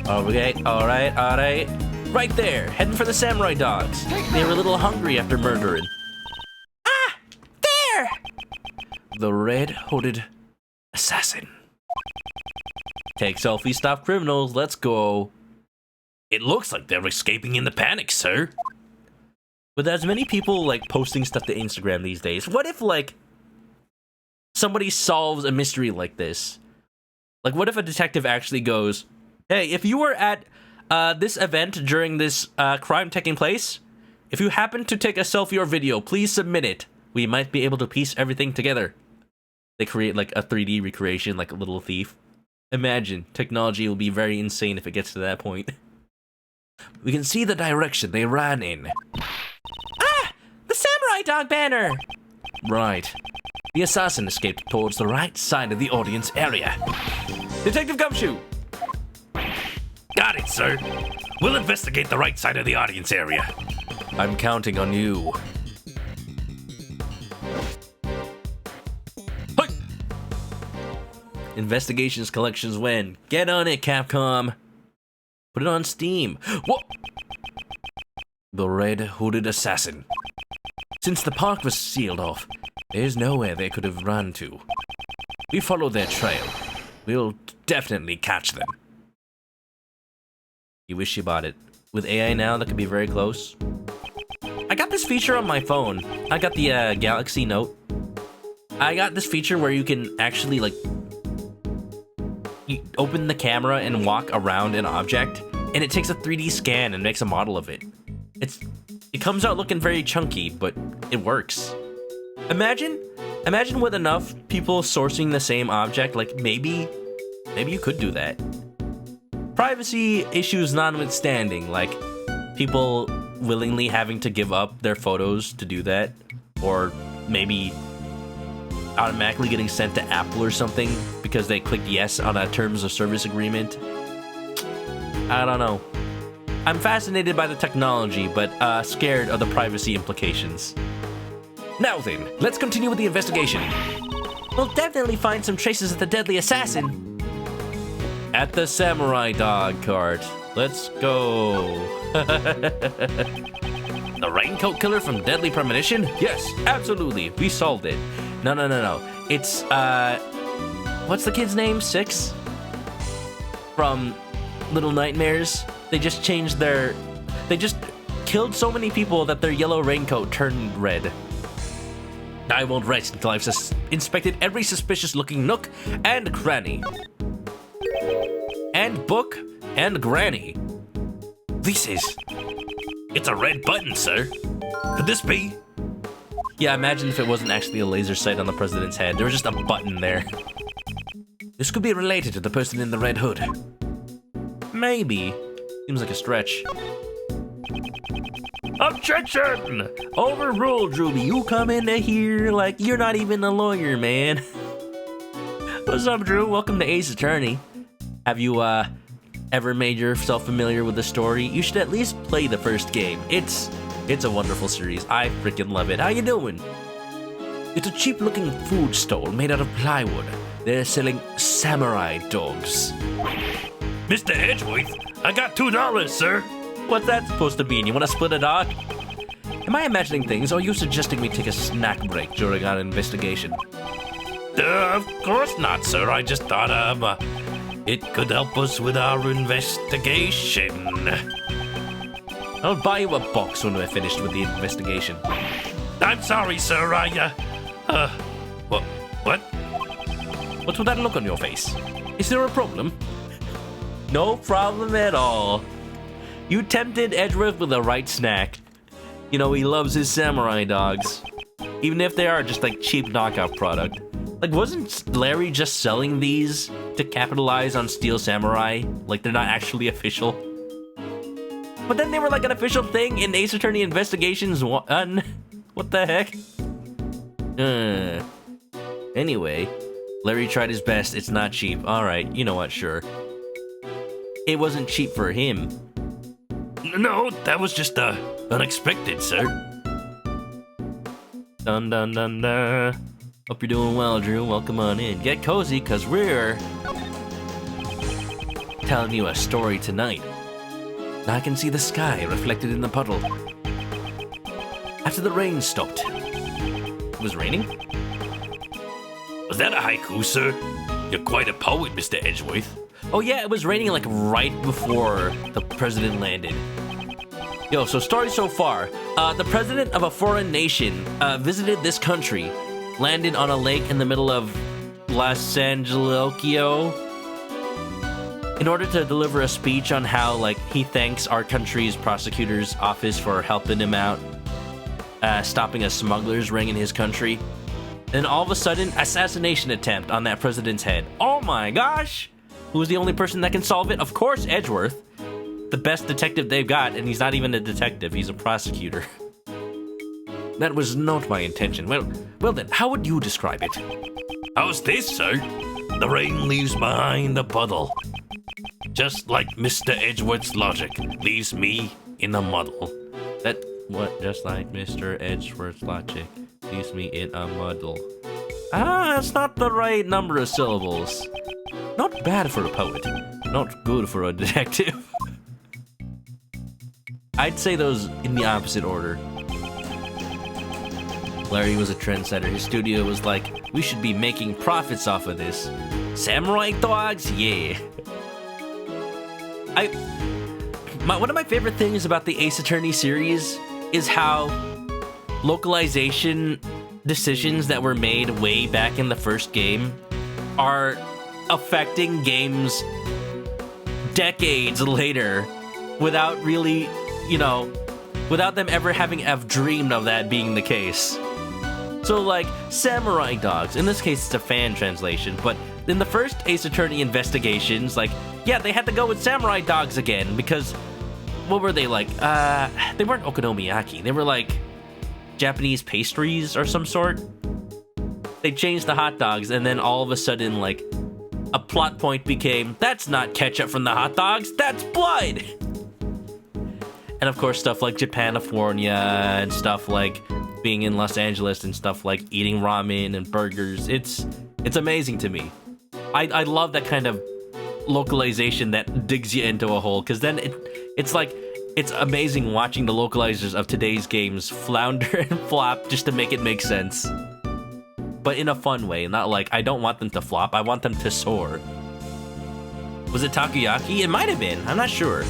Okay, alright. Right there, heading for the samurai dogs. They were a little hungry after murdering. Ah! There! The red-hooded assassin. Take selfie, stop criminals, let's go. It looks like they're escaping in the panic, sir. With as many people, like, posting stuff to Instagram these days, what if, like, somebody solves a mystery like this? Like, what if a detective actually goes, hey, if you were at this event during this crime taking place, if you happen to take a selfie or video, please submit it. We might be able to piece everything together. They create, like, a 3D recreation, like a little thief. Imagine, technology will be very insane if it gets to that point. We can see the direction they ran in. Ah! The samurai dog banner! Right. The assassin escaped towards the right side of the audience area. Detective Gumshoe! Got it, sir. We'll investigate the right side of the audience area. I'm counting on you. Hey! Investigations collections win. Get on it, Capcom. Put it on Steam. What? The red-hooded assassin. Since the park was sealed off, there's nowhere they could have run to. We follow their trail. We'll definitely catch them. You wish you bought it. With AI now, that could be very close. I got this feature on my phone. I got the Galaxy Note. I got this feature where you can actually, like, you open the camera and walk around an object, and it takes a 3D scan and makes a model of it. It comes out looking very chunky, but it works. Imagine with enough people sourcing the same object, like maybe you could do that. Privacy issues notwithstanding, like people willingly having to give up their photos to do that, or maybe automatically getting sent to Apple or something because they clicked yes on a terms of service agreement. I don't know. I'm fascinated by the technology, but scared of the privacy implications. Now then, let's continue with the investigation. We'll definitely find some traces of the deadly assassin. At the samurai dog cart. Let's go. The Raincoat killer from Deadly Premonition? Yes, absolutely. We solved it. No. It's, what's the kid's name? 6? From Little Nightmares. They just changed they just killed so many people that their yellow raincoat turned red. I won't rest until I've inspected every suspicious-looking nook and cranny. And book and granny. It's a red button, sir. Could this be? Yeah, imagine if it wasn't actually a laser sight on the president's head. There was just a button there. This could be related to the person in the red hood. Maybe. Seems like a stretch. Objection! Overruled, Ruby. You come into here like you're not even a lawyer, man. What's up, Drew? Welcome to Ace Attorney. Have you, ever made yourself familiar with the story? You should at least play the first game. It's a wonderful series. I freaking love it. How you doing? It's a cheap-looking food stall made out of plywood. They're selling samurai dogs. Mr. Edgeworth, I got $2, sir. What's that supposed to mean? You want to split a dog? Am I imagining things, or are you suggesting we take a snack break during our investigation? Of course not, sir. I just thought, it could help us with our investigation. I'll buy you a box when we're finished with the investigation. I'm sorry, sir. What? What's with that look on your face? Is there a problem? No problem at all. You tempted Edgeworth with the right snack. You know, he loves his samurai dogs. Even if they are just like cheap knockout product. Like, wasn't Larry just selling these to capitalize on Steel Samurai? Like, they're not actually official? But then they were like an official thing in Ace Attorney Investigations 1. What the heck? Anyway, Larry tried his best. It's not cheap. Alright, you know what, sure. It wasn't cheap for him. No, that was just, unexpected, sir. Dun dun dun dun. Hope you're doing well, Drew. Welcome on in. Get cozy, cause we're telling you a story tonight. Now I can see the sky reflected in the puddle. After the rain stopped. It was raining? Was that a haiku, sir? You're quite a poet, Mr. Edgeworth. Oh yeah, it was raining like right before the president landed. Yo, so story so far. The president of a foreign nation visited this country, landed on a lake in the middle of Los Angeles in order to deliver a speech on how, like, he thanks our country's prosecutor's office for helping him out, stopping a smuggler's ring in his country. And all of a sudden, assassination attempt on that president's head. Oh my gosh! Who's the only person that can solve it? Of course, Edgeworth. The best detective they've got, and he's not even a detective, he's a prosecutor. That was not my intention. Well then, how would you describe it? How's this, sir? The rain leaves behind a puddle. Just like Mr. Edgeworth's logic leaves me in a muddle. Just like Mr. Edgeworth's logic leaves me in a muddle. That's not the right number of syllables. Not bad for a poet. Not good for a detective. I'd say those in the opposite order. Larry was a trendsetter. His studio was like, we should be making profits off of this. Samurai dogs? Yeah. One of my favorite things about the Ace Attorney series is how localization decisions that were made way back in the first game are affecting games decades later without really, without them ever having dreamed of that being the case. So, like, Samurai Dogs, in this case it's a fan translation, but in the first Ace Attorney Investigations, like, yeah, they had to go with Samurai Dogs again, because, what were they like? They weren't okonomiyaki, they were like Japanese pastries or some sort. They changed the hot dogs, and then all of a sudden, like, a plot point became, that's not ketchup from the hot dogs, that's blood! And of course, stuff like Japanifornia, and stuff like being in Los Angeles, and stuff like eating ramen and burgers. It's amazing to me. I love that kind of localization that digs you into a hole, because then it's like, it's amazing watching the localizers of today's games flounder and flop just to make it make sense. But in a fun way, not like, I don't want them to flop, I want them to soar. Was it takoyaki? It might have been, I'm not sure.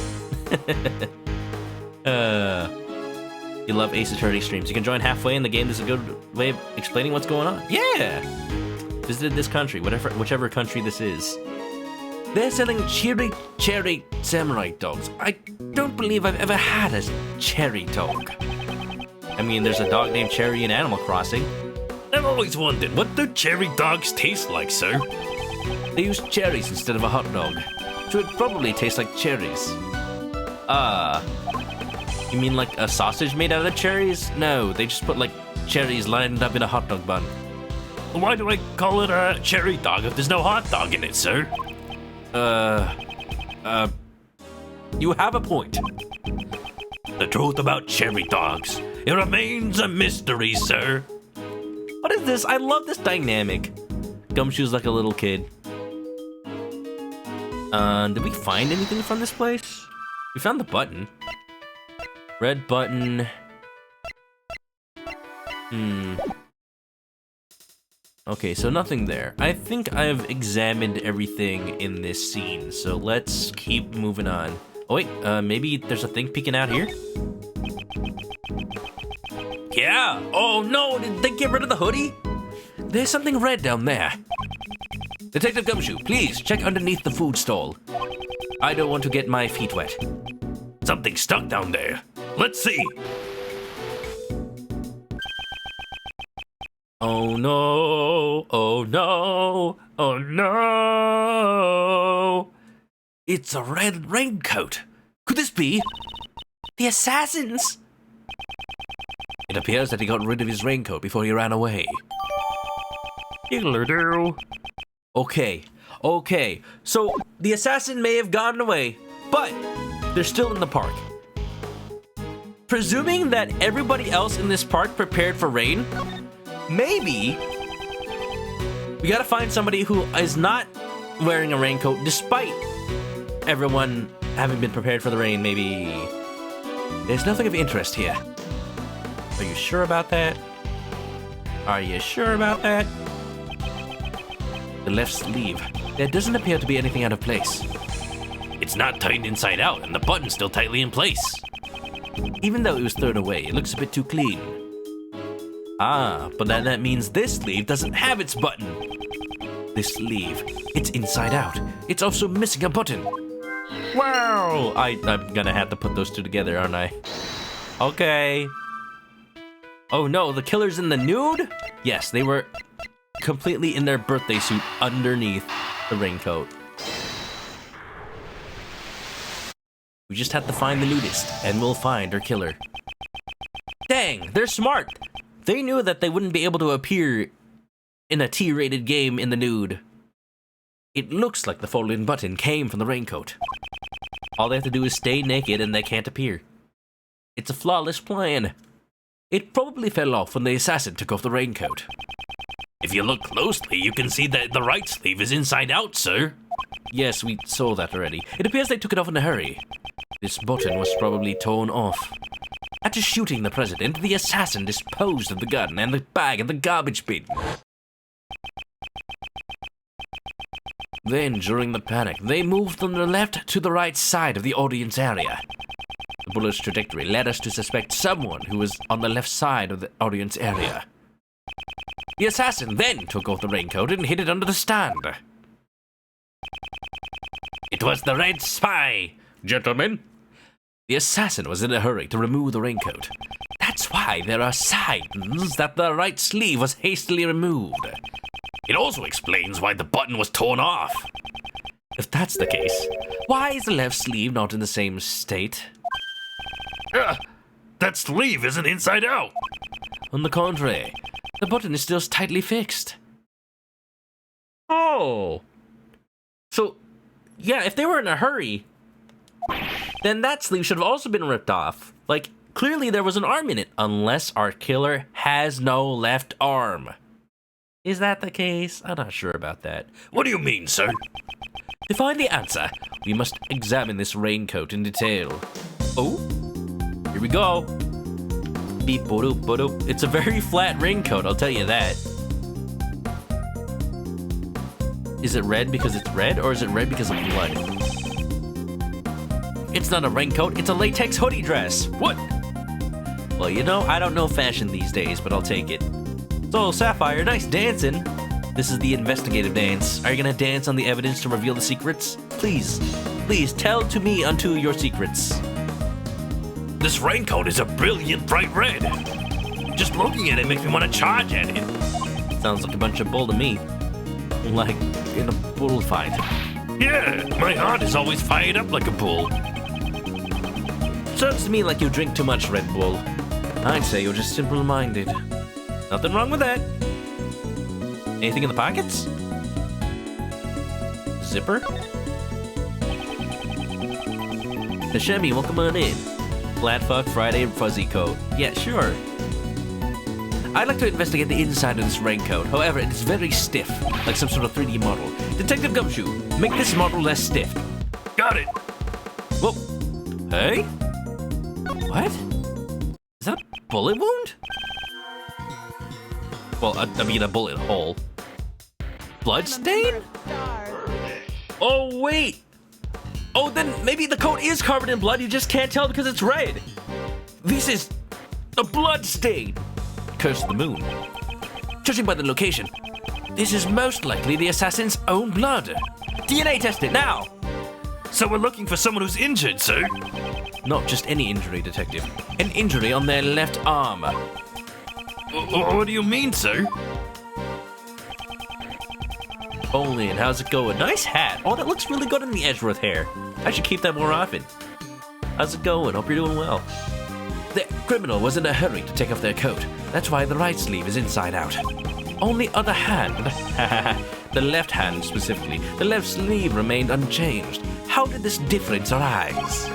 You love Ace Attorney streams. You can join halfway in the game. There's a good way of explaining what's going on. Yeah! Visited this country, whichever country this is. They're selling cherry samurai dogs. I don't believe I've ever had a cherry dog. I mean, there's a dog named Cherry in Animal Crossing. I've always wondered, what do cherry dogs taste like, sir? They use cherries instead of a hot dog, so it probably tastes like cherries. You mean like a sausage made out of cherries? No, they just put like cherries lined up in a hot dog bun. Why do I call it a cherry dog if there's no hot dog in it, sir? You have a point. The truth about cherry dogs, it remains a mystery, sir. What is this? I love this dynamic. Gumshoe's like a little kid. Did we find anything from this place? We found the button. Red button. Okay, so nothing there. I think I've examined everything in this scene, so let's keep moving on. Oh wait, maybe there's a thing peeking out here? Yeah! Oh no, did they get rid of the hoodie? There's something red down there. Detective Gumshoe, please check underneath the food stall. I don't want to get my feet wet. Something stuck down there. Let's see. Oh no, oh no, oh no. It's a red raincoat. Could this be the assassins? It appears that he got rid of his raincoat before he ran away. Okay, so the assassin may have gotten away, but they're still in the park. Presuming that everybody else in this park prepared for rain, maybe we gotta find somebody who is not wearing a raincoat despite everyone having been prepared for the rain. Maybe there's nothing of interest here. Are you sure about that? Are you sure about that? The left sleeve. There doesn't appear to be anything out of place. It's not tightened inside out, and the button's still tightly in place. Even though it was thrown away, it looks a bit too clean. Ah, but then that means this sleeve doesn't have its button. This sleeve, it's inside out. It's also missing a button. Wow! I'm gonna have to put those two together, aren't I? Okay. Oh no, the killer's in the nude? Yes, they were completely in their birthday suit underneath the raincoat. We just have to find the nudist, and we'll find our killer. Dang, they're smart. They knew that they wouldn't be able to appear in a T-rated game in the nude. It looks like the folded button came from the raincoat. All they have to do is stay naked and they can't appear. It's a flawless plan. It probably fell off when the assassin took off the raincoat. If you look closely, you can see that the right sleeve is inside out, sir. Yes, we saw that already. It appears they took it off in a hurry. This button was probably torn off. After shooting the president, the assassin disposed of the gun and the bag in the garbage bin. Then, during the panic, they moved from the left to the right side of the audience area. The bullet's trajectory led us to suspect someone who was on the left side of the audience area. The assassin then took off the raincoat and hid it under the stand. It was the red spy. Gentlemen, The assassin was in a hurry to remove the raincoat. That's why there are signs that the right sleeve was hastily removed. It also explains why the button was torn off. If that's the case, why is the left sleeve not in the same state? That sleeve isn't inside out. On the contrary, the button is still tightly fixed. Oh. So, yeah, if they were in a hurry, then that sleeve should have also been ripped off. Like, clearly there was an arm in it, unless our killer has no left arm. Is that the case? I'm not sure about that. What do you mean, sir? To find the answer, we must examine this raincoat in detail. Oh, here we go. Beep, boop, boop. It's a very flat raincoat, I'll tell you that. Is it red because it's red, or is it red because of blood? It's not a raincoat, it's a latex hoodie dress. What? Well, you know, I don't know fashion these days, but I'll take it. So, Sapphire, nice dancing. This is the investigative dance. Are you gonna dance on the evidence to reveal the secrets? Please, please tell to me unto your secrets. This raincoat is a brilliant bright red. Just looking at it makes me want to charge at it. Sounds like a bunch of bull to me. Like in a bullfight. Yeah, my heart is always fired up like a bull. Sounds to me like you drink too much Red Bull. I'd say you're just simple-minded. Nothing wrong with that. Anything in the pockets? Zipper? Hashemi, welcome on in. Flat Fuck Friday Fuzzy Coat. Yeah, sure. I'd like to investigate the inside of this raincoat. However, it is very stiff, like some sort of 3D model. Detective Gumshoe, make this model less stiff. Got it. Whoa. Hey? What? Is that a bullet wound? Well, I mean a bullet hole. Bloodstain? Oh, wait. Oh, then maybe the coat is covered in blood. You just can't tell because it's red. This is a blood stain. Curse the moon. Judging by the location, this is most likely the assassin's own blood. DNA test it now. So we're looking for someone who's injured, sir? Not just any injury, detective. An injury on their left arm. What do you mean, sir? Olin, how's it going? Nice hat. Oh, that looks really good in the Edgeworth hair. I should keep that more often. How's it going? Hope you're doing well. The criminal was in a hurry to take off their coat. That's why the right sleeve is inside out. On the other hand, the left hand specifically, the left sleeve remained unchanged. How did this difference arise?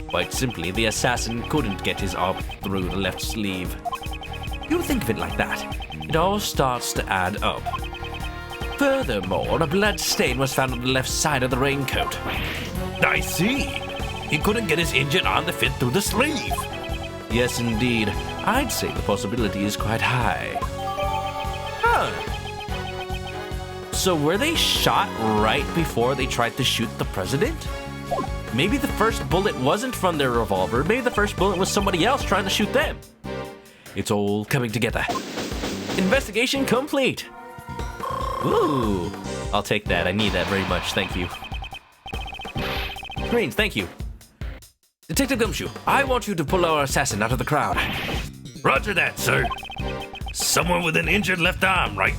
Quite simply, the assassin couldn't get his arm through the left sleeve. You think of it like that, it all starts to add up. Furthermore, a blood stain was found on the left side of the raincoat. I see. He couldn't get his injured arm to fit through the sleeve. Yes, indeed. I'd say the possibility is quite high. Huh. So were they shot right before they tried to shoot the president? Maybe the first bullet wasn't from their revolver. Maybe the first bullet was somebody else trying to shoot them. It's all coming together. Investigation complete. Ooh, I'll take that. I need that very much. Thank you. Greens, thank you. Detective Gumshoe, I want you to pull our assassin out of the crowd. Roger that, sir. Someone with an injured left arm, right?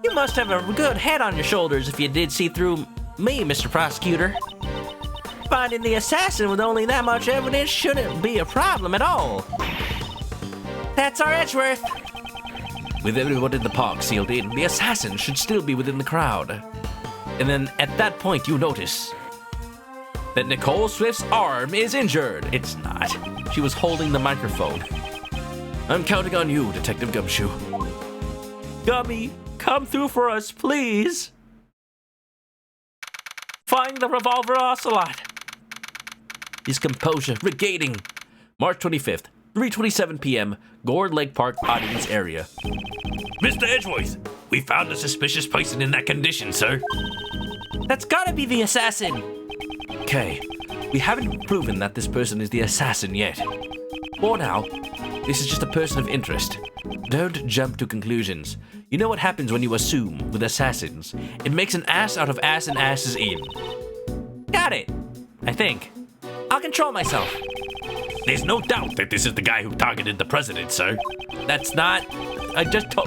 You must have a good head on your shoulders if you did see through me, Mr. Prosecutor. Finding the assassin with only that much evidence shouldn't be a problem at all. That's our Edgeworth. With everyone in the park sealed in, the assassin should still be within the crowd. And then at that point you notice that Nicole Swift's arm is injured. It's not. She was holding the microphone. I'm counting on you, Detective Gumshoe. Gummy, come through for us, please. Find the revolver ocelot. His composure regaining. March 25th, 3:27 p.m., Gourd Lake Park audience area. Mr. Edgeworth, we found a suspicious person in that condition, sir. That's gotta be the assassin. Okay, we haven't proven that this person is the assassin yet. For now, this is just a person of interest. Don't jump to conclusions. You know what happens when you assume with assassins. It makes an ass out of ass and asses in. Got it. I think. I'll control myself. There's no doubt that this is the guy who targeted the president, sir. That's not...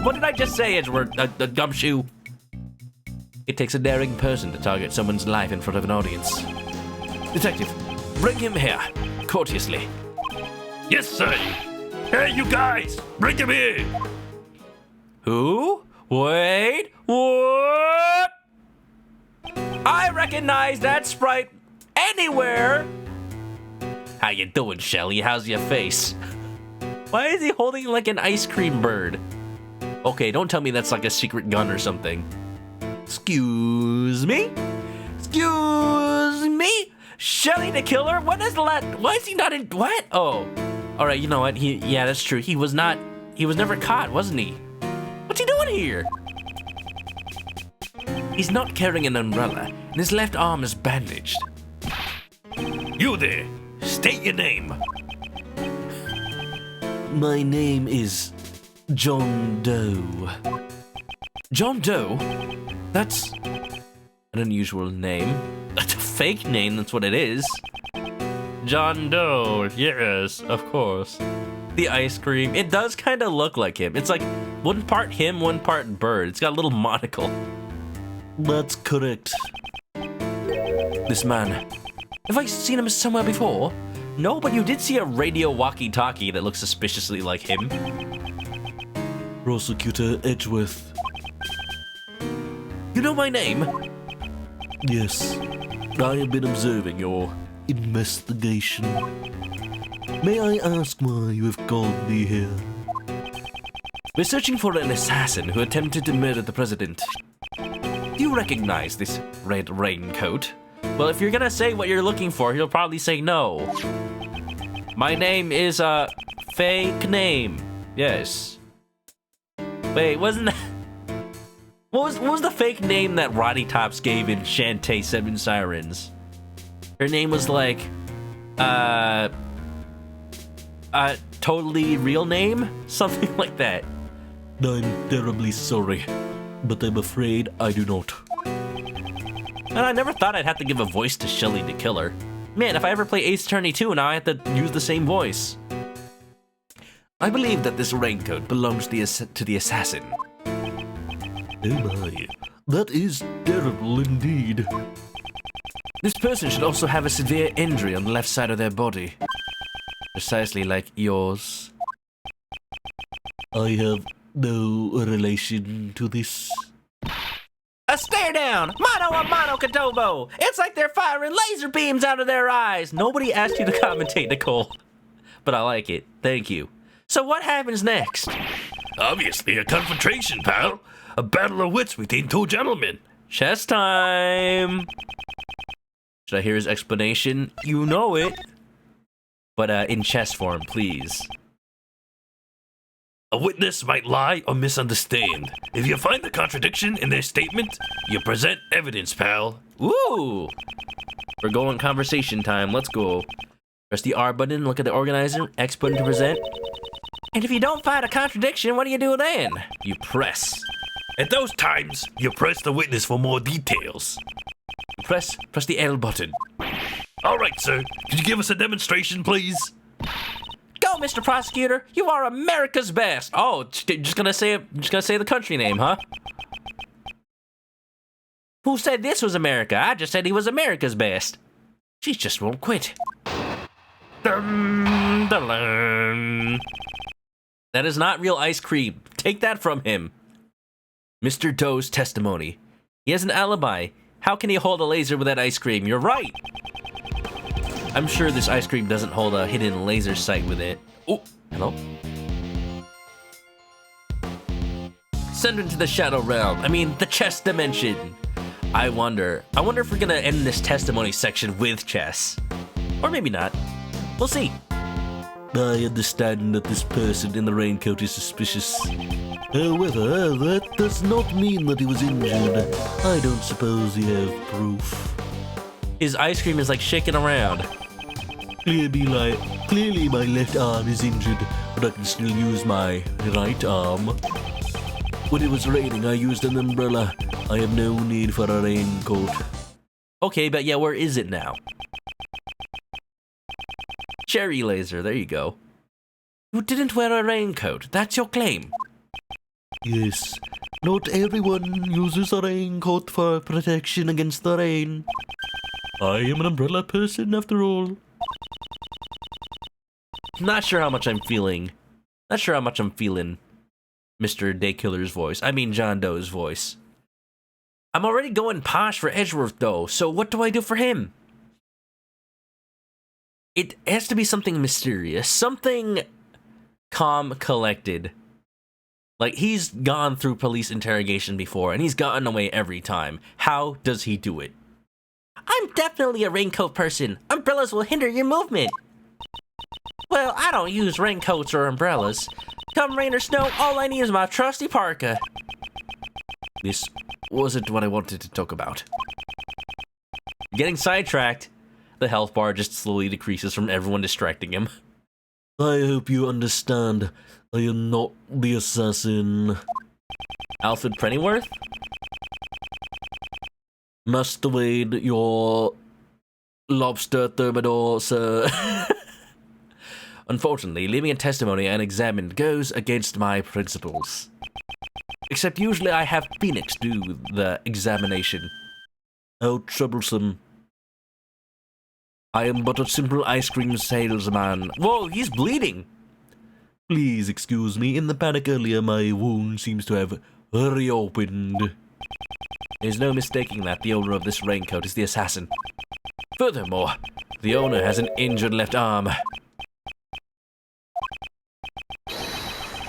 What did I just say, Edgeworth? Gumshoe? It takes a daring person to target someone's life in front of an audience. Detective, bring him here, courteously. Yes, sir. Hey, you guys, bring him here. Who? Wait, what? I recognize that sprite anywhere. How you doing, Shelly? How's your face? Why is he holding like an ice cream bird? Okay, don't tell me that's like a secret gun or something. Excuse me? Excuse me? Shelly the killer? What is the why is he not in what? Oh. Alright, you know what? Yeah, that's true. He was never caught, wasn't he? What's he doing here? He's not carrying an umbrella, and his left arm is bandaged. You there, state your name. My name is John Doe. John Doe? That's an unusual name. That's a fake name, that's what it is. John Doe, yes, of course. The ice cream, it does kind of look like him. It's like one part him, one part bird. It's got a little monocle. That's correct. This man, have I seen him somewhere before? No, but you did see a radio walkie-talkie that looks suspiciously like him. Prosecutor Edgeworth. You know my name? Yes. I have been observing your investigation. May I ask why you have called me here? We're searching for an assassin who attempted to murder the president. Do you recognize this red raincoat? Well, if you're gonna say what you're looking for, he'll probably say no. My name is a fake name. Yes. Wait, wasn't that... What was the fake name that Roddy Tops gave in Shantae 7 Sirens? Her name was like... totally real name? Something like that. I'm terribly sorry, but I'm afraid I do not. And I never thought I'd have to give a voice to Shelly the Killer. Man, if I ever play Ace Attorney 2, now I have to use the same voice. I believe that this raincoat belongs to the assassin. Oh my, that is terrible indeed. This person should also have a severe injury on the left side of their body. Precisely like yours. I have no relation to this. A stare down! ManokAdobo! It's like they're firing laser beams out of their eyes! Nobody asked you to commentate, Nicole. But I like it. Thank you. So what happens next? Obviously a confrontation, pal. A battle of wits between two gentlemen. Chess time! Should I hear his explanation? You know it. But in chess form, please. A witness might lie or misunderstand. If you find a contradiction in their statement, you present evidence, pal. Ooh! We're going conversation time. Let's go. Press the R button, look at the organizer, X button to present. And if you don't find a contradiction, what do you do then? You press. At those times, you press the witness for more details. Press the L button. All right, sir. Could you give us a demonstration, please? Go, Mr. Prosecutor. You are America's best. Oh, just gonna say the country name, huh? Who said this was America? I just said he was America's best. She just won't quit. Dun, dun, dun. That is not real ice cream. Take that from him. Mr. Doe's testimony. He has an alibi. How can he hold a laser with that ice cream? You're right. I'm sure this ice cream doesn't hold a hidden laser sight with it. Oh, hello? Send him to the shadow realm. I mean, the chess dimension. I wonder if we're gonna end this testimony section with chess. Or maybe not. We'll see. I understand that this person in the raincoat is suspicious. However, that does not mean that he was injured. I don't suppose you have proof. His ice cream is like shaking around. Clearly my left arm is injured, but I can still use my right arm. When it was raining, I used an umbrella. I have no need for a raincoat. Okay, but yeah, where is it now? Cherry laser, there you go. You didn't wear a raincoat, that's your claim. Yes, not everyone uses a raincoat for protection against the rain. I am an umbrella person after all. Not sure how much I'm feeling. Mr. Daykiller's voice. I mean John Doe's voice. I'm already going posh for Edgeworth though, so what do I do for him? It has to be something mysterious, something calm, collected. Like, he's gone through police interrogation before, and he's gotten away every time. How does he do it? I'm definitely a raincoat person. Umbrellas will hinder your movement. Well, I don't use raincoats or umbrellas. Come rain or snow, all I need is my trusty parka. This wasn't what I wanted to talk about. Getting sidetracked. The health bar just slowly decreases from everyone distracting him. I hope you understand. I am not the assassin. Alfred Pennyworth? Must evade your lobster thermidor, sir. Unfortunately, leaving a testimony unexamined goes against my principles. Except usually I have Phoenix do the examination. How troublesome. I am but a simple ice cream salesman. Whoa, he's bleeding! Please excuse me. In the panic earlier, my wound seems to have reopened. There's no mistaking that the owner of this raincoat is the assassin. Furthermore, the owner has an injured left arm.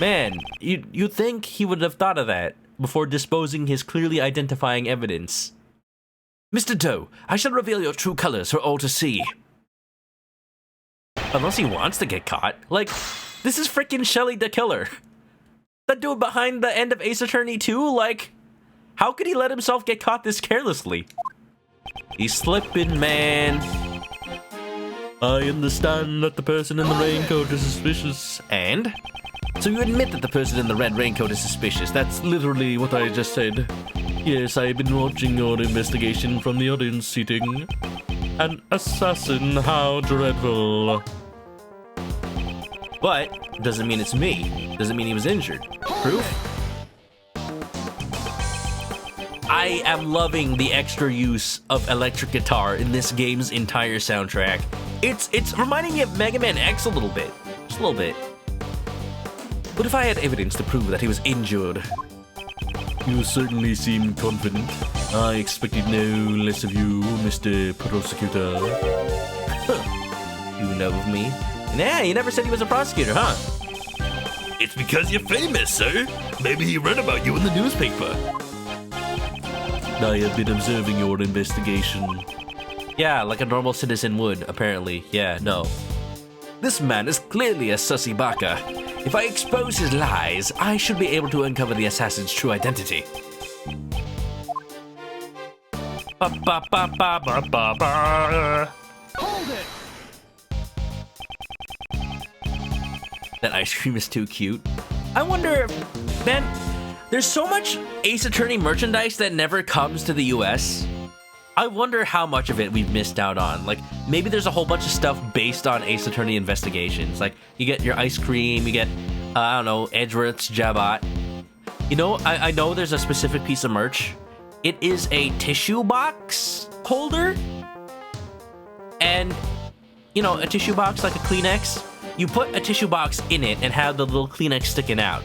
Man, you'd think he would have thought of that before disposing his clearly identifying evidence. Mr. Doe, I shall reveal your true colors for all to see. Unless he wants to get caught. Like, This is freaking Shelly the Killer. The dude behind the end of Ace Attorney 2, like, how could he let himself get caught this carelessly? He's slipping, man. I understand that the person in the raincoat is suspicious. And? So you admit that the person in the red raincoat is suspicious. That's Literally what I just said. Yes, I've been watching your investigation from the audience seating. An assassin, how dreadful. But doesn't mean it's me. Doesn't mean he was injured. Proof? I am loving the extra use of electric guitar in this game's entire soundtrack. It's reminding me of Mega Man X a little bit. Just a little bit. But if I had evidence to prove that he was injured... You certainly seem confident. I expected no less of you, Mr. Prosecutor. You know of me? Nah, you never said he was a prosecutor, huh? It's because you're famous, sir. Maybe he read about you in the newspaper. I have been observing your investigation. Yeah, like a normal citizen would, apparently. Yeah, no. This man is clearly a sussy baka. If I expose his lies, I should be able to uncover the assassin's true identity. Hold it! That ice cream is too cute. I wonder, man, there's so much Ace Attorney merchandise that never comes to the US. I wonder how much of it we've missed out on. Like, maybe there's a whole bunch of stuff based on Ace Attorney investigations. Like, you get your ice cream, you get, I don't know, Edgeworth's Jabot. You know, I know there's a specific piece of merch. It is a tissue box holder. And, you know, a tissue box like a Kleenex. You put a tissue box in it and have the little Kleenex sticking out.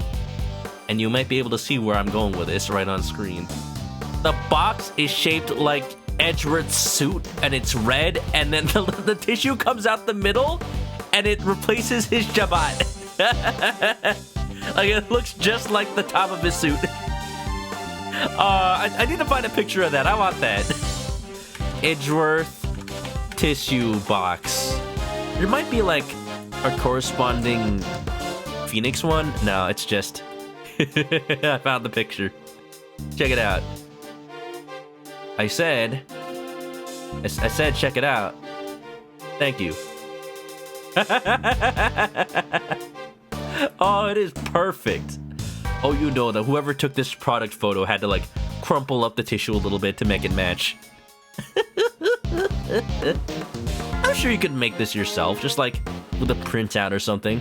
And you might be able to see where I'm going with this right on screen. The box is shaped like Edgeworth's suit, and it's red, and then the tissue comes out the middle, and it replaces his Jabot. Like, it looks just like the top of his suit. I need to find a picture of that. I want that. Edgeworth tissue box. There might be, like, a corresponding Phoenix one. No, it's just... I found the picture. Check it out. I said check it out. Thank you. Oh, it is perfect. Oh, you know that whoever took this product photo had to, like, crumple up the tissue a little bit to make it match. I'm sure you could make this yourself, just like with a printout or something.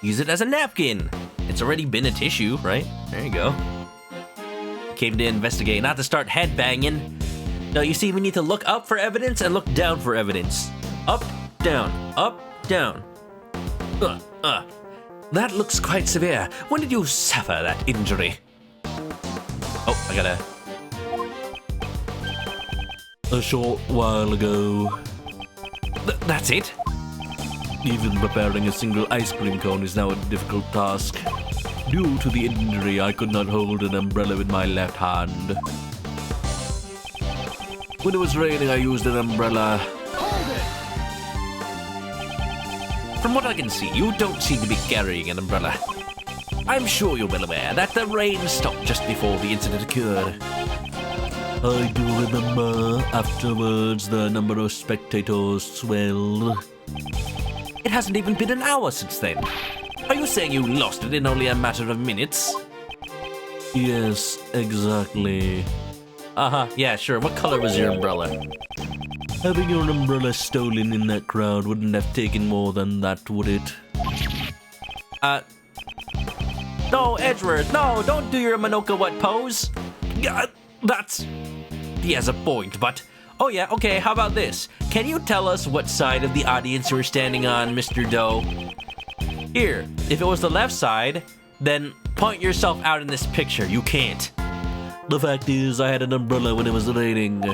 Use it as a napkin. It's already been a tissue, right? There you go. Came to investigate, not to start headbanging. No, you see, we need to look up for evidence and look down for evidence. Up, down, up, down. That looks quite severe. When did you suffer that injury? Oh, I gotta... A short while ago. That's it? Even preparing a single ice cream cone is now a difficult task. Due to the injury, I could not hold an umbrella with my left hand. When it was raining, I used an umbrella. From what I can see, you don't seem to be carrying an umbrella. I'm sure you're well aware that the rain stopped just before the incident occurred. I do remember afterwards the number of spectators swelled. It hasn't even been an hour since then. Are you saying you lost it in only a matter of minutes? Yes, exactly. Uh-huh, yeah, sure. What color was your umbrella? Having your umbrella stolen in that crowd wouldn't have taken more than that, would it? No, Edgeworth, no, don't do your Manoka what pose. That's... He has a point, but... Oh yeah, okay, how about this? Can you tell us what side of the audience you were standing on, Mr. Doe? Here, if it was the left side, then point yourself out in this picture. You can't. The fact is, I had an umbrella when it was raining.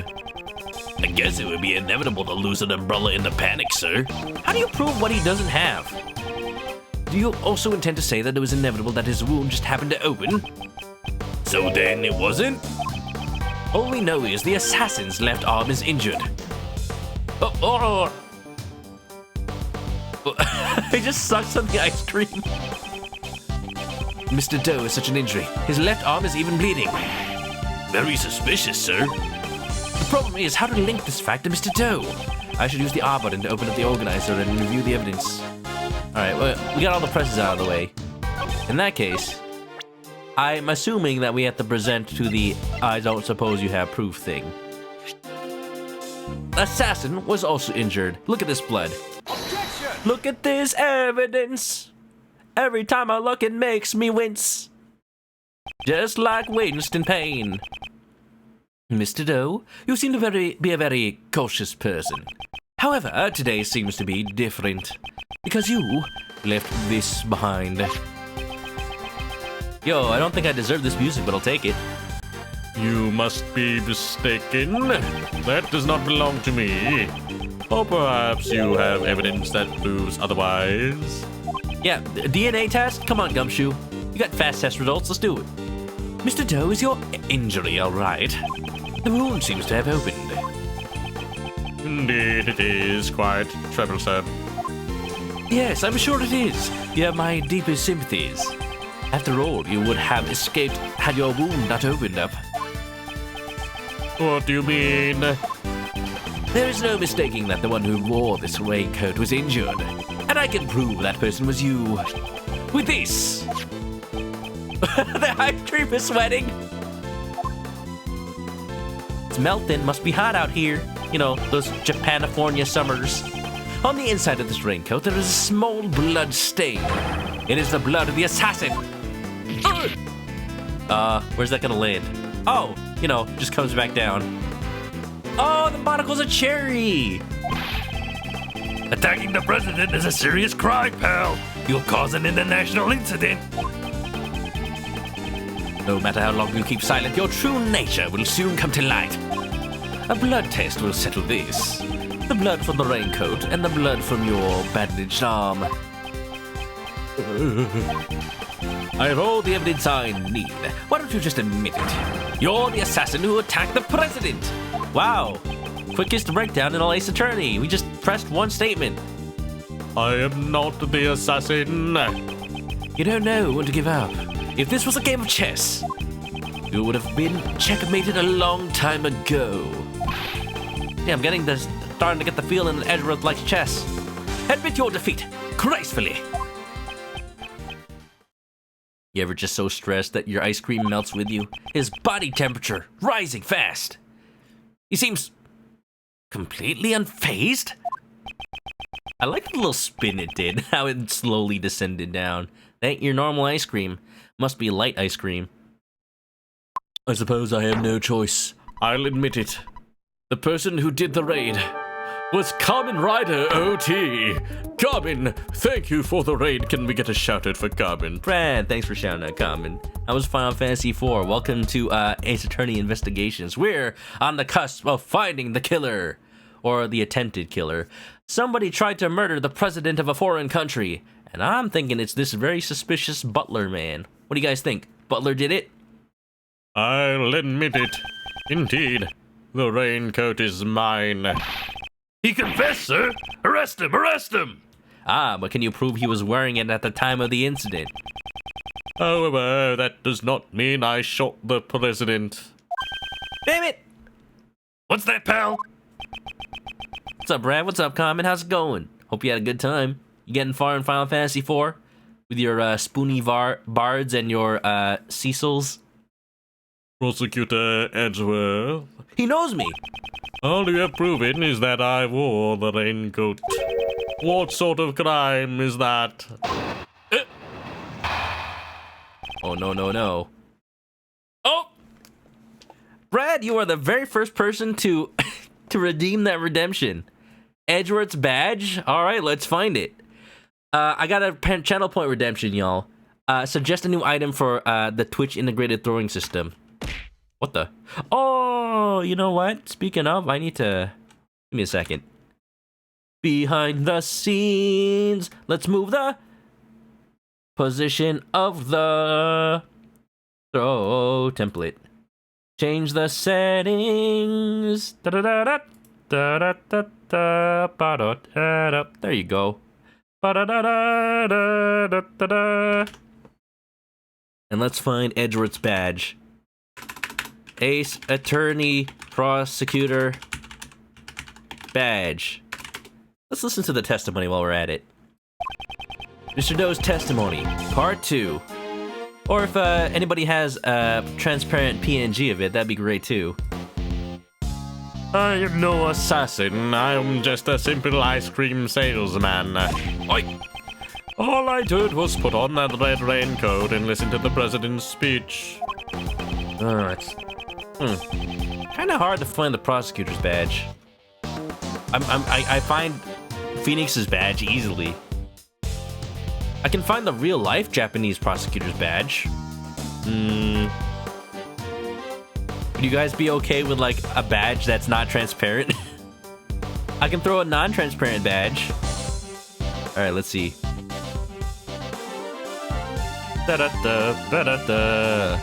I guess it would be inevitable to lose an umbrella in the panic, sir. How do you prove what he doesn't have? Do you also intend to say that it was inevitable that his wound just happened to open? So then it wasn't? All we know is the assassin's left arm is injured. He just sucks on the ice cream. Mr. Doe has such an injury. His left arm is even bleeding. Very suspicious, sir. The problem is how to link this fact to Mr. Doe. I should use the R button to open up the organizer and review the evidence. Alright, well, we got all the presses out of the way. In that case, I'm assuming that we have to present to the I don't suppose you have proof thing. Assassin was also injured. Look at this blood. Look at this evidence. Every time I look, it makes me wince. Just like Winston Payne. Mr. Doe, you seem to be a very cautious person. However, today seems to be different. Because you left this behind. Yo, I don't think I deserve this music, but I'll take it. You must be mistaken. That does not belong to me. Or perhaps you have evidence that proves otherwise. Yeah, DNA test? Come on, Gumshoe. You got fast test results, let's do it. Mr. Doe, is your injury alright? The wound seems to have opened. Indeed, it is quite troublesome. Yes, I'm sure it is. You have my deepest sympathies. After all, you would have escaped had your wound not opened up. What do you mean? There is no mistaking that the one who wore this raincoat was injured. And I can prove that person was you. With this. The ice cream is sweating. It's melting, must be hot out here. You know, those Japanifornia summers. On the inside of this raincoat, there is a small blood stain. It is the blood of the assassin. Where's that gonna land? Oh, you know, just comes back down. Oh, the monocle's a cherry. Attacking the president is a serious crime, pal. You'll cause an international incident. No matter how long you keep silent, your true nature will soon come to light. A blood test will settle this. The blood from the raincoat and the blood from your bandaged arm. I have all the evidence I need. Why don't you just admit it? You're the assassin who attacked the president. Wow. Quickest breakdown in all Ace Attorney. We just pressed one statement. I am not the assassin. You don't know when to give up. If this was a game of chess, you would have been checkmated a long time ago. Yeah, I'm starting to get the feeling that Edgeworth likes chess. Admit your defeat, gracefully. You ever just so stressed that your ice cream melts with you? His body temperature rising fast. He seems completely unfazed. I like the little spin it did, how it slowly descended down. That ain't your normal ice cream. Must be light ice cream. I suppose I have no choice. I'll admit it. The person who did the raid was Carmen Ryder OT. Carmen, thank you for the raid. Can we get a shout out for Carmen? Brad, thanks for shouting out, Carmen. That was Final Fantasy IV. Welcome to Ace Attorney Investigations. We're on the cusp of finding the killer. Or the attempted killer. Somebody tried to murder the president of a foreign country. And I'm thinking it's this very suspicious Butler man. What do you guys think? Butler did it? I'll admit it. Indeed, the raincoat is mine. He confessed, sir. Arrest him! Arrest him! Ah, but can you prove he was wearing it at the time of the incident? However, that does not mean I shot the president. Damn it! What's that, pal? What's up, Brad? What's up, Carmen? How's it going? Hope you had a good time. You getting far in Final Fantasy IV? With your spoony bards and your Cecils? Prosecutor Edgeworth. He knows me! All you have proven is that I wore the raincoat. What sort of crime is that? Oh, no, no, no. Oh! Brad, you are the very first person to to redeem that redemption. Edgeworth's badge? Alright, let's find it. I got a channel point redemption, y'all. Suggest a new item for the Twitch integrated throwing system. What the? Oh, you know what? Speaking of, I need to... Give me a second. Behind the scenes. Let's move the position of the throw template. Change the settings. There you go. Ba-da-da-da-da-da-da-da. And let's find Edgeworth's badge. Ace, attorney, prosecutor, badge. Let's listen to the testimony while we're at it. Mr. Doe's testimony, part 2. Or if anybody has a transparent PNG of it, that'd be great too. I am no assassin. I am just a simple ice cream salesman. Oi! All I did was put on that red raincoat and listen to the president's speech. It's kind of hard to find the prosecutor's badge. I find Phoenix's badge easily. I can find the real-life Japanese prosecutor's badge. Would you guys be okay with, like, a badge that's not transparent? I can throw a non-transparent badge. Alright, let's see. Da-da-da, da-da-da.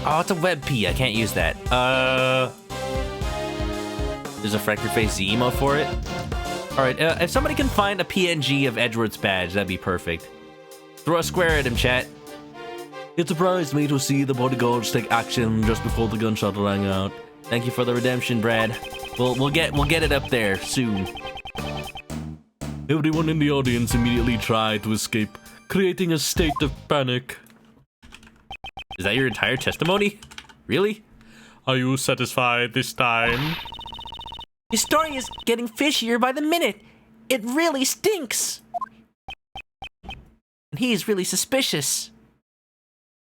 Oh, it's a WebP. I can't use that. There's a Frankfurt Face Z emote for it. Alright, if somebody can find a PNG of Edgeworth's badge, that'd be perfect. Throw a square at him, chat. It surprised me to see the bodyguards take action just before the gunshot rang out. Thank you for the redemption, Brad. We'll get it up there soon. Everyone in the audience immediately tried to escape, creating a state of panic. Is that your entire testimony? Really? Are you satisfied this time? Your story is getting fishier by the minute. It really stinks. And he's really suspicious.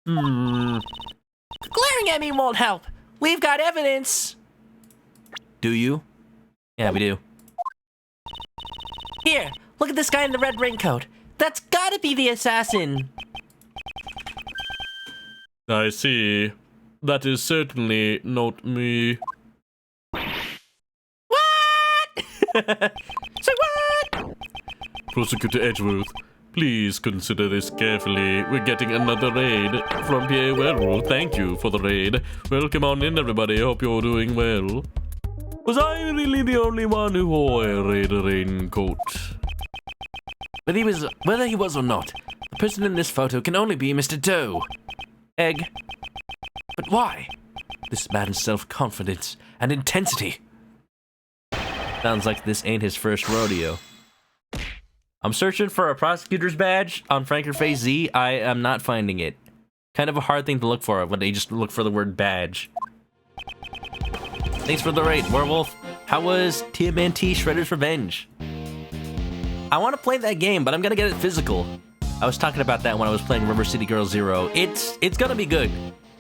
Glaring at me won't help. We've got evidence. Do you? Yeah, we do. Here, look at this guy in the red raincoat. That's gotta be the assassin. I see. That is certainly not me. What? Say what? Prosecutor Edgeworth, please consider this carefully. We're getting another raid from Pierre Werewolf. Thank you for the raid. Welcome on in, everybody. Hope you're doing well. Was I really the only one who wore a raincoat? Whether he was or not, the person in this photo can only be Mr. Doe. Egg. But why? This man's self-confidence and intensity. Sounds like this ain't his first rodeo. I'm searching for a prosecutor's badge on Frankfurt Face Z. I am not finding it. Kind of a hard thing to look for when they just look for the word badge. Thanks for the raid, Werewolf. How was TMNT Shredder's Revenge? I want to play that game, but I'm gonna get it physical. I was talking about that when I was playing River City Girl Zero. It's gonna be good.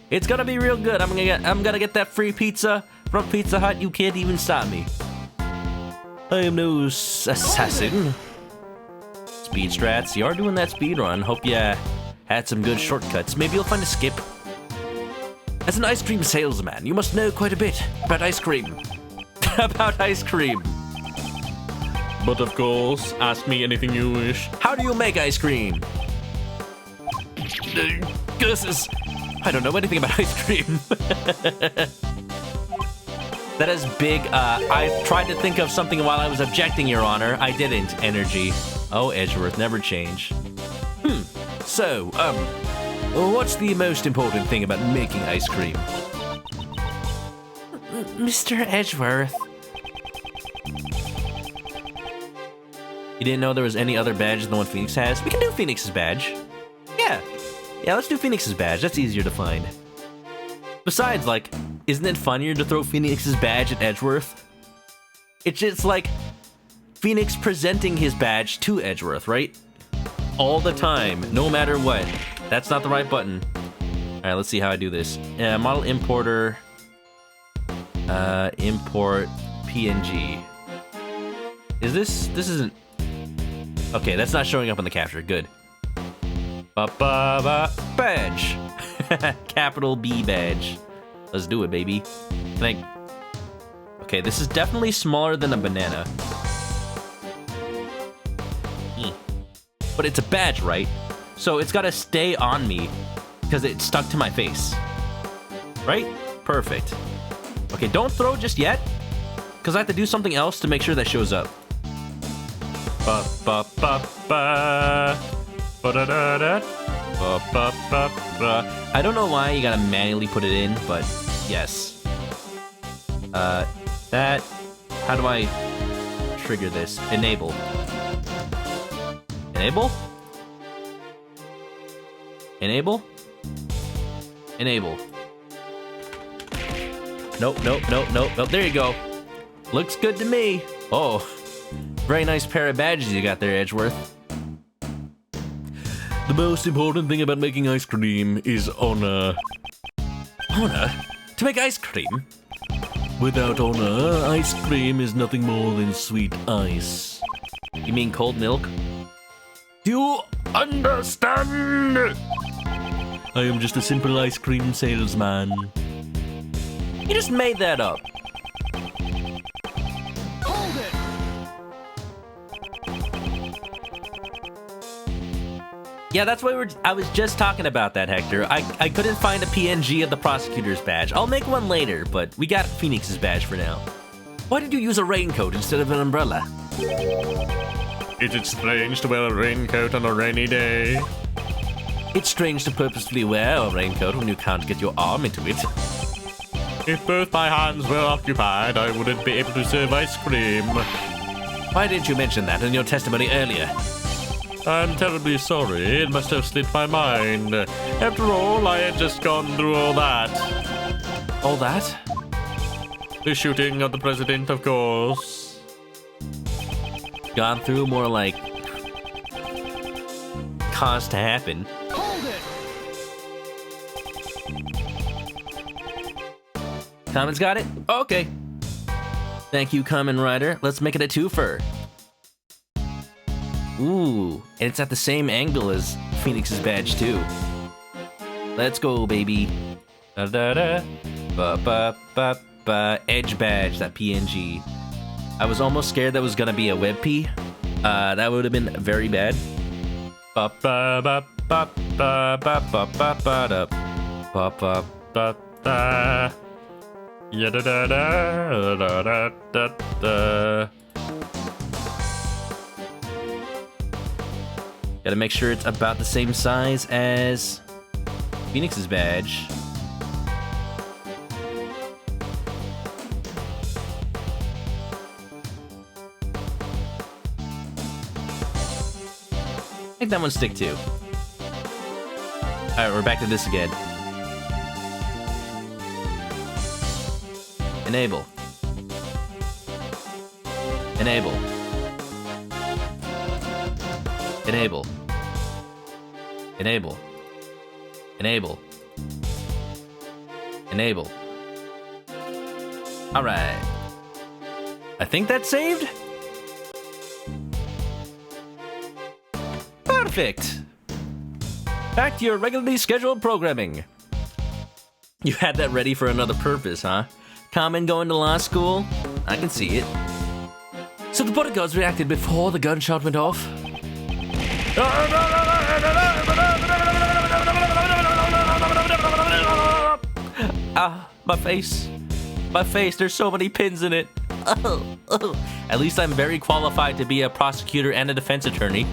It's gonna be real good. I'm gonna get that free pizza from Pizza Hut. You can't even stop me. I am no assassin. Speed strats. You are doing that speed run. Hope you had some good shortcuts. Maybe you'll find a skip. As an ice cream salesman, you must know quite a bit about ice cream. About ice cream. But of course, ask me anything you wish. How do you make ice cream? I don't know anything about ice cream. That is big. I tried to think of something while I was objecting, Your Honor. I didn't. Energy. Oh, Edgeworth, never change. So, what's the most important thing about making ice cream? Mr. Edgeworth. You didn't know there was any other badge than the one Phoenix has? We can do Phoenix's badge. Yeah, let's do Phoenix's badge. That's easier to find. Besides, like, isn't it funnier to throw Phoenix's badge at Edgeworth? It's just like Phoenix presenting his badge to Edgeworth, right? All the time, no matter what. That's not the right button. Alright, let's see how I do this. Model importer. Import PNG. This isn't... Okay, that's not showing up on the capture. Good. Badge. Capital B badge. Let's do it, baby. Okay, this is definitely smaller than a banana. But it's a badge, right? So it's gotta stay on me because it's stuck to my face. Right? Perfect. Okay, don't throw just yet, because I have to do something else to make sure that shows up. Ba ba ba ba. Ba da da da. Ba ba ba ba. I don't know why you gotta manually put it in, but yes. That. How do I trigger this? Enable. Enable? Enable? Enable. Nope, nope, nope, nope, nope. There you go. Looks good to me. Oh, very nice pair of badges you got there, Edgeworth. The most important thing about making ice cream is honor. Honor? To make ice cream? Without honor, ice cream is nothing more than sweet ice. You mean cold milk? Do you understand? I am just a simple ice cream salesman. You just made that up. Yeah, that's why I was just talking about that, Hector. I couldn't find a PNG of the prosecutor's badge. I'll make one later, but we got Phoenix's badge for now. Why did you use a raincoat instead of an umbrella? Is it strange to wear a raincoat on a rainy day? It's strange to purposefully wear a raincoat when you can't get your arm into it. If both my hands were occupied, I wouldn't be able to serve ice cream. Why didn't you mention that in your testimony earlier? I'm terribly sorry. It must have slipped my mind. After all, I had just gone through all that. All that? The shooting of the president, of course. Gone through, more like caused to happen. Common's got it? Okay. Thank you, Common Rider. Let's make it a twofer. Ooh, and it's at the same angle as Phoenix's badge, too. Let's go, baby. Da da da. Ba ba ba ba. Edge badge, that PNG. I was almost scared that was gonna be a WebP. That would have been very bad. Ba ba ba ba ba ba ba ba ba da. Ba ba ba da. Ya da da da da da da da. Gotta make sure it's about the same size as Phoenix's badge. Make that one stick too. Alright, we're back to this again. Enable. Enable. Enable. Enable. Enable. Enable. Alright. I think that's saved? Perfect. Back to your regularly scheduled programming. You had that ready for another purpose, huh? Common going to law school? I can see it. So the bodyguards reacted before the gunshot went off? Ah, my face. My face, there's so many pins in it. At least I'm very qualified to be a prosecutor and a defense attorney.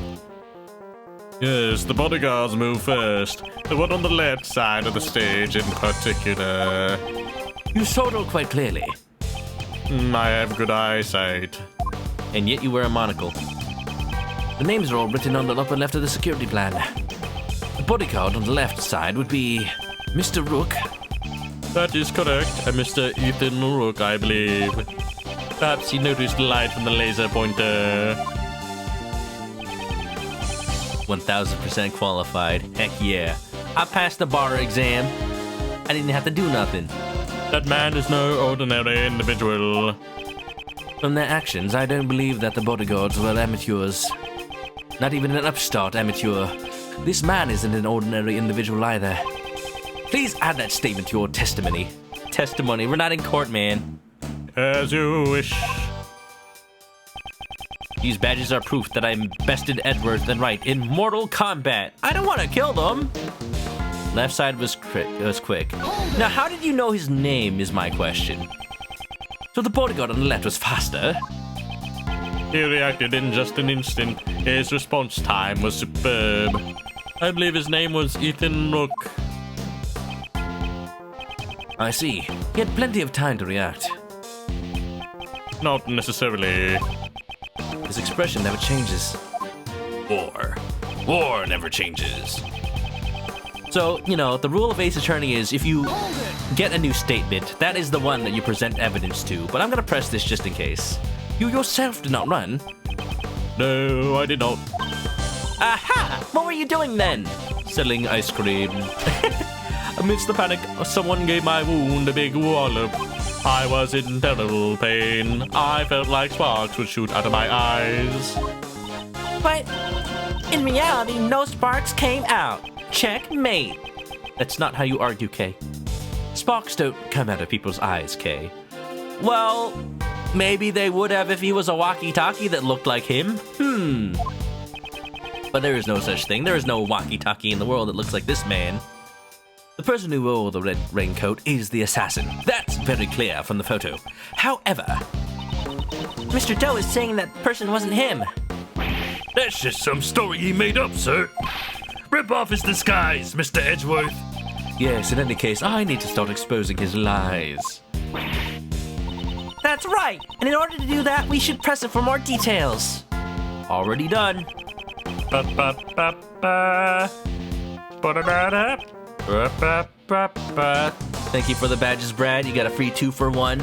Yes, the bodyguards move first. The one on the left side of the stage in particular. You saw it all quite clearly. I have good eyesight. And yet you wear a monocle. The names are all written on the upper left of the security plan. The bodyguard on the left side would be Mr. Rook. That is correct, Mr. Ethan Rook, I believe. Perhaps he noticed the light from the laser pointer. 1000% qualified. Heck yeah. I passed the bar exam. I didn't have to do nothing. That man is no ordinary individual. From their actions, I don't believe that the bodyguards were amateurs. Not even an upstart amateur. This man isn't an ordinary individual either. Please add that statement to your testimony. Testimony? We're not in court, man. As you wish. These badges are proof that I'm bested Edward than right in Mortal Kombat. I don't want to kill them. Left side was quick. Now, how did you know his name is my question. So the bodyguard on the left was faster? He reacted in just an instant. His response time was superb. I believe his name was Ethan Rook. I see. He had plenty of time to react. Not necessarily. His expression never changes. War never changes. So, you know, the rule of Ace Attorney is if you get a new statement, that is the one that you present evidence to. But I'm gonna press this just in case. You yourself did not run. No, I did not. Aha! What were you doing then? Selling ice cream. Amidst the panic, someone gave my wound a big wallop. I was in terrible pain. I felt like sparks would shoot out of my eyes. But in reality, no sparks came out. Checkmate. That's not how you argue, Kay. Sparks don't come out of people's eyes, Kay. Well, maybe they would have if he was a walkie-talkie that looked like him. But there is no such thing. There is no walkie-talkie in the world that looks like this man. The person who wore the red raincoat is the assassin. That's very clear from the photo. However, Mr. Doe is saying that person wasn't him. That's just some story he made up, sir. Rip off his disguise, Mr. Edgeworth. yes, in any case, I need to start exposing his lies. That's right. And in order to do that, we should press it for more details. Already done. Ba-ba-ba-ba. Ba-da-da-da. Ba-ba-ba-ba. Thank you for the badges, Brad. You got a free 2 for 1.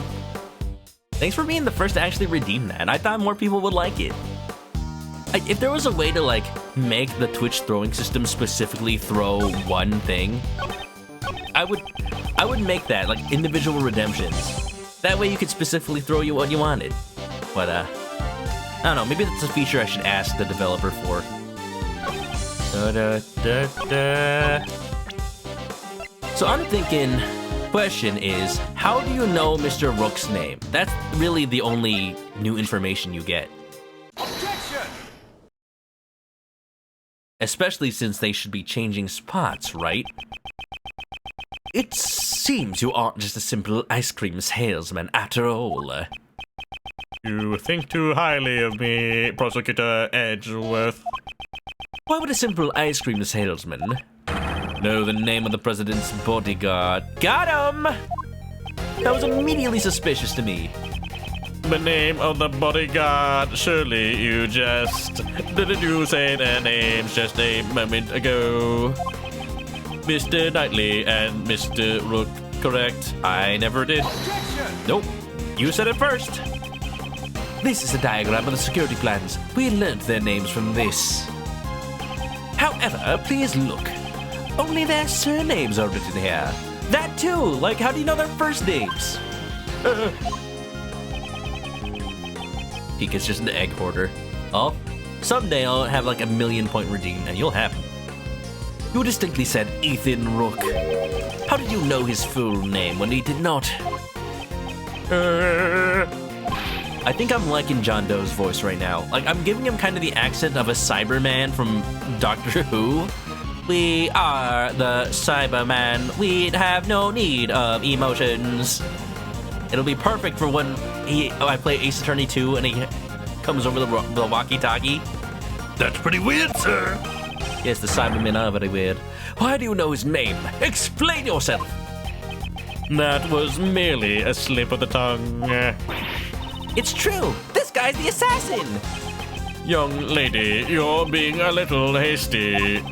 Thanks for being the first to actually redeem that. I thought more people would like it. If there was a way to, like, make the Twitch throwing system specifically throw one thing, I would make that, like, individual redemptions. That way you could specifically throw you what you wanted. But, I don't know, maybe that's a feature I should ask the developer for. Da-da-da-da. So I'm thinking, question is, how do you know Mr. Rook's name? That's really the only new information you get. Especially since they should be changing spots, right? It seems you aren't just a simple ice cream salesman after all. You think too highly of me, Prosecutor Edgeworth. Why would a simple ice cream salesman know the name of the president's bodyguard? Got him! That was immediately suspicious to me. The name of the bodyguard, surely you just... Didn't you say their names just a moment ago? Mr. Knightley and Mr. Rook, correct? I never did. Nope. You said it first. This is a diagram of the security plans. We learned their names from this. However, please look. Only their surnames are written here. That too! Like, how do you know their first names? Pika's just an egg hoarder. Oh, someday I'll have like a 1,000,000-point redeem and you'll have him. You distinctly said Ethan Rook. How did you know his full name when he did not? I think I'm liking John Doe's voice right now. Like, I'm giving him kind of the accent of a Cyberman from Doctor Who. We are the Cyberman. We'd have no need of emotions. It'll be perfect for when I play Ace Attorney 2 and he comes over the walkie-talkie. That's pretty weird, sir. Yes, the Cybermen are very weird. Why do you know his name? Explain yourself. That was merely a slip of the tongue. It's true. This guy's the assassin. Young lady, you're being a little hasty.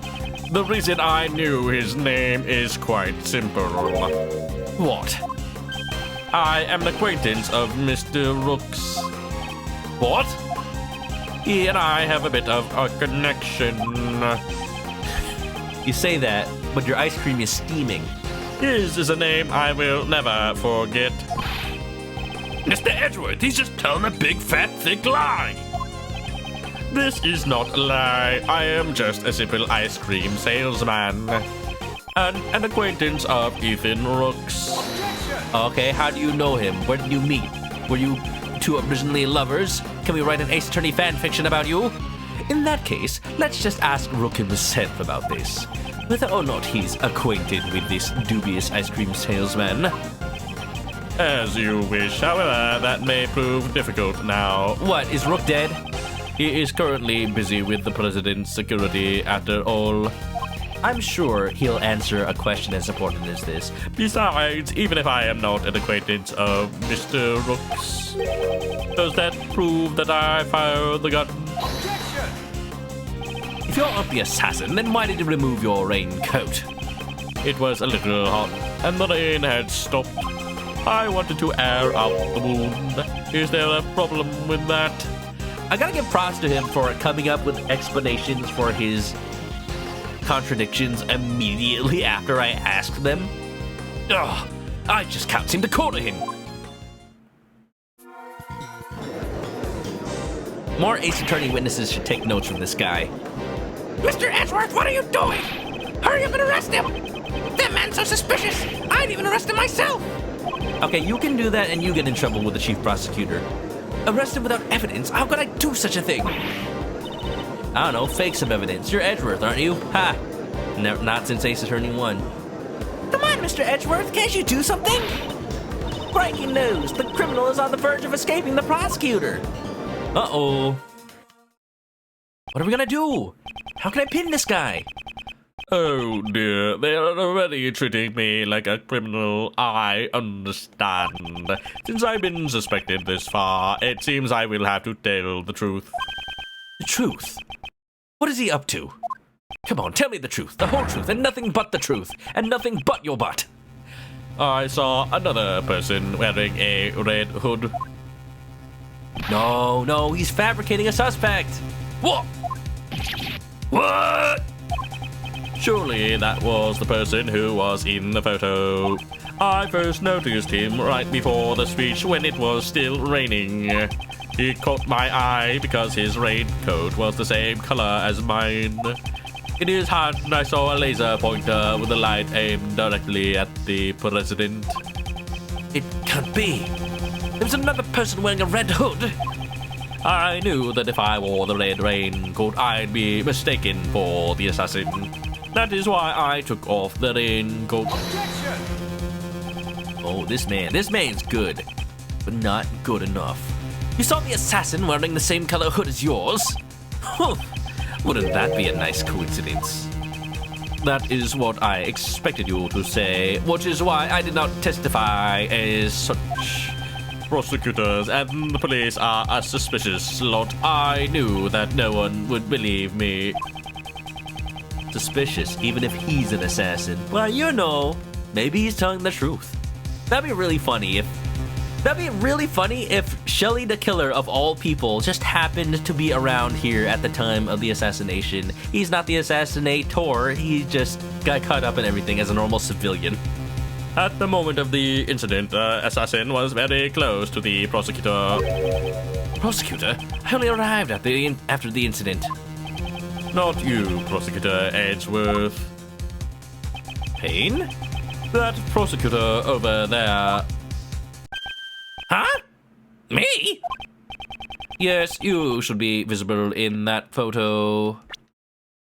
The reason I knew his name is quite simple. What? I am an acquaintance of Mr. Rook's. What? He and I have a bit of a connection. You say that, but your ice cream is steaming. His is a name I will never forget. Mr. Edgeworth, he's just telling a big, fat, thick lie. This is not a lie. I am just a simple ice cream salesman. And an acquaintance of Ethan Rook's. Okay, how do you know him? Where did you meet? Were you two originally lovers? Can we write an Ace Attorney fan fiction about you? In that case, let's just ask Rook himself about this. Whether or not he's acquainted with this dubious ice cream salesman. As you wish, however, that may prove difficult now. What, is Rook dead? He is currently busy with the president's security after all. I'm sure he'll answer a question as important as this. Besides, even if I am not an acquaintance of Mr. Rooks, does that prove that I fired the gun? If you're not the assassin, then why did you remove your raincoat? It was a little hot, and the rain had stopped. I wanted to air out the wound. Is there a problem with that? I gotta give props to him for coming up with explanations for his contradictions immediately after I asked them. Ugh, I just can't seem to corner him. More Ace Attorney witnesses should take notes from this guy. Mr. Edgeworth, what are you doing? Hurry up and arrest him! That man's so suspicious! I'd even arrest him myself! Okay, you can do that and you get in trouble with the chief prosecutor. Arrested without evidence? How could I do such a thing? I don't know, fake some evidence. You're Edgeworth, aren't you? Ha! Not since Ace Attorney 1. Come on, Mr. Edgeworth, can't you do something? Breaking news! The criminal is on the verge of escaping the prosecutor! Uh-oh. What are we gonna do? How can I pin this guy? Oh dear, they are already treating me like a criminal. I understand. Since I've been suspected this far, it seems I will have to tell the truth. The truth? What is he up to? Come on, tell me the truth, the whole truth, and nothing but the truth, and nothing but your butt. I saw another person wearing a red hood. No, he's fabricating a suspect. What? What? Surely that was the person who was in the photo. I first noticed him right before the speech when it was still raining. He caught my eye because his raincoat was the same color as mine. In his hand, I saw a laser pointer with a light aimed directly at the president. It can't be. There's another person wearing a red hood. I knew that if I wore the red raincoat, I'd be mistaken for the assassin. That is why I took off the raincoat. Oh, this man's good, but not good enough. You saw the assassin wearing the same color hood as yours? Huh. Wouldn't that be a nice coincidence? That is what I expected you to say, which is why I did not testify as such. Prosecutors and the police are a suspicious lot. I knew that no one would believe me. Suspicious, even if he's an assassin. Well, you know, maybe he's telling the truth. That'd be really funny if Shelly the killer of all people just happened to be around here at the time of the assassination. He's not the assassinator, he just got caught up in everything as a normal civilian. At the moment of the incident, the assassin was very close to the prosecutor. Prosecutor? I only arrived after the incident. Not you, Prosecutor Edgeworth. Payne? That prosecutor over there. Huh? Me? Yes, you should be visible in that photo.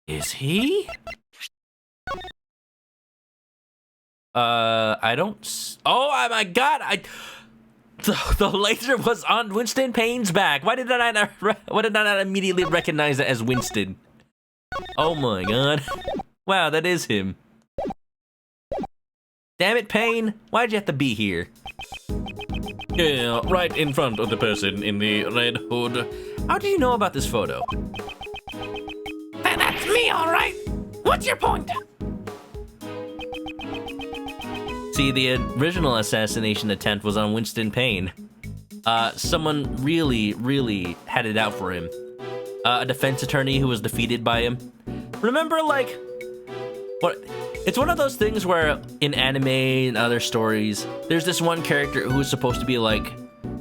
Is he? I don't. Oh my God! The laser was on Winston Payne's back. Why did I not immediately recognize it as Winston? Oh my God! Wow, that is him. Damn it, Payne! Why'd you have to be here? Yeah, right in front of the person in the red hood. How do you know about this photo? That's me, all right. What's your point? See, the original assassination attempt was on Winston Payne. Someone really had it out for him. A defense attorney who was defeated by him. Remember, like, what? It's one of those things where in anime and other stories, there's this one character who's supposed to be like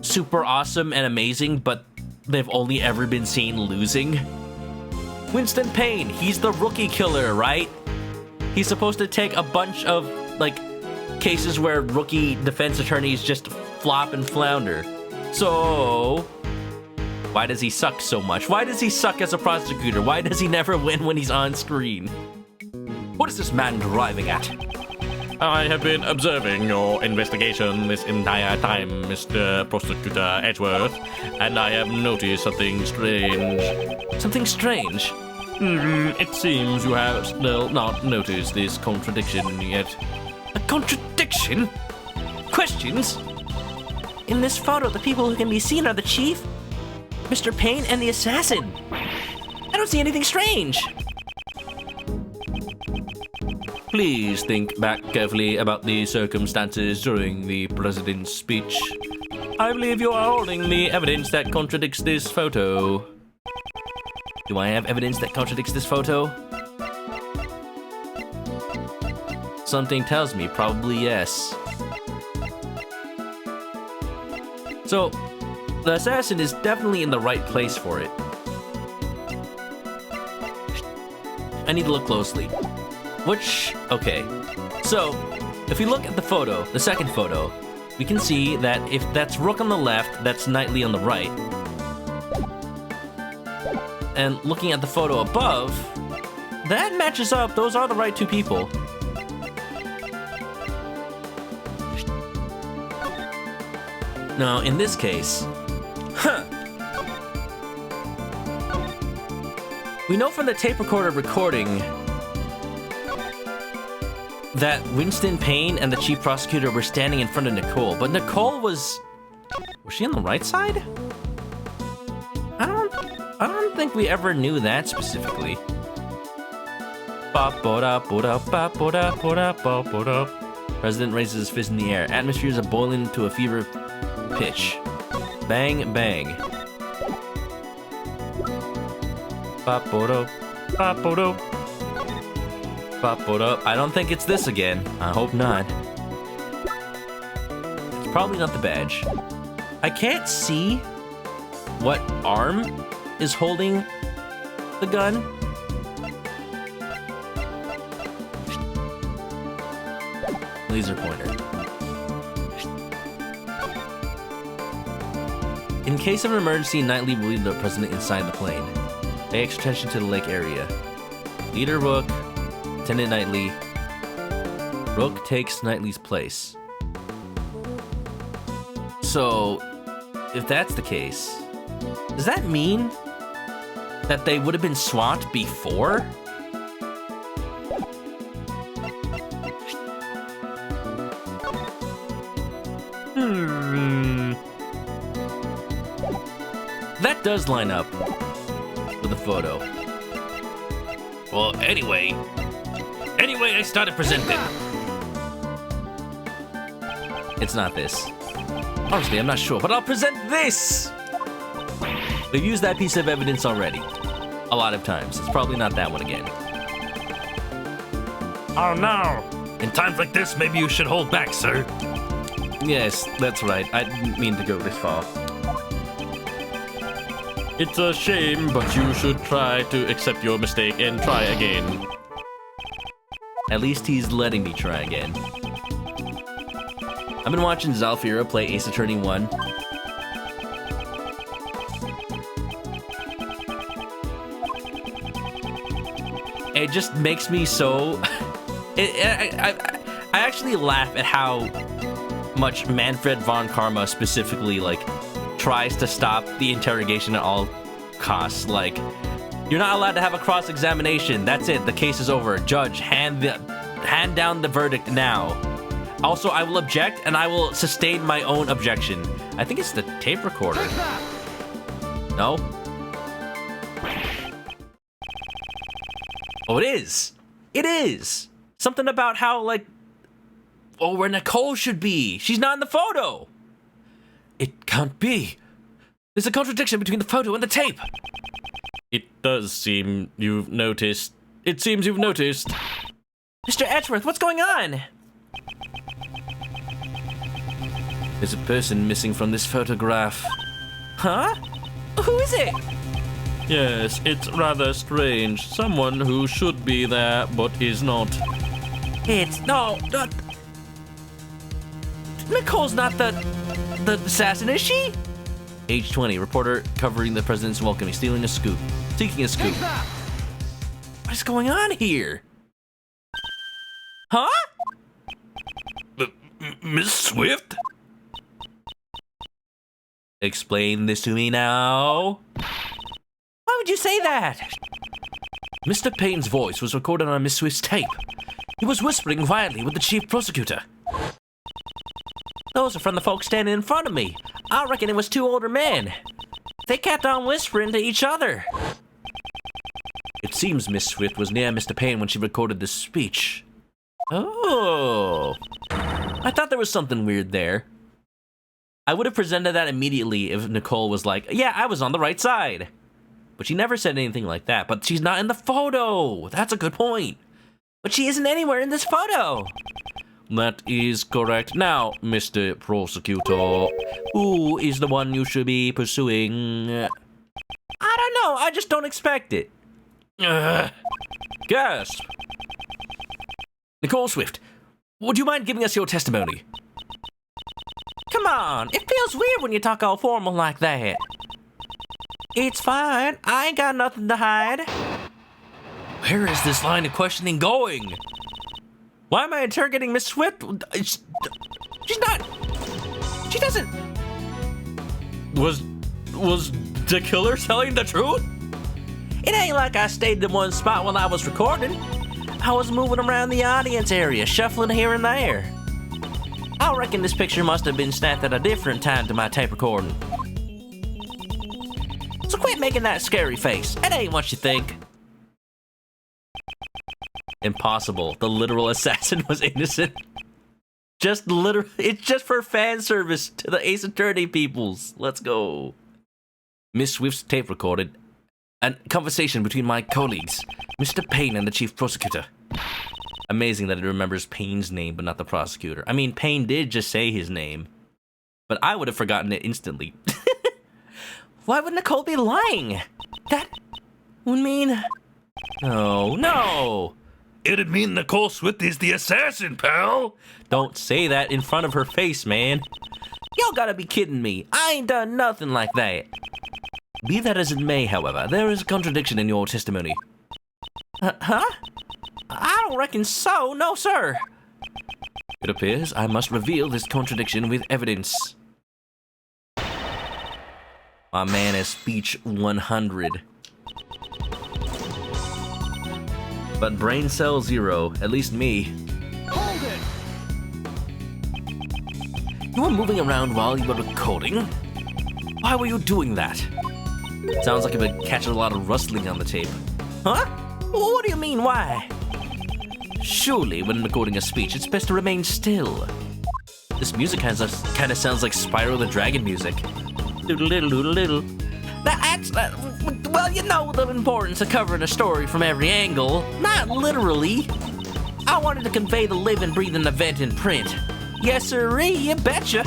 super awesome and amazing, but they've only ever been seen losing. Winston Payne, he's the rookie killer, right? He's supposed to take a bunch of like cases where rookie defense attorneys just flop and flounder. So why does he suck so much? Why does he suck as a prosecutor? Why does he never win when he's on screen? What is this man driving at? I have been observing your investigation this entire time, Mr. Prosecutor Edgeworth, and I have noticed something strange. Something strange? It seems you have still not noticed this contradiction yet. A contradiction? Questions? In this photo, the people who can be seen are the chief, Mr. Payne, and the assassin. I don't see anything strange. Please think back carefully about the circumstances during the president's speech. I believe you are holding the evidence that contradicts this photo. Do I have evidence that contradicts this photo? Something tells me probably yes. So, the assassin is definitely in the right place for it. I need to look closely. Okay. So, if we look at the photo, the second photo, we can see that if that's Rook on the left, that's Knightley on the right. And looking at the photo above, that matches up. Those are the right two people. Now, in this case, we know from the tape recorder recording that Winston Payne and the chief prosecutor were standing in front of Nicole, but Nicole was she on the right side? I don't think we ever knew that specifically. President raises his fist in the air. Atmospheres are boiling to a fever pitch. Bang, bang. I don't think it's this again. I hope not. It's probably not the badge. I can't see what arm is holding the gun. Laser pointer. In case of an emergency, Knightley will lead the president inside the plane. Pay extra attention to the lake area. Leader Rook, Lieutenant Knightley. Rook takes Knightley's place. So, if that's the case, does that mean that they would have been swapped before? That does line up with the photo. Well, anyway, I started presenting. It's not this. Honestly, I'm not sure, but I'll present this! We've used that piece of evidence already. A lot of times. It's probably not that one again. Oh no! In times like this, maybe you should hold back, sir. Yes, that's right. I didn't mean to go this far. It's a shame, but you should try to accept your mistake and try again. At least he's letting me try again. I've been watching Zalfira play Ace Attorney 1. It just makes me so... I actually laugh at how much Manfred von Karma specifically, like, tries to stop the interrogation at all costs. Like, you're not allowed to have a cross-examination. That's it. The case is over. Judge, hand down the verdict now. Also, I will object, and I will sustain my own objection. I think it's the tape recorder. No? Oh, it is. It is. Something about how, like, oh, where Nicole should be. She's not in the photo. It can't be. There's a contradiction between the photo and the tape. It does seem you've noticed. It seems you've noticed. Mr. Edgeworth, what's going on? There's a person missing from this photograph. Huh? Who is it? Yes, it's rather strange. Someone who should be there, but is not. No, Nicole's not the assassin, is she? Age 20, reporter covering the president's welcome. He's stealing a scoop. Seeking a scoop. What is going on here? Huh? Miss Swift? Explain this to me now. Why would you say that? Mr. Payne's voice was recorded on Miss Swift's tape. He was whispering violently with the chief prosecutor. Those are from the folks standing in front of me. I reckon it was two older men. They kept on whispering to each other. It seems Miss Swift was near Mr. Payne when she recorded this speech. Oh. I thought there was something weird there. I would have presented that immediately if Nicole was like, yeah, I was on the right side. But she never said anything like that. But she's not in the photo. That's a good point. But she isn't anywhere in this photo. That is correct. Now, Mr. Prosecutor, who is the one you should be pursuing? I don't know. I just don't expect it. Gasp. Nicole Swift, would you mind giving us your testimony? Come on. It feels weird when you talk all formal like that. It's fine. I ain't got nothing to hide. Where is this line of questioning going? Why am I interrogating Miss Swift? She's not. She doesn't. Was the killer telling the truth? It ain't like I stayed in one spot while I was recording. I was moving around the audience area, shuffling here and there. I reckon this picture must have been snapped at a different time to my tape recording. So quit making that scary face. It ain't what you think. Impossible. The literal assassin was innocent. It's just for fan service to the Ace Attorney peoples. Let's go. Miss Swift's tape recorded a conversation between my colleagues, Mr. Payne and the chief prosecutor. Amazing that it remembers Payne's name but not the prosecutor. I mean, Payne did just say his name, but I would have forgotten it instantly. Why would Nicole be lying? That would mean... No. It'd mean Nicole Swift is the assassin, pal. Don't say that in front of her face, man. Y'all gotta be kidding me. I ain't done nothing like that. Be that as it may, however, there is a contradiction in your testimony. Huh? I don't reckon so. No, sir. It appears I must reveal this contradiction with evidence. My man has speech 100. But brain cell 0, at least me. Hold it! You were moving around while you were recording? Why were you doing that? Sounds like you've been catching a lot of rustling on the tape. Huh? What do you mean, why? Surely, when recording a speech, it's best to remain still. This music kind of sounds like Spyro the Dragon music. Doodle-diddle-doodle-diddle. Well, you know the importance of covering a story from every angle. Not literally. I wanted to convey the living, breathing event in print. Yes, sirree, you betcha.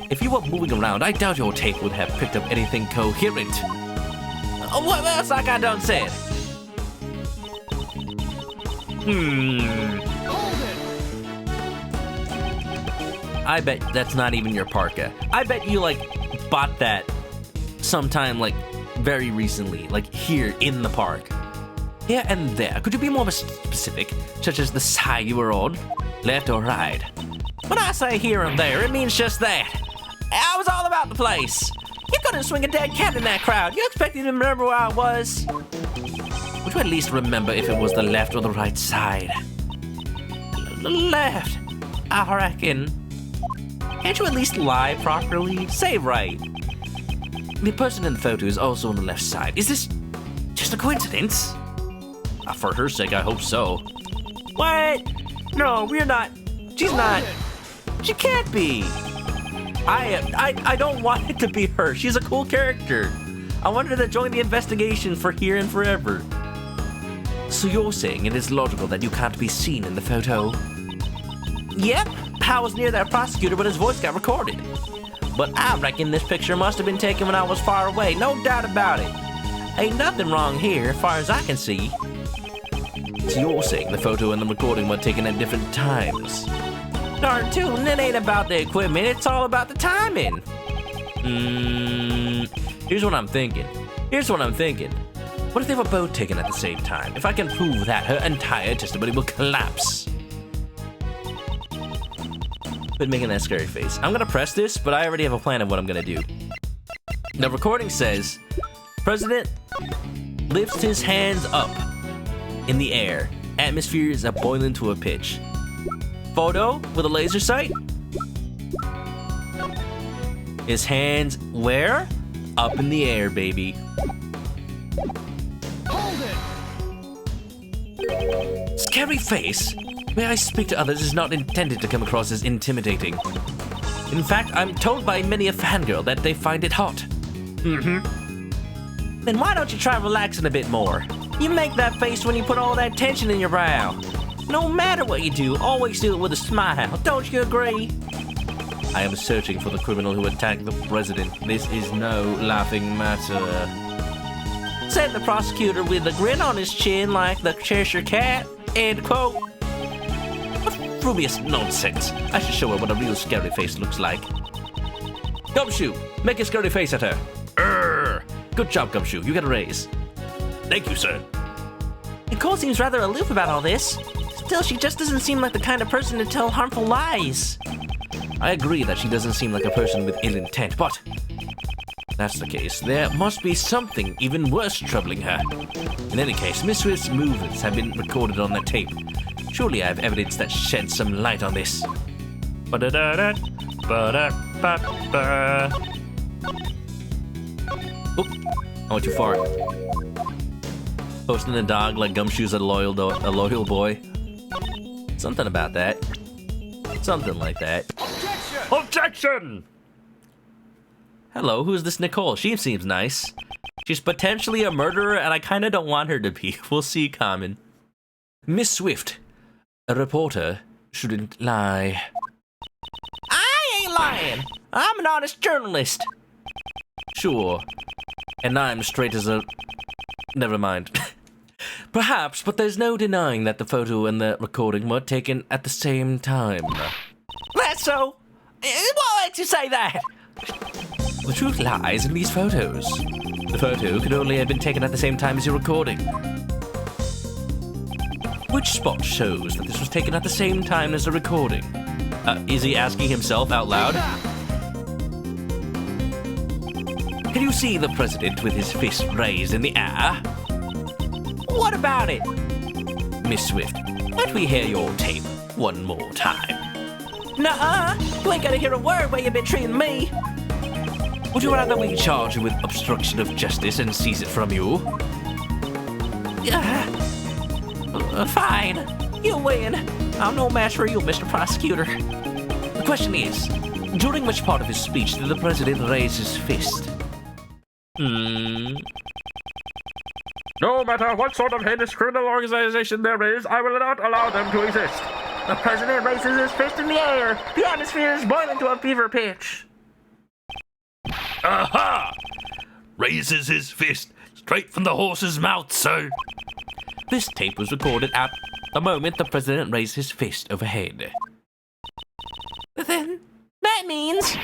If you were moving around, I doubt your tape would have picked up anything coherent. What else like I done said? I bet that's not even your parka. I bet you, bought that sometime, very recently, here in the park. Here and there. Could you be more specific, such as the side you were on? Left or right? When I say here and there, it means just that. I was all about the place. You couldn't swing a dead cat in that crowd. You expected me to remember where I was? Would you at least remember if it was the left or the right side? Left, I reckon. Can't you at least lie properly? Say right. The person in the photo is also on the left side. Is this just a coincidence? For her sake, I hope so. What? No, we're not. She's not. She can't be. I don't want it to be her. She's a cool character. I wanted her to join the investigation for here and forever. So you're saying it is logical that you can't be seen in the photo? Yep. I was near that prosecutor when his voice got recorded. But I reckon this picture must have been taken when I was far away. No doubt about it. Ain't nothing wrong here, as far as I can see. So you're saying the photo and the recording were taken at different times? Darn tootin', it ain't about the equipment, it's all about the timing. Here's what I'm thinking. What if they were both taken at the same time? If I can prove that, her entire testimony will collapse. Quit making that scary face. I'm gonna press this, but I already have a plan of what I'm gonna do. The recording says, President lifts his hands up in the air. Atmosphere is boiling to a pitch. Photo with a laser sight. His hands where? Up in the air, baby. Scary face? May I speak to others is not intended to come across as intimidating. In fact, I'm told by many a fangirl that they find it hot. Then why don't you try relaxing a bit more? You make that face when you put all that tension in your brow. No matter what you do, always do it with a smile. Don't you agree? I am searching for the criminal who attacked the president. This is no laughing matter. Said the prosecutor with a grin on his chin like the Cheshire Cat. End quote. Frumious nonsense. I should show her what a real scary face looks like. Gumshoe, make a scary face at her. Good job, Gumshoe. You get a raise. Thank you, sir. Nicole seems rather aloof about all this. Still, she just doesn't seem like the kind of person to tell harmful lies. I agree that she doesn't seem like a person with ill intent, but if that's the case, there must be something even worse troubling her. In any case, Miss Swift's movements have been recorded on the tape. Surely I have evidence that sheds some light on this. Ba-da-da-da, ba-da-ba-ba. Oop, I went too far. Posting a dog like Gumshoe's a loyal boy. Something about that. Something like that. Objection! Hello, who's this Nicole? She seems nice. She's potentially a murderer, and I kinda don't want her to be. We'll see, Common. Miss Swift, a reporter shouldn't lie. I ain't lying. I'm an honest journalist. Sure. And I'm straight as a... Never mind. Perhaps, but there's no denying that the photo and the recording were taken at the same time. That's so. What makes you say that? The truth lies in these photos. The photo could only have been taken at the same time as your recording. Which spot shows that this was taken at the same time as the recording? Is he asking himself out loud? Can you see the president with his fist raised in the air? What about it? Miss Swift, let me hear your tape one more time. Nuh-uh, you ain't gonna hear a word where you've been treating me. Would you rather we charge you with obstruction of justice and seize it from you? Fine, you win. I'm no match for you, Mr. Prosecutor. The question is, during which part of his speech did the president raise his fist? No matter what sort of heinous criminal organization there is, I will not allow them to exist. The president raises his fist in the air. The atmosphere is boiling to a fever pitch. Aha! Raises his fist straight from the horse's mouth, sir. This tape was recorded at the moment the president raised his fist overhead. Then, that means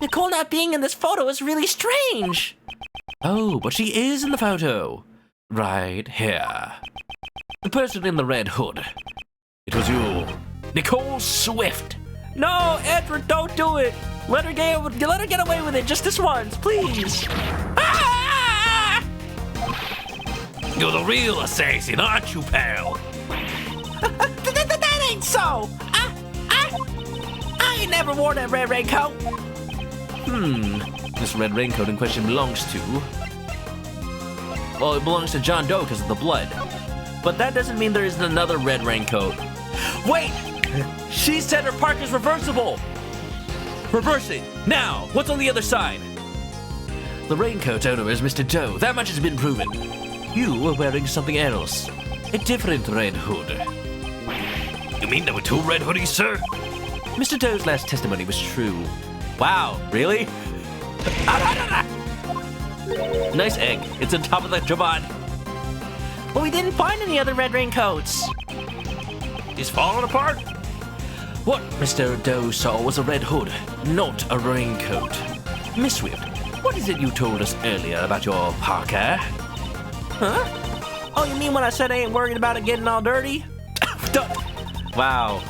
Nicole not being in this photo is really strange. Oh, but she is in the photo. Right here. The person in the red hood. It was you, Nicole Swift. No, Edward, don't do it. Let her get away with it just this once, please. Ah! You're the real assassin, aren't you, pal? That ain't so. I ain't never wore that red raincoat. This red raincoat in question belongs to... Well, it belongs to John Doe because of the blood. But that doesn't mean there isn't another red raincoat. Wait! She said her park is reversible! Reverse it! Now! What's on the other side? The raincoat owner is Mr. Doe. That much has been proven. You were wearing something else. A different red hood. You mean there were two red hoodies, sir? Mr. Doe's last testimony was true. Wow, really? Nice egg. It's on top of the jabot. But we didn't find any other red raincoats. He's falling apart? What Mr. Doe saw was a red hood, not a raincoat. Miss Swift, what is it you told us earlier about your parka? Huh? Oh, you mean when I said I ain't worried about it getting all dirty? Wow.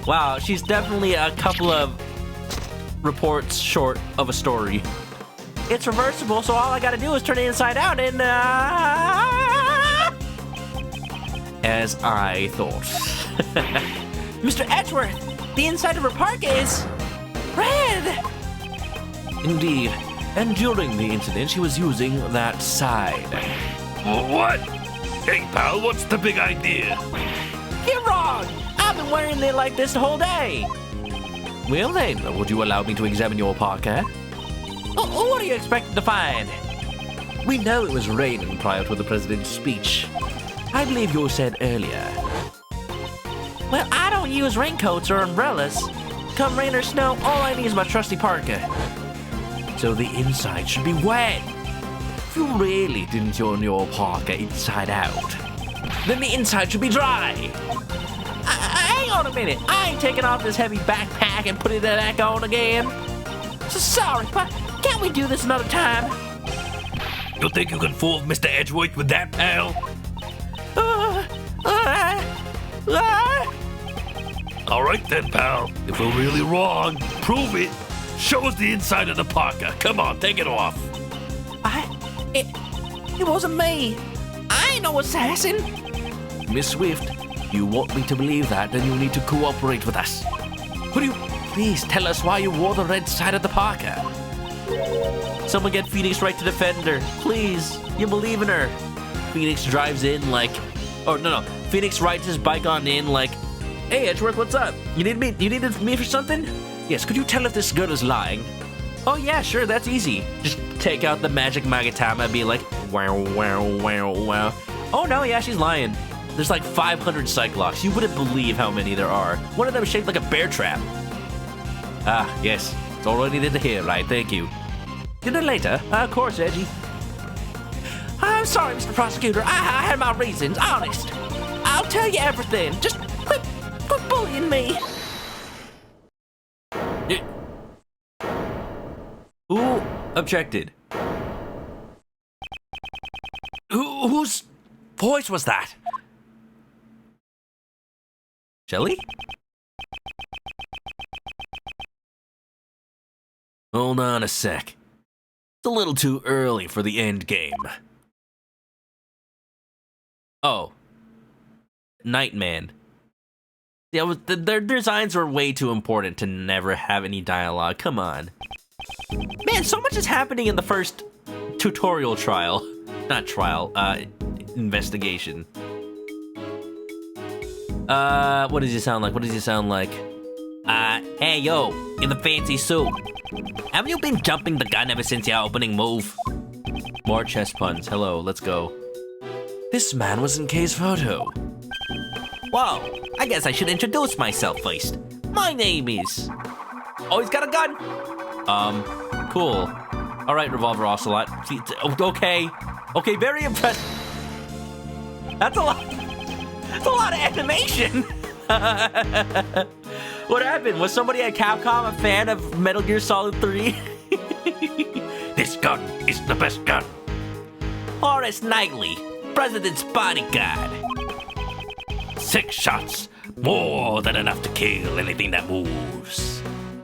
Wow, she's definitely a couple of reports short of a story. It's reversible, so all I gotta do is turn it inside out and, As I thought. Mr. Edgeworth, the inside of her parka is red! Indeed. And during the incident, she was using that side. What? Hey, pal, what's the big idea? You're wrong! I've been wearing it like this the whole day! Well then, would you allow me to examine your parka? What are you expecting to find? We know it was raining prior to the president's speech. I believe you said earlier. Well, I don't use raincoats or umbrellas. Come rain or snow, all I need is my trusty parka. So the inside should be wet. If you really didn't turn your parka inside out, then the inside should be dry. Hang on a minute. I ain't taking off this heavy backpack and putting it back on again. So sorry, but can't we do this another time? You think you can fool Mr. Edgeworth with that, pal? All right then, pal. If we're really wrong, prove it. Show us the inside of the parka. Come on, take it off. It wasn't me. I ain't no assassin. Miss Swift, you want me to believe that, then you need to cooperate with us. Would you please tell us why you wore the red side of the parka? Someone get Phoenix right to defend her. Please, you believe in her. Phoenix drives in like... Oh, no. Phoenix rides his bike on in like, hey, Edgeworth, what's up? You needed me for something? Yes, could you tell if this girl is lying? Oh, yeah, sure, that's easy. Just take out the magic Magatama and be like, wow, wow, wow, wow. Oh, no, yeah, she's lying. There's like 500 Cyclops. You wouldn't believe how many there are. One of them is shaped like a bear trap. Ah, yes. It's all I needed to hear, right? Thank you. Dinner later? Of course, Edgy. I'm sorry, Mr. Prosecutor. I had my reasons, honest. I'll tell you everything. Just quit bullying me. Who objected? Whose voice was that? Shelley? Hold on a sec. It's a little too early for the end game. Oh. Nightman. Yeah, their designs were way too important to never have any dialogue. Come on. Man, so much is happening in the first tutorial trial. Not trial, investigation. What does he sound like? Hey, yo, in the fancy suit. Haven't you been jumping the gun ever since your opening move? More chest puns. Hello, let's go. This man was in Kay's photo. Whoa, I guess I should introduce myself first. My name is... Oh, he's got a gun! Cool. Alright, Revolver Ocelot. Okay. Okay, very impressed. That's a lot. That's a lot of animation. What happened? Was somebody at Capcom a fan of Metal Gear Solid 3? This gun is the best gun. Horace Knightley, President's bodyguard. 6 shots, more than enough to kill anything that moves.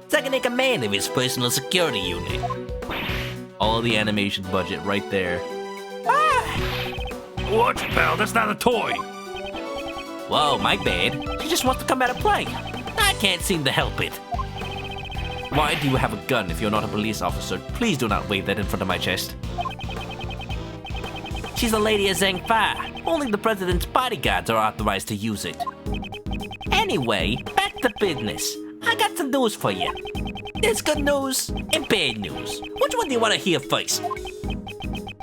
Second in command of his personal security unit. All the animation budget right there. Watch it, pal, that's not a toy. Whoa, my bad. She just wants to come out and play. I can't seem to help it. Why do you have a gun if you're not a police officer? Please do not wave that in front of my chest. She's a lady of Zhang Fa. Only the president's bodyguards are authorized to use it. Anyway, back to business. I got some news for you. There's good news and bad news. Which one do you want to hear first?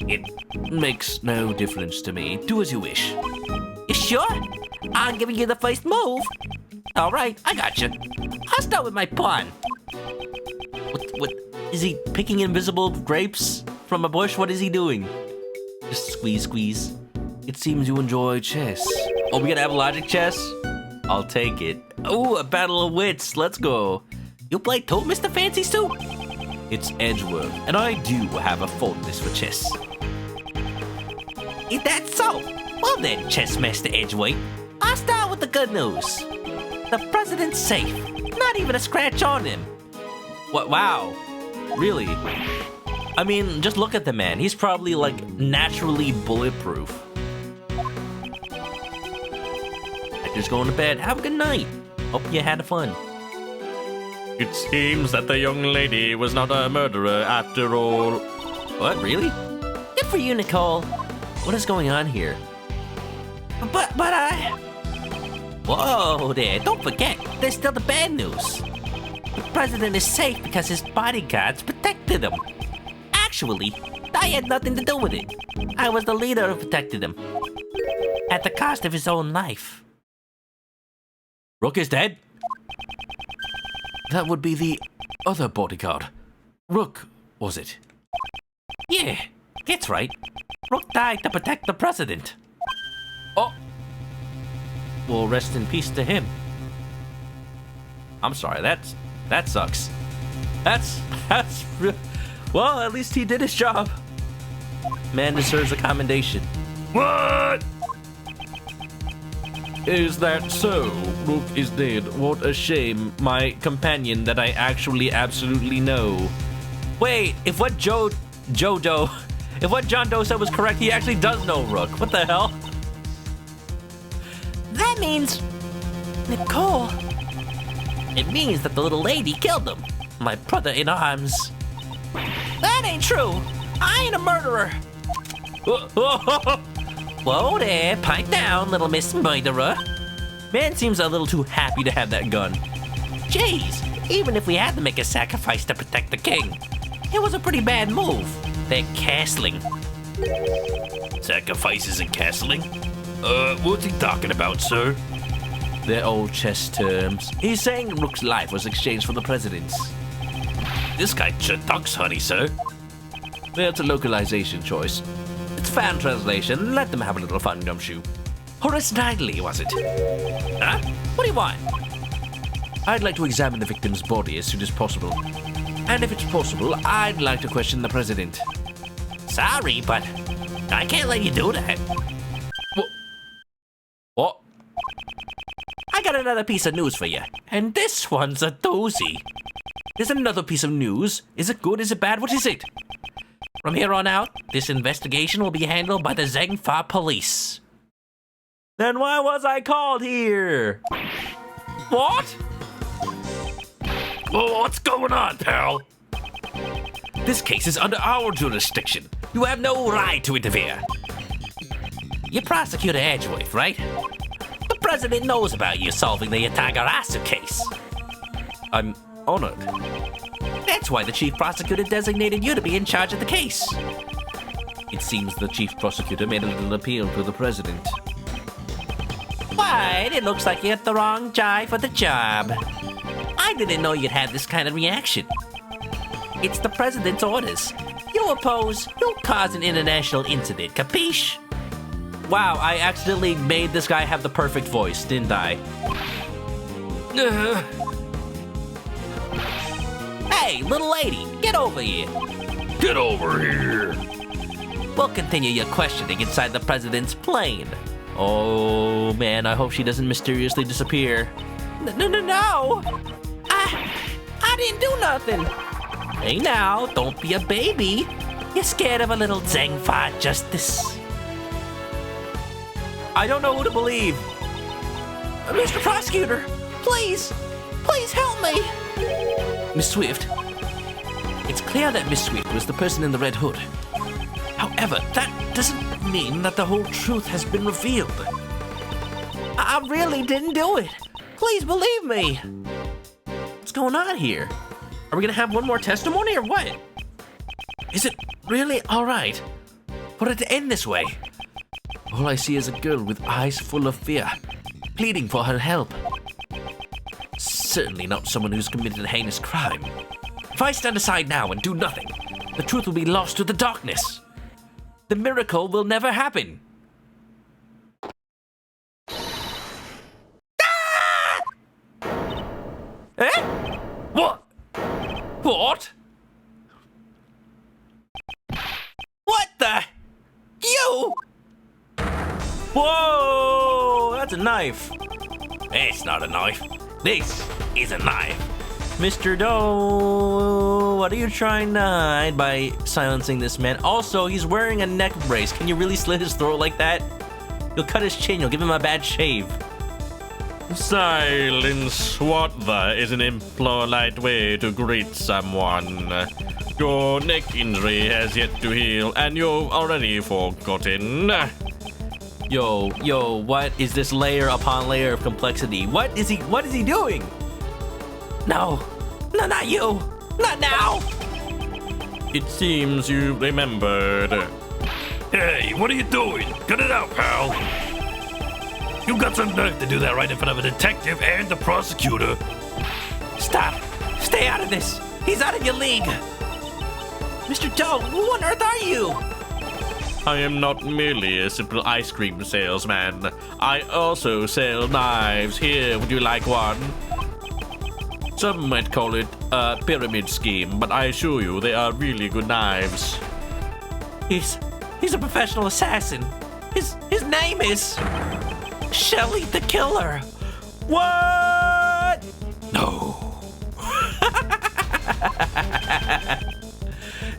It makes no difference to me. Do as you wish. You sure? I'm giving you the first move. All right, I got you. I'll start with my pawn. What? Is he picking invisible grapes from a bush? What is he doing? Just squeeze. It seems you enjoy chess. Oh, we gonna have logic chess? I'll take it. Oh, a battle of wits. Let's go. You play too, Mr. Fancy Suit? It's Edgeworth, and I do have a fondness for chess. Is that so? Well then, Chess Master Edgeworth, I'll start with the good news. The president's safe. Not even a scratch on him. What? Wow. Really? I mean, just look at the man. He's probably like naturally bulletproof. Just going to bed. Have a good night. Hope you had fun. It seems that the young lady was not a murderer after all. What? Really? Good for you, Nicole. What is going on here? But I... Whoa there. Don't forget, There's still the bad news. The president is safe because his bodyguards protected him. Actually, I had nothing to do with it. I was the leader who protected him. At the cost of his own life. Rook is dead? That would be the other bodyguard. Rook, was it? Yeah, that's right. Rook died to protect the president. Oh! Well, rest in peace to him. I'm sorry, that sucks. That's real. Well, at least he did his job. Man deserves a commendation. What? Is that so? Rook is dead. What a shame. My companion that I actually absolutely know. Wait, if what John Doe said was correct, he actually does know Rook. What the hell? That means... Nicole... It means that the little lady killed him. My brother in arms. That ain't true. I ain't a murderer. Whoa there, pipe down, little Miss Murderer. Man seems a little too happy to have that gun. Jeez, even if we had to make a sacrifice to protect the king, it was a pretty bad move. They're castling. Sacrifices and castling? What's he talking about, sir? They're old chess terms. He's saying Rook's life was exchanged for the president's. This guy talks honey, sir. That's a localization choice. It's fan translation. Let them have a little fun, Gumshoe. Horizontally, was it? Huh? What do you want? I'd like to examine the victim's body as soon as possible. And if it's possible, I'd like to question the president. Sorry, but I can't let you do that. What? I got another piece of news for you, and this one's a doozy. There's another piece of news. Is it good? Is it bad? What is it? From here on out, this investigation will be handled by the Zengfa police. Then why was I called here? What? Oh, what's going on, pal? This case is under our jurisdiction. You have no right to interfere. You're Prosecutor Edgeworth, right? The president knows about you solving the Yatagarasu case. I'm honored. That's why the chief prosecutor designated you to be in charge of the case. It seems the chief prosecutor made a little appeal to the president. Right, it looks like you got the wrong guy for the job. I didn't know you'd have this kind of reaction. It's the president's orders. You oppose, you'll cause an international incident, capiche? Wow, I accidentally made this guy have the perfect voice, didn't I? Hey, little lady, get over here. Get over here. We'll continue your questioning inside the president's plane. Oh man, I hope she doesn't mysteriously disappear. No. I didn't do nothing. Hey now, don't be a baby. You're scared of a little Zengfa justice. I don't know who to believe. Mr. Prosecutor, please help me. Miss Swift? It's clear that Miss Swift was the person in the red hood. However, that doesn't mean that the whole truth has been revealed. I really didn't do it. Please believe me. What's going on here? Are we gonna have one more testimony or what? Is it really alright for it to end this way? All I see is a girl with eyes full of fear, pleading for her help. Certainly not someone who's committed a heinous crime. If I stand aside now and do nothing, the truth will be lost to the darkness. The miracle will never happen. Ah! Eh? What? What? What the? You? Whoa! That's a knife. it's not a knife. This is a knife. Mr. Doe, what are you trying to hide by silencing this man? Also, he's wearing a neck brace. Can you really slit his throat like that? You'll cut his chin. You'll give him a bad shave. Silence. What the is an impolite way to greet someone? Your neck injury has yet to heal, and you've already forgotten. Yo, what is this layer upon layer of complexity? What is he doing? No, not you. Not now. It seems you remembered. Hey, what are you doing? Cut it out, pal. You got some nerve to do that right in front of a detective and the prosecutor. Stop. Stay out of this. He's out of your league. Mr. Doe, who on earth are you? I am not merely a simple ice cream salesman. I also sell knives. Here, would you like one? Some might call it a pyramid scheme, but I assure you they are really good knives. He's a professional assassin. His name is Shelly the Killer. What? No.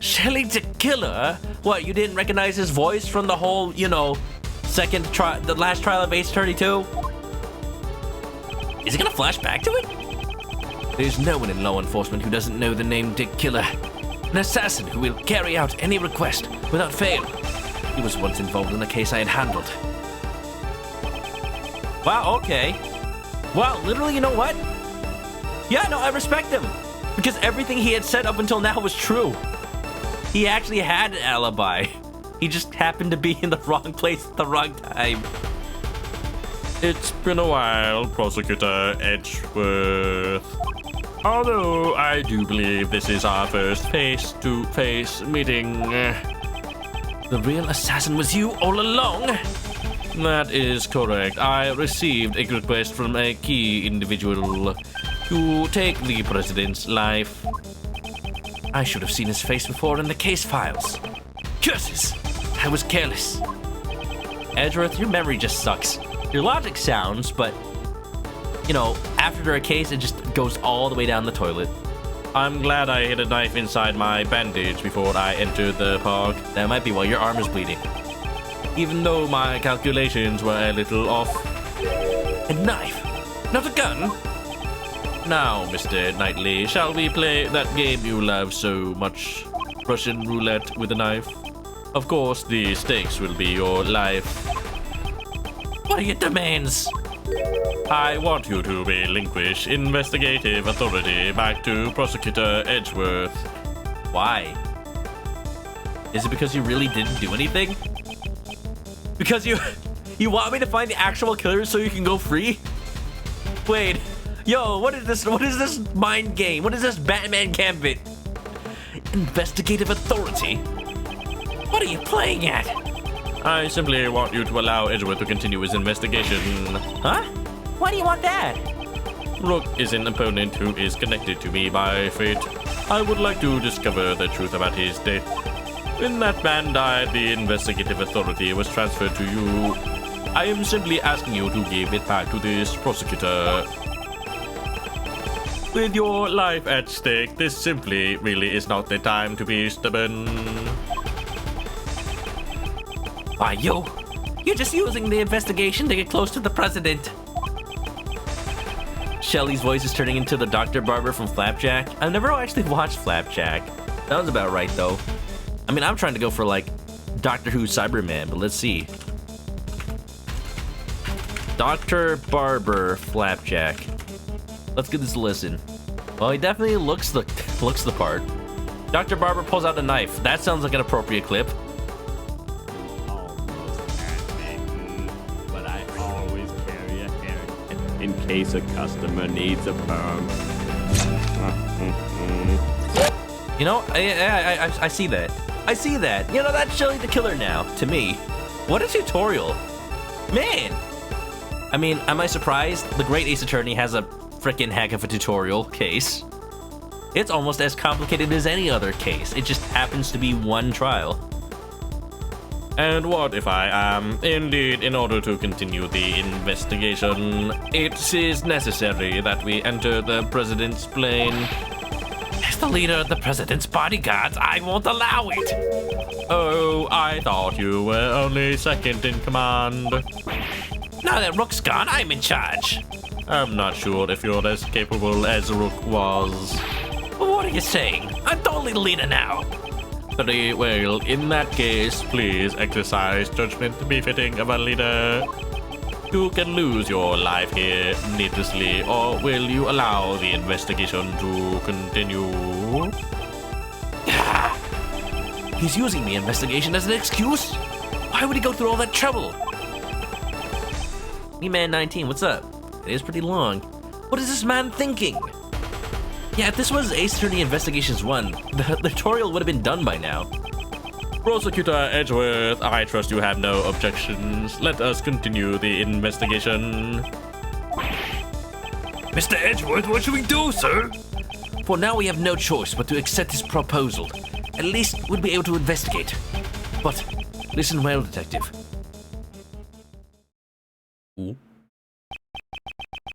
Shelly the Killer? What, you didn't recognize his voice from the whole, the last trial of Ace 32? Is he gonna flash back to it? There's no one in law enforcement who doesn't know the name Dick Killer. An assassin who will carry out any request without fail. He was once involved in a case I had handled. Wow, okay. Wow, literally, you know what? Yeah, no, I respect him. Because everything he had said up until now was true. He actually had an alibi. He just happened to be in the wrong place at the wrong time. It's been a while, Prosecutor Edgeworth. Although I do believe this is our first face-to-face meeting. The real assassin was you all along? That is correct. I received a request from a key individual to take the president's life. I should have seen his face before in the case files. Curses! I was careless. Edgeworth, your memory just sucks. Your logic sounds, but, after a case, it just goes all the way down the toilet. I'm glad I hid a knife inside my bandage before I entered the park. That might be why your arm is bleeding. Even though my calculations were a little off. A knife? Not a gun? Now, Mr. Knightley, shall we play that game you love so much? Russian roulette with a knife? Of course, the stakes will be your life. What are your demands? I want you to relinquish investigative authority back to Prosecutor Edgeworth. Why? Is it because you really didn't do anything? Because you want me to find the actual killer so you can go free? Wait. Yo, what is this? What is this mind game? What is this Batman gambit? Investigative authority? What are you playing at? I simply want you to allow Edgeworth to continue his investigation. Huh? Why do you want that? Rook is an opponent who is connected to me by fate. I would like to discover the truth about his death. When that man died, the investigative authority was transferred to you. I am simply asking you to give it back to this prosecutor. With your life at stake, this simply really is not the time to be stubborn. Why, you're just using the investigation to get close to the president. Shelly's voice is turning into the Dr. Barber from Flapjack. I've never actually watched Flapjack. Sounds about right, though. I mean, I'm trying to go for, Doctor Who Cyberman, but let's see. Dr. Barber Flapjack. Let's give this a listen. Well, he definitely looks the part. Dr. Barber pulls out a knife. That sounds like an appropriate clip. But I always carry a hairnet in case a customer needs a perm. I see that. I see that. That's Shelly the Killer now, to me. What a tutorial. Man. I mean, am I surprised? The Great Ace Attorney has a freaking heck of a tutorial case. It's almost as complicated as any other case. It just happens to be one trial. And what if I am? Indeed, in order to continue the investigation, it is necessary that we enter the president's plane. As the leader of the president's bodyguards, I won't allow it. Oh, I thought you were only second in command. Now that Rook's gone, I'm in charge. I'm not sure if you're as capable as Rook was. What are you saying? I'm totally the leader now. Very well, in that case, please exercise judgment befitting of a leader. You can lose your life here needlessly, or will you allow the investigation to continue? He's using the investigation as an excuse? Why would he go through all that trouble? E-Man 19, what's up? It is pretty long. What is this man thinking? Yeah, if this was Ace Attorney Investigations 1, the tutorial would have been done by now. Prosecutor Edgeworth, I trust you have no objections. Let us continue the investigation. Mr. Edgeworth, what should we do, sir? For now, we have no choice but to accept his proposal. At least we'll be able to investigate. But listen well, Detective. Ooh.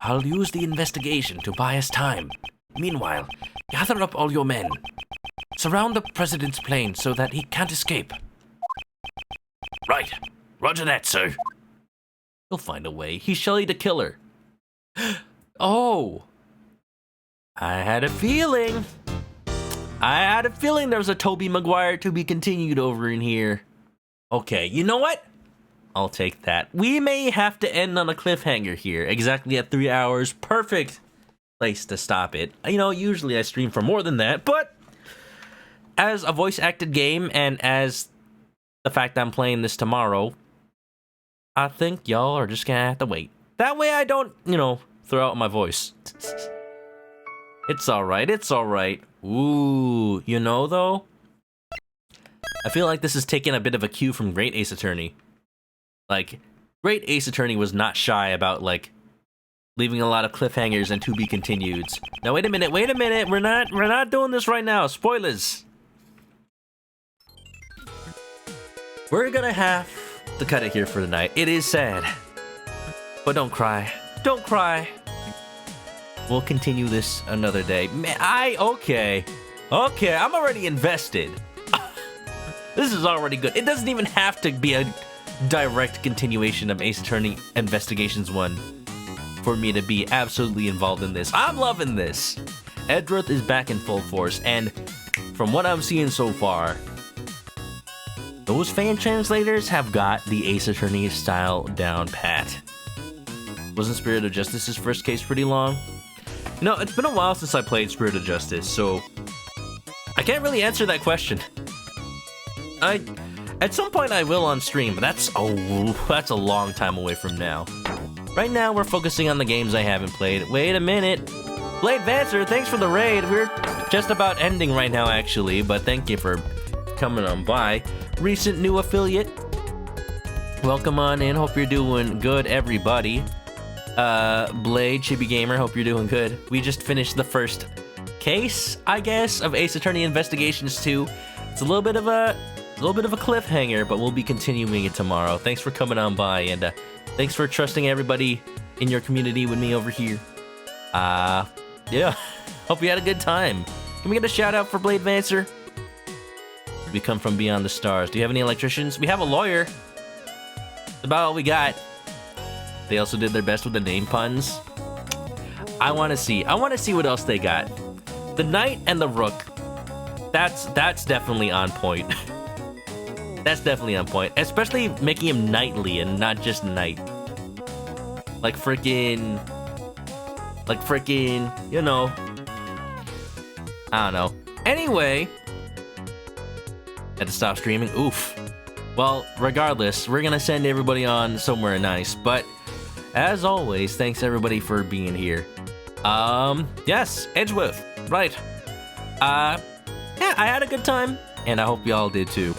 I'll use the investigation to buy us time. Meanwhile, gather up all your men. Surround the president's plane so that he can't escape. Right. Roger that, sir. He'll find a way. He's Shelley the killer. Oh! I had a feeling. There was a Tobey Maguire to be continued over in here. Okay, you know what? I'll take that. We may have to end on a cliffhanger here. Exactly at 3 hours. Perfect place to stop it. You know, usually I stream for more than that, but as a voice-acted game and as the fact I'm playing this tomorrow, I think y'all are just gonna have to wait. That way I don't, throw out my voice. It's alright, it's alright. Ooh, though? I feel like this is taking a bit of a cue from Great Ace Attorney. Like, Great Ace Attorney was not shy about, leaving a lot of cliffhangers and to be continueds. Now, wait a minute. We're not doing this right now. Spoilers. We're gonna have to cut it here for tonight. It is sad. But don't cry. Don't cry. We'll continue this another day. Man, okay, I'm already invested. This is already good. It doesn't even have to be a direct continuation of Ace Attorney Investigations 1 for me to be absolutely involved in this. I'm loving this. Edgeworth is back in full force, and from what I'm seeing so far, those fan translators have got the Ace Attorney style down pat. Wasn't Spirit of Justice's first case pretty long? It's been a while since I played Spirit of Justice, so I can't really answer that question. At some point I will on stream, but that's a long time away from now. Right now we're focusing on the games I haven't played. Wait a minute. Blade Vancer, thanks for the raid. We're just about ending right now actually, but thank you for coming on by. Recent new affiliate. Welcome on in. Hope you're doing good, everybody. Blade, Chibi Gamer, hope you're doing good. We just finished the first case, I guess, of Ace Attorney Investigations 2. It's a little bit of a cliffhanger, but we'll be continuing it tomorrow. Thanks for coming on by, and thanks for trusting everybody in your community with me over here. Yeah, hope you had a good time. Can we get a shout out for Blade Vancer? We come from beyond the stars. Do you have any electricians? We have a lawyer. That's about all we got. They also did their best with the name puns. I want to see what else they got. The Knight and the Rook. That's definitely on point. That's definitely on point. Especially making him knightly and not just knight. Like freaking, I don't know. Anyway, had to stop streaming. Oof. Well, regardless, we're gonna send everybody on somewhere nice. But as always, thanks everybody for being here. Yes, Edgeworth, right. Yeah, I had a good time, and I hope y'all did too.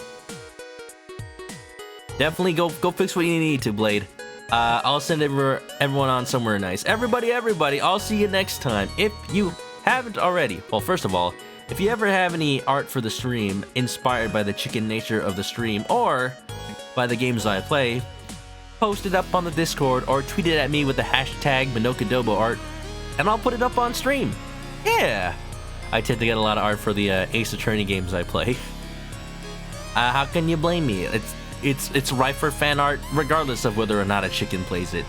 Definitely go fix what you need to, Blade. I'll send everyone on somewhere nice. Everybody, I'll see you next time. If you haven't already, well, first of all, if you ever have any art for the stream inspired by the chicken nature of the stream, or by the games I play, post it up on the Discord or tweet it at me with the hashtag ManokAdobo art, and I'll put it up on stream. Yeah, I tend to get a lot of art for the Ace Attorney games I play. How can you blame me? It's ripe for fan art, regardless of whether or not a chicken plays it.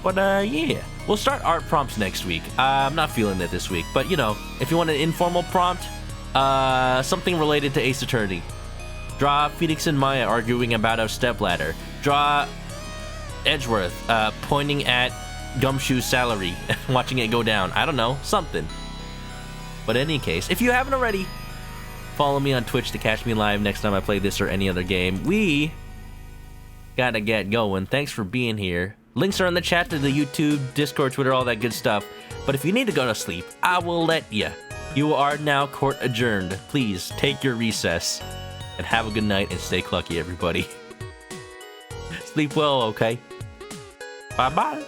But yeah, we'll start art prompts next week. I'm not feeling it this week, but you know, if you want an informal prompt, something related to Ace Attorney. Draw Phoenix and Maya arguing about a stepladder. Draw Edgeworth pointing at Gumshoe's salary, watching it go down. I don't know, something. But in any case, if you haven't already, follow me on Twitch to catch me live next time I play this or any other game. We gotta get going. Thanks for being here. Links are in the chat to the YouTube, Discord, Twitter, all that good stuff. But if you need to go to sleep, I will let you. You are now court adjourned. Please take your recess and have a good night and stay clucky, everybody. Sleep well, okay? Bye-bye.